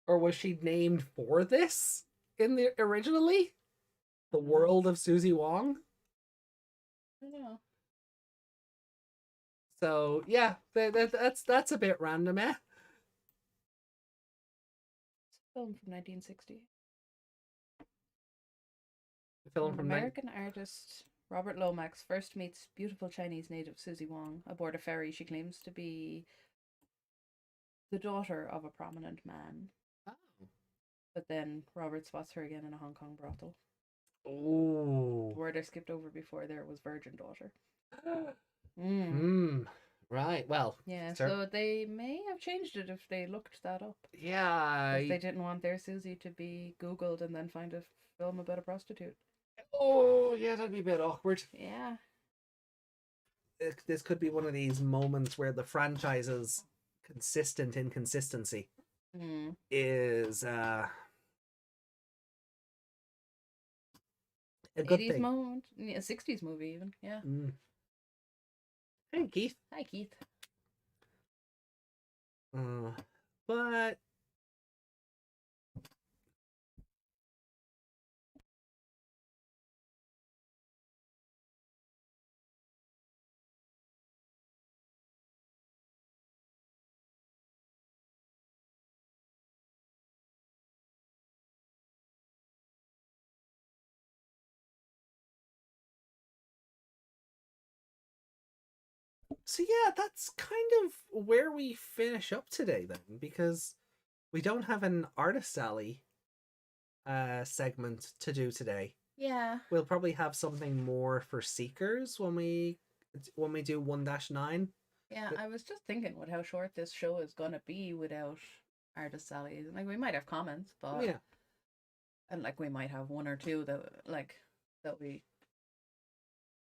Or was she named for this in the originally? The world of Susie Wong? I don't know. So yeah, that's a bit random, eh? It's a film from 1960. The film from American artist Robert Lomax first meets beautiful Chinese native Susie Wong aboard a ferry. She claims to be the daughter of a prominent man. Oh. But then Robert spots her again in a Hong Kong brothel. Oh. The word I skipped over before there was virgin daughter. Right. Well. Yeah. So they may have changed it if they looked that up. Yeah. If they didn't want their Susie to be Googled and then find a film about a prostitute. Oh, yeah, that'd be a bit awkward. Yeah. This could be one of these moments where the franchise's consistent inconsistency is a good 80s thing. moment, yeah, 60s movie even, yeah. Hey, Keith. Hi, Keith. But so yeah, that's kind of where we finish up today then, because we don't have an Artist Alley segment to do today. Yeah. We'll probably have something more for Seekers when we do 1-9. Yeah, I was just thinking with how short this show is gonna be without artist Sally's. Like we might have comments, but Yeah. and like we might have one or two that we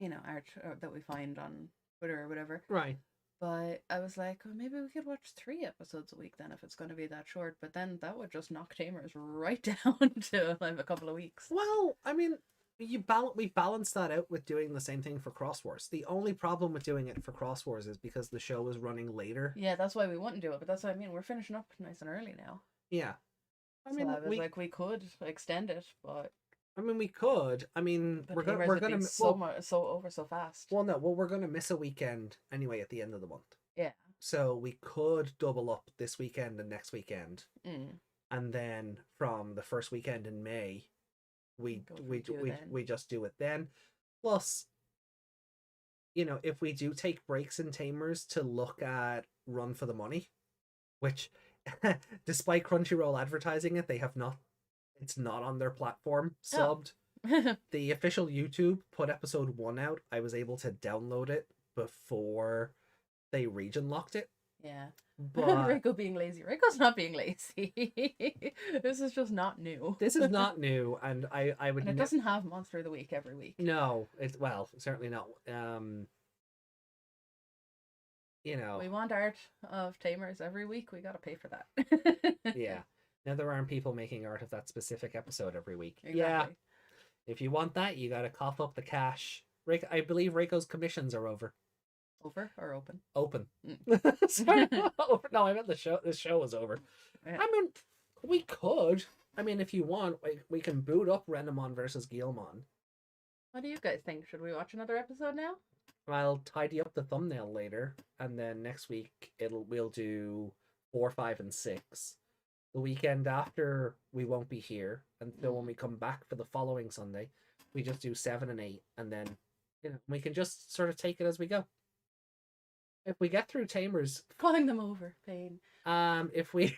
art or that we find on Twitter or whatever. Right. But I was like, well, maybe we could watch 3 episodes a week then if it's going to be that short. But then that would just knock Tamers right down to like a couple of weeks. Well, I mean, we balance that out with doing the same thing for Cross Wars. The only problem with doing it for Cross Wars is because the show is running later. Yeah, that's why we wouldn't do it. But that's what I mean. We're finishing up nice and early now. Yeah. I mean, so like we could extend it, but I mean, we could. I mean, but we're gonna so over so fast. Well, no, we're gonna miss a weekend anyway at the end of the month. Yeah. So we could double up this weekend and next weekend, and then from the first weekend in May, we just do it then. Plus, if we do take breaks in Tamers to look at Run for the Money, which, despite Crunchyroll advertising it, they have not. It's not on their platform subbed. Oh. The official YouTube put episode 1 out. I was able to download it before they region locked it. Yeah. But Reiko being lazy. Reiko's not being lazy. This is just not new. This is not new, and I would. And it doesn't have Monster of the Week every week. No, it's certainly not. We want art of Tamers every week. We gotta pay for that. Yeah. Now there aren't people making art of that specific episode every week. Exactly. Yeah. If you want that, you gotta cough up the cash. I believe Reiko's commissions are over. Over or open? Open. Sorry, over. No, I meant the show. The show was over. Yeah. I mean, we could. I mean, if you want, we can boot up Renamon versus Guilmon. What do you guys think? Should we watch another episode now? I'll tidy up the thumbnail later, and then next week we'll do 4, 5, and 6. The weekend after we won't be here, and so when we come back for the following Sunday, we just do 7 and 8, and then we can just sort of take it as we go. If we get through Tamers, calling them over, pain. If we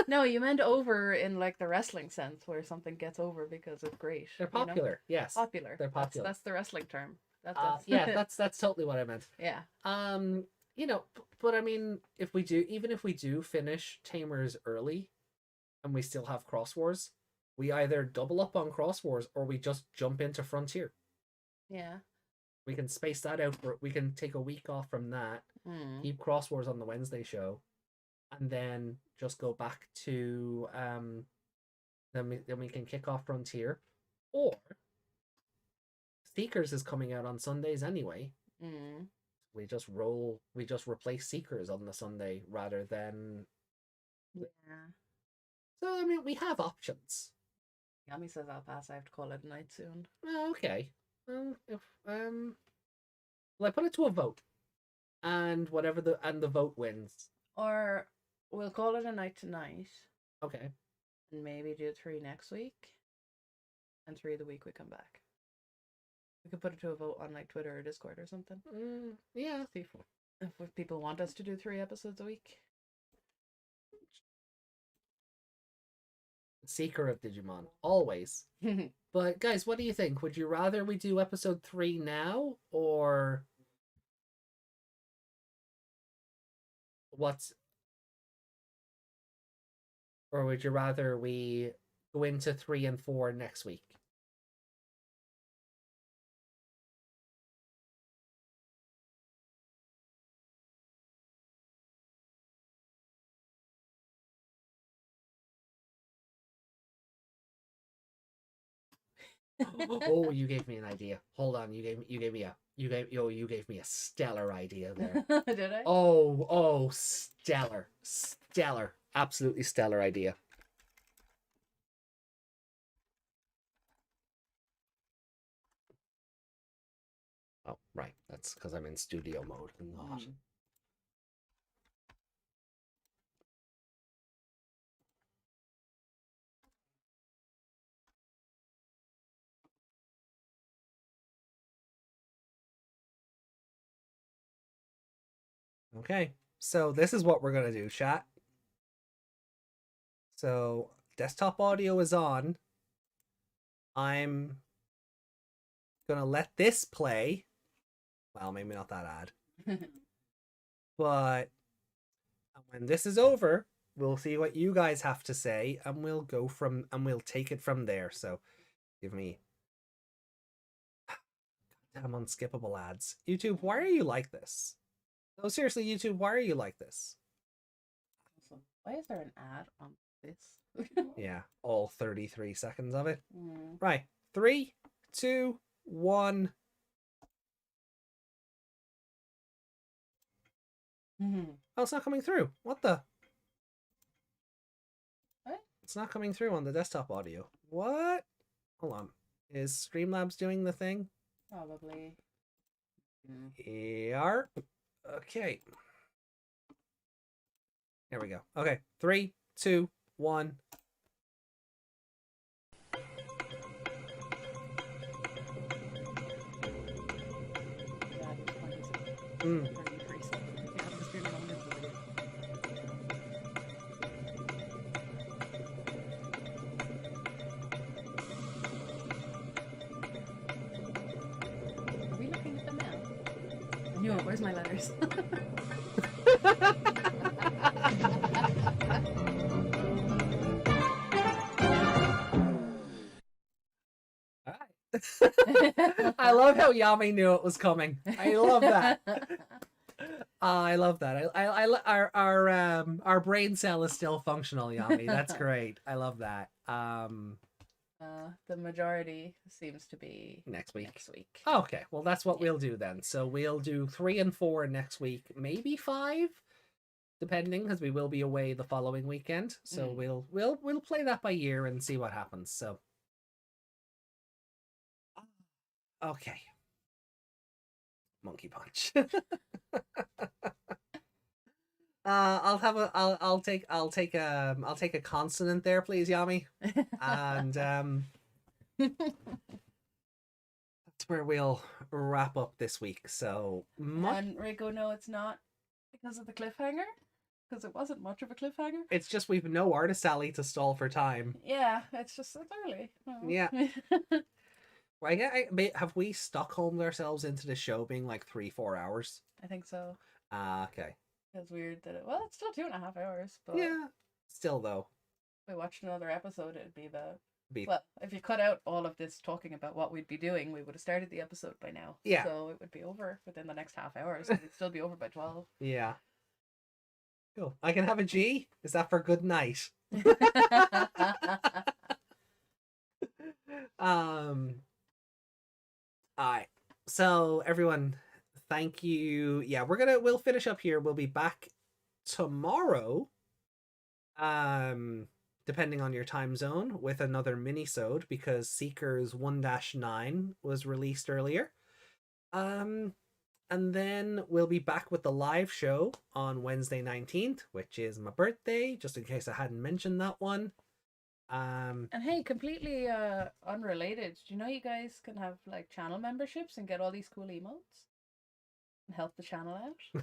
no, you meant over in like the wrestling sense, where something gets over because it's great. They're popular, yes. Popular. They're popular. That's the wrestling term. Yeah, that's totally what I meant. Yeah. But I mean, even if we do finish Tamers early, and we still have Cross Wars, we either double up on Cross Wars or we just jump into Frontier. Yeah. We can space that out. We can take a week off from that, keep Cross Wars on the Wednesday show, and then just go back to then we can kick off Frontier, or Seekers is coming out on Sundays anyway. We just replace Seekers on the Sunday rather than. Yeah. So I mean, we have options. Yami says I'll pass. I have to call it a night soon. Oh, okay. Well, I put it to a vote, and the vote wins. Or we'll call it a night tonight. Okay. And maybe do 3 next week, and 3 the week we come back. We could put it to a vote on like Twitter or Discord or something. Yeah. See if people want us to do 3 episodes a week. Seeker of Digimon, always. But guys, what do you think? Would you rather we do episode 3 now, or or would you rather we go into 3 and 4 next week? Oh, you gave me an idea. Hold on, you gave me a stellar idea there. Did I? Oh, stellar, absolutely stellar idea. Oh, right, that's because I'm in studio mode and not. Okay, so this is what we're gonna do, chat. So desktop audio is on. I'm gonna let this play. Well, maybe not that ad. But when this is over, we'll see what you guys have to say, and we'll take it from there. So give me damn unskippable ads. YouTube, why are you like this? No, seriously, YouTube, why are you like this? Awesome. Why is there an ad on this? Yeah, all 33 seconds of it. Mm. Right. 3, 2, 1. Mm-hmm. Oh, it's not coming through. What the? What? It's not coming through on the desktop audio. What? Hold on. Is Streamlabs doing the thing? Probably. Yeah. Okay. There we go. Okay. 3, 2, 1. Mm. Are we looking at them now? I knew it. Where's my letters? I love how Yami knew it was coming. I love that. I love that. Our brain cell is still functional, Yami. That's great. I love that. The majority seems to be next week. Okay, well that's what we'll do then. So we'll do 3 and 4 next week, maybe 5, depending, because we will be away the following weekend. So we'll play that by ear and see what happens. So okay. Monkey punch. I'll take a consonant there, please, Yami. And that's where we'll wrap up this week. So and Rico, no, it's not because of the cliffhanger, because it wasn't much of a cliffhanger. It's just we've no artist alley to stall for time. Yeah, it's early. Oh. Yeah. Well, have we Stockholmed ourselves into the show being like 3-4 hours? I think so. Okay. It's weird that it's still 2.5 hours, but yeah, still though. If we watched another episode, it'd be well, if you cut out all of this talking about what we'd be doing, we would have started the episode by now. Yeah. So it would be over within the next half hour, so it'd still be over by 12. Yeah. Cool. I can have a G? Is that for good night? Alright. So everyone, thank you. Yeah, we'll finish up here. We'll be back tomorrow. Depending on your time zone, with another mini-sode, because Seekers 1-9 was released earlier. And then we'll be back with the live show on Wednesday 19th, which is my birthday, just in case I hadn't mentioned that one. And hey, completely unrelated. Do you know you guys can have like channel memberships and get all these cool emotes and help the channel out?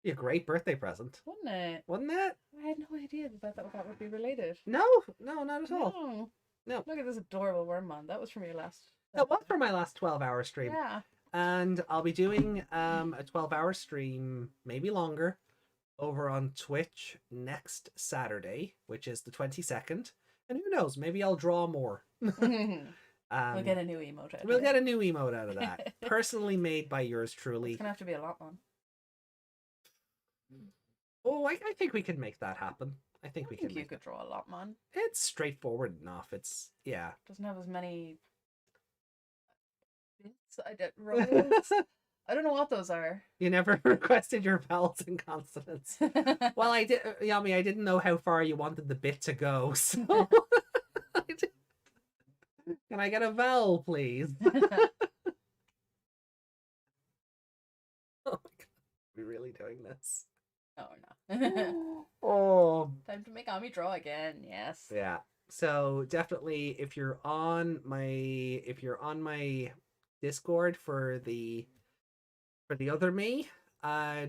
Be a great birthday present, wouldn't it? Wouldn't it? I had no idea that would be related. No, not at all. No. Look at this adorable Wormmon. That was from your last. That was for my last 12-hour stream. Yeah. And I'll be doing a 12-hour stream, maybe longer, over on Twitch next Saturday, which is the 22nd. And who knows, maybe I'll draw more. We'll get a new emote out of it. We'll get a new emote out of that. Personally made by yours truly. It's going to have to be a lot one. Oh, I think we can make that happen. I think we can. You could draw a lot, man. It's straightforward enough. It's, yeah. Doesn't have as many bits. Rolls. I don't know what those are. You never requested your vowels and consonants. Well, I did, Yami. I didn't know how far you wanted the bit to go, so can I get a vowel, please? Oh my god, are we really doing this? No, we're not. Oh, time to make Ami draw again. Yes. Yeah. So definitely, if you're on my Discord for the other me,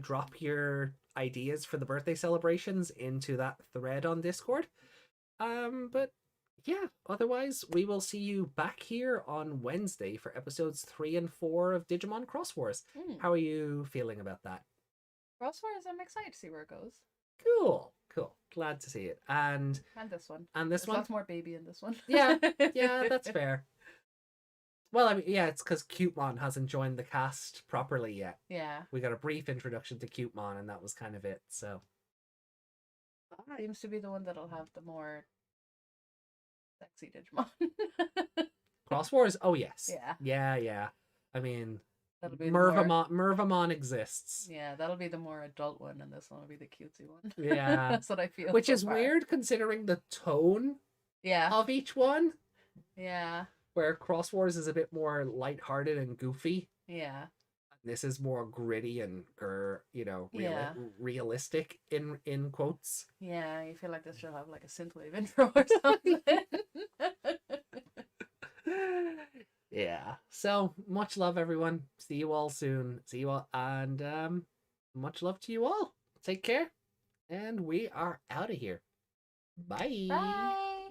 drop your ideas for the birthday celebrations into that thread on Discord. But yeah, otherwise we will see you back here on Wednesday for episodes 3 and 4 of Digimon Cross Wars. How are you feeling about that? Cross Wars, I'm excited to see where it goes. Cool. Glad to see it. And this one. And this There's one? lots more baby in this one. Yeah, that's fair. Well, I mean, yeah, it's because Cutemon hasn't joined the cast properly yet. Yeah. We got a brief introduction to Cutemon, and that was kind of it. So Seems to be the one that'll have the more sexy Digimon. Cross Wars, oh yes, Yeah. yeah. I mean, That'll be the more... Mervamon exists. Yeah, that'll be the more adult one, and this one will be the cutesy one. Yeah, That's what I feel. Which so is far. weird considering the tone. Yeah. Of each one. Yeah. Where Cross Wars is a bit more lighthearted and goofy. Yeah. This is more gritty and realistic in quotes. Yeah, you feel like this should have like a synthwave intro or something. Yeah. So much love, everyone. See you all soon. See you all, and much love to you all. Take care, and we are out of here. Bye. Bye.